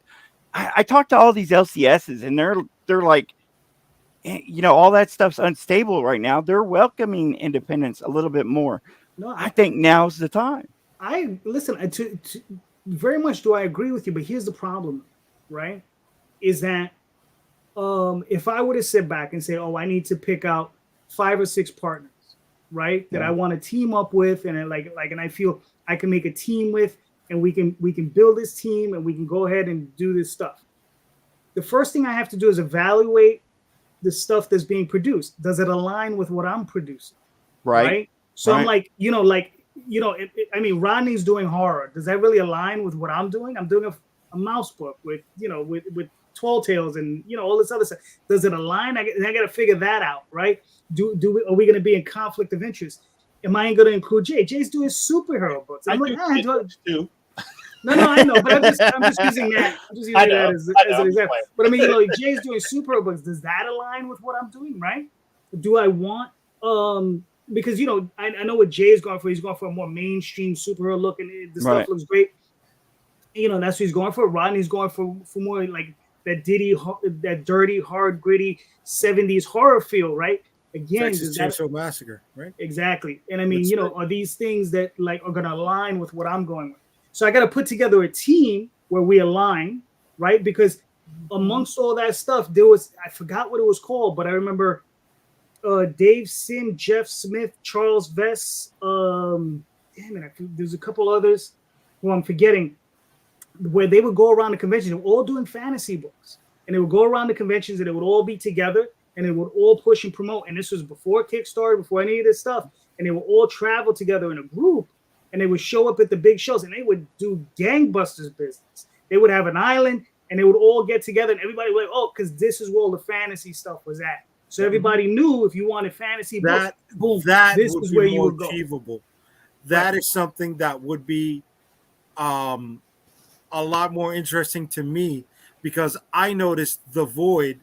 I talked to all these LCSs and they're like, all that stuff's unstable right now. They're welcoming independence a little bit more. No, I think now's the time. I listen to very much. Do I agree with you? But here's the problem, right? Is that if I were to sit back and say, oh, I need to pick out 5 or 6 partners, right, that I want to team up with, and and I feel I can make a team with, and we can build this team, and we can go ahead and do this stuff. The first thing I have to do is evaluate the stuff that's being produced. Does it align with what I'm producing? Right. So I'm like, I mean, Rodney's doing horror. Does that really align with what I'm doing? I'm doing a mouse book with Tall Tales and all this other stuff. Does it align? I got to figure that out, right? Are we going to be in conflict of interest? Am I going to include Jay? Jay's doing superhero books. I'm like, too. No, I know, but I'm just using that. I'm just using that as an example. But I mean, Jay's doing superhero books. Does that align with what I'm doing, right? Do I want because I know what Jay's going for. He's going for a more mainstream superhero look, and the stuff looks great. That's what he's going for. Rodney's going for more like that dirty, hard, gritty 70s horror feel, right? Again, Texas Chainsaw Massacre, right? Exactly. And I mean, are these things that are going to align with what I'm going with? So I got to put together a team where we align, right? Because amongst all that stuff, I forgot what it was called, but I remember Dave Sim, Jeff Smith, Charles Vess, there's a couple others who I'm forgetting, where they would go around the convention. They were all doing fantasy books, and they would go around the conventions, and they would all be together, and they would all push and promote. And this was before Kickstarter, before any of this stuff. And they would all travel together in a group, and they would show up at the big shows, and they would do gangbusters business. They would have an island, and they would all get together, and everybody would, oh, because this is where all the fantasy stuff was at. So everybody knew if you wanted fantasy books, boom, this is where you would go. Achievable. That is something that would be a lot more interesting to me, because I noticed the void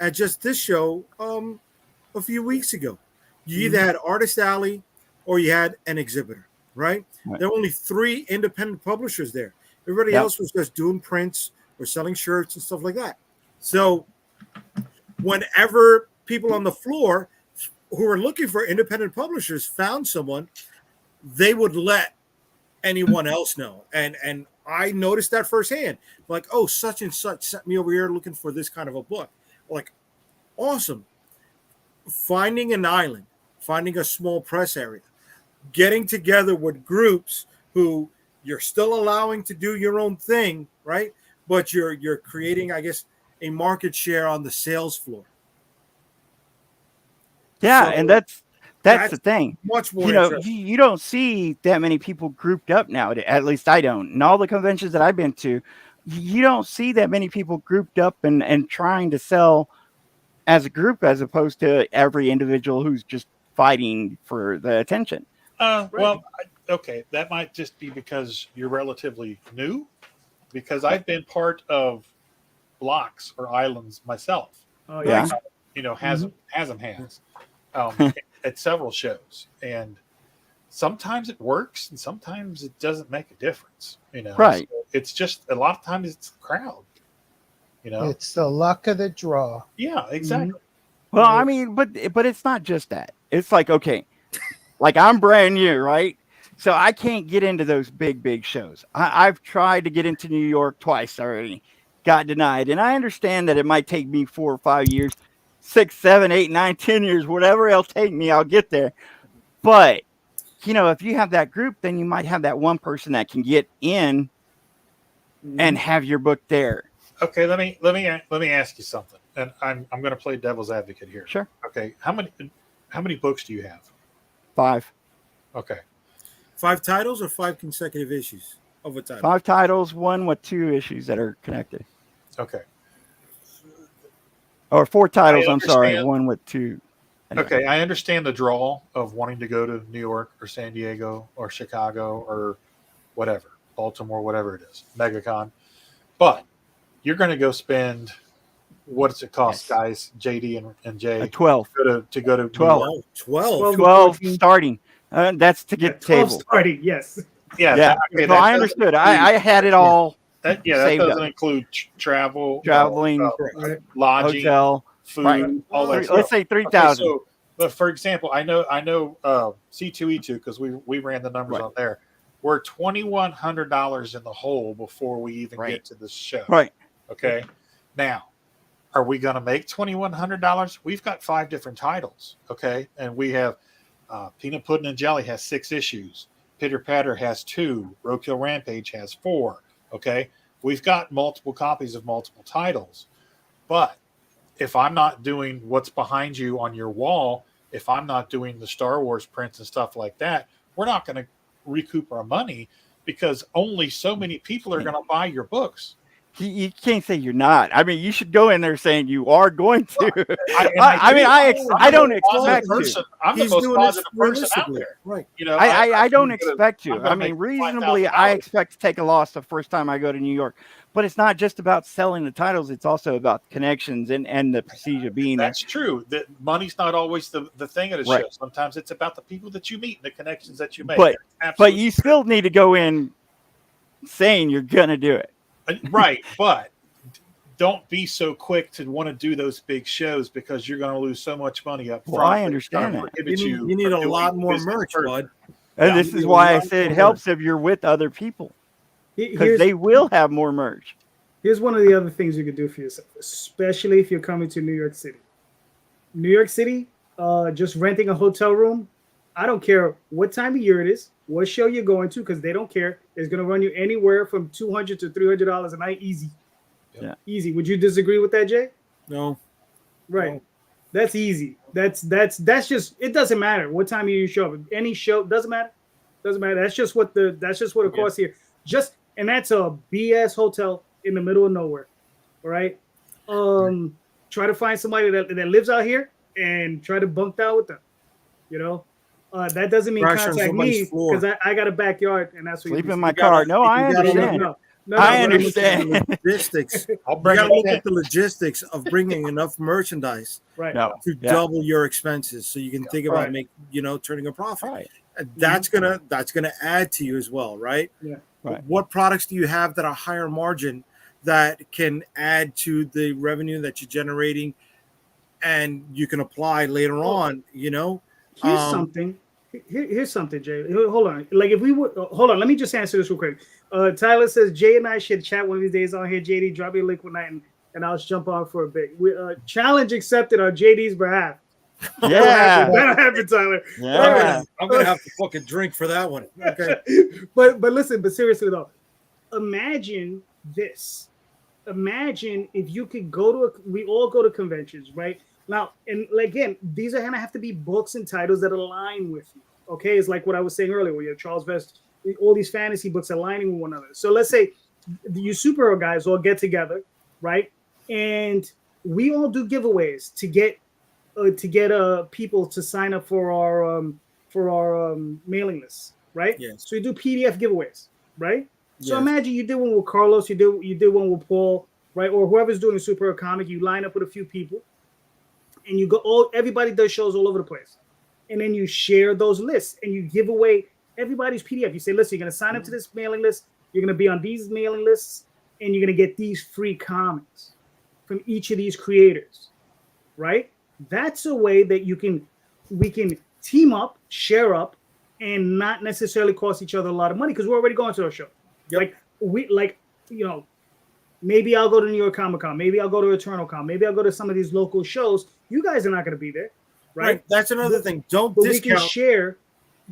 at just this show a few weeks ago. You either had Artist Alley or you had an exhibitor, right? There were only 3 independent publishers there. Everybody else was just doing prints or selling shirts and stuff like that. So whenever people on the floor who were looking for independent publishers found someone, they would let anyone else know. And I noticed that firsthand. Like, oh, such and such sent me over here looking for this kind of a book. Like, awesome. Finding an island, finding a small press area, getting together with groups who you're still allowing to do your own thing, right? But you're creating, I guess, a market share on the sales floor. Yeah, So and that's the thing. Much more You don't see that many people grouped up now. At least I don't. In all the conventions that I've been to, you don't see that many people grouped up and trying to sell as a group, as opposed to every individual who's just fighting for the attention. Well, okay, that might just be because you're relatively new, because I've been part of blocks or islands myself. Oh, yeah. Has at several shows, and sometimes it works and sometimes it doesn't make a difference. Right. So it's just a lot of times it's the crowd. It's the luck of the draw. Yeah, exactly. Well, I mean, but it's not just that. It's like, okay, like I'm brand new, right? So I can't get into those big shows. I've tried to get into New York twice already, got denied. And I understand that it might take me 4 or 5 years, 6, 7, 8, 9, 10 years, whatever it'll take me, I'll get there. But, if you have that group, then you might have that one person that can get in and have your book there. Okay, let me ask you something, and I'm going to play devil's advocate here. Sure. Okay, how many books do you have? 5. Okay. 5 titles or 5 consecutive issues of a title? 5 titles, 1 with 2 issues that are connected. Okay. Or 4 titles, I'm sorry, 1 with 2. Anyway. Okay, I understand the draw of wanting to go to New York or San Diego or Chicago or whatever, Baltimore, whatever it is, MegaCon. But you're going to go spend, what does it cost, guys? JD and Jay? 12. To go to 12. 12 starting. That's to get the 12 table. starting, yes. Yeah. Okay, so I understood. I had it all. That saved doesn't up. include traveling, lodging, Hotel, food, right. all that stuff. Let's say 3,000. Okay, so, but for example, I know C2E2, because we ran the numbers on there. We're $2,100 in the hole before we even get to this show. Right. Okay. Now, are we going to make $2,100? We've got 5 different titles. Okay, and we have Peanut Pudding and Jelly has 6 issues. Pitter Patter has 2. Roadkill Rampage has 4. Okay, we've got multiple copies of multiple titles, but if I'm not doing what's behind you on your wall, if I'm not doing the Star Wars prints and stuff like that, we're not going to recoup our money, because only so many people are going to buy your books. You can't say you're not. I mean, you should go in there saying you are going to. I don't expect to. I'm the most positive person out there. Right. I don't expect to. I mean, reasonably, I expect to take a loss the first time I go to New York. But it's not just about selling the titles. It's also about connections and the prestige of being there. That's true. That money's not always the thing at a show. Sometimes it's about the people that you meet and the connections that you make. But you still need to go in saying you're going to do it. Right, but don't be so quick to want to do those big shows, because you're going to lose so much money up front. Well, I understand that. You need a lot more merch, bud. And this is why I say it helps if you're with other people, because they will have more merch. Here's one of the other things you could do for yourself, especially if you're coming to New York City. New York City, just renting a hotel room, I don't care what time of year it is, what show you're going to, because they don't care. It's going to run you anywhere from $200 to $300 a night, easy. Yeah, easy. Would you disagree with that, Jay? No. Right. No. That's easy. That's just. It doesn't matter what time of year you show up. Any show doesn't matter. Doesn't matter. That's just what it costs here. And that's a BS hotel in the middle of nowhere. All right. Try to find somebody that lives out here and try to bunk down with them. You know, that doesn't mean Crash on contact somebody's me floor. because I got a backyard and that's what Sleep you in my You gotta- car. No, I you gotta understand. No, I but understand. Logistics. I'll You bring got to look it at the logistics of bringing enough merchandise Right. No. to Yeah. double your expenses, so you can think about Right. turning a profit. Right. That's gonna add to you as well, right? Yeah. Right. What products do you have that are higher margin that can add to the revenue that you're generating, and you can apply later on? You know, Here's something. Here's something, Jay. Hold on. Like if we would hold on, let me just answer this real quick. Tyler says Jay and I should chat one of these days on here. JD, drop me a link one night and I'll jump on for a bit. We challenge accepted on JD's behalf. Yeah. That'll happen, Tyler. Yeah. I'm gonna have to fucking drink for that one. Okay. but listen, but seriously though, imagine this. Imagine if you could go to we all go to conventions, right? Now, and again, these are gonna have to be books and titles that align with you. Okay, it's like what I was saying earlier, where you have Charles Vest, all these fantasy books aligning with one another. So let's say you superhero guys all get together, right? And we all do giveaways to get people to sign up for our mailing lists, right? Yes. So you do PDF giveaways, right? So Yes. imagine you did one with Carlos, you did one with Paul, right? Or whoever's doing a superhero comic. You line up with a few people, and you go. Everybody does shows all over the place, and then you share those lists and you give away everybody's PDF. You say, listen, you're gonna sign up to this mailing list. You're gonna be on these mailing lists, and you're gonna get these free comics from each of these creators, right? That's a way that we can team up, share up, and not necessarily cost each other a lot of money because we're already going to our show. Yep. Maybe I'll go to New York Comic Con, maybe I'll go to Eternal Con, maybe I'll go to some of these local shows. You guys are not going to be there, right? That's another thing. Don't But we can discount share.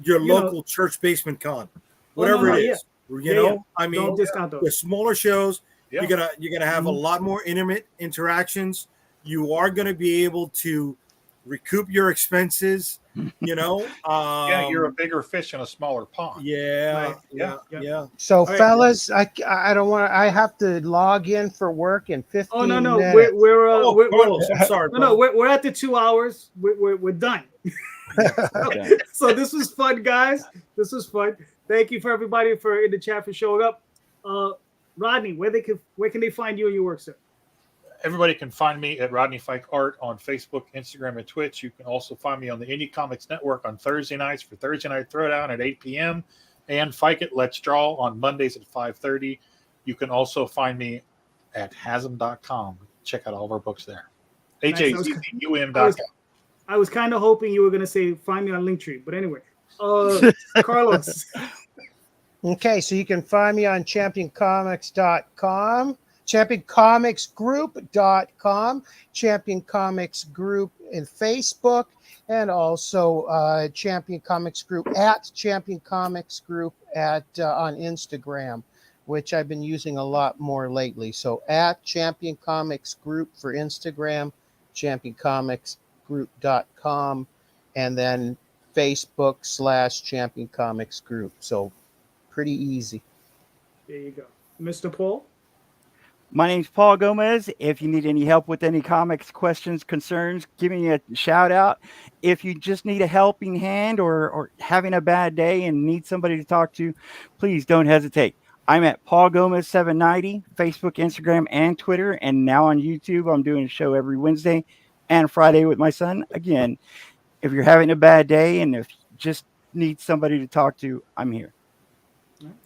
your you know- local church basement con, whatever no, it yeah. is. You Yeah, know, yeah. I mean, Don't discount those. the smaller shows, Yeah. you're gonna have a lot more intimate interactions. You are gonna be able to recoup your expenses. You know, Yeah, you're a bigger fish in a smaller pond. yeah, Right. yeah, Yeah. yeah. So, right. fellas, I don't want to. I have to log in for work in 15 Oh no, minutes. we're Carlos, I'm sorry, bro. we're at the 2 hours. We're done. So this was fun, guys. This was fun. Thank you for everybody in the chat for showing up. Rodney, where can they find you and your work, sir? Everybody can find me at Rodney Fyke Art on Facebook, Instagram, and Twitch. You can also find me on the Indie Comics Network on Thursday nights for Thursday Night Throwdown at 8 p.m. and Fyke It Let's Draw on Mondays at 5:30. You can also find me at hasm.com. Check out all of our books there. HAZZUM.com. I was kind of hoping you were going to say find me on Linktree, but anyway. Carlos. Okay, so you can find me on championcomics.com, championcomicsgroup.com, Champion Comics Group in Facebook, and also Champion Comics Group at Champion Comics Group on Instagram, which I've been using a lot more lately. So at Champion Comics Group for Instagram, championcomicsgroup.com, and then Facebook / Champion Comics Group. So pretty easy. There you go. Mr. Paul? My name's Paul Gomez. If you need any help with any comics, questions, concerns, give me a shout out. If you just need a helping hand or having a bad day and need somebody to talk to, please don't hesitate. I'm at Paul Gomez 790, Facebook, Instagram, and Twitter. And now on YouTube, I'm doing a show every Wednesday and Friday with my son. Again, if you're having a bad day and if you just need somebody to talk to, I'm here.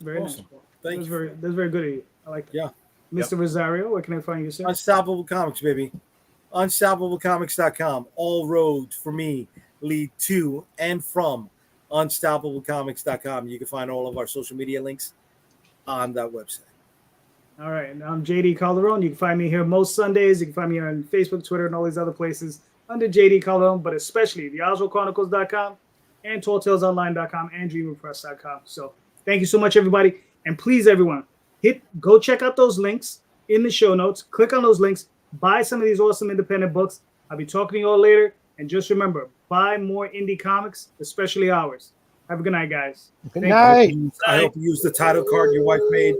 Very Awesome. nice. Paul. Thank That's you. very good of you. I like that. Yeah. Mr. Rosario, where can I find you, sir? Unstoppable Comics, baby. Unstoppablecomics.com. All roads for me lead to and from unstoppablecomics.com. You can find all of our social media links on that website. All right. And I'm JD Calderon. You can find me here most Sundays. You can find me on Facebook, Twitter, and all these other places under JD Calderon, but especially theoswaldchronicles.com and talltalesonline.com and dreamerpress.com. So thank you so much, everybody. And please, everyone, go check out those links in the show notes. Click on those links. Buy some of these awesome independent books. I'll be talking to you all later. And just remember, buy more indie comics, especially ours. Have a good night, guys. Good Thank night. I hope you use the title card your wife made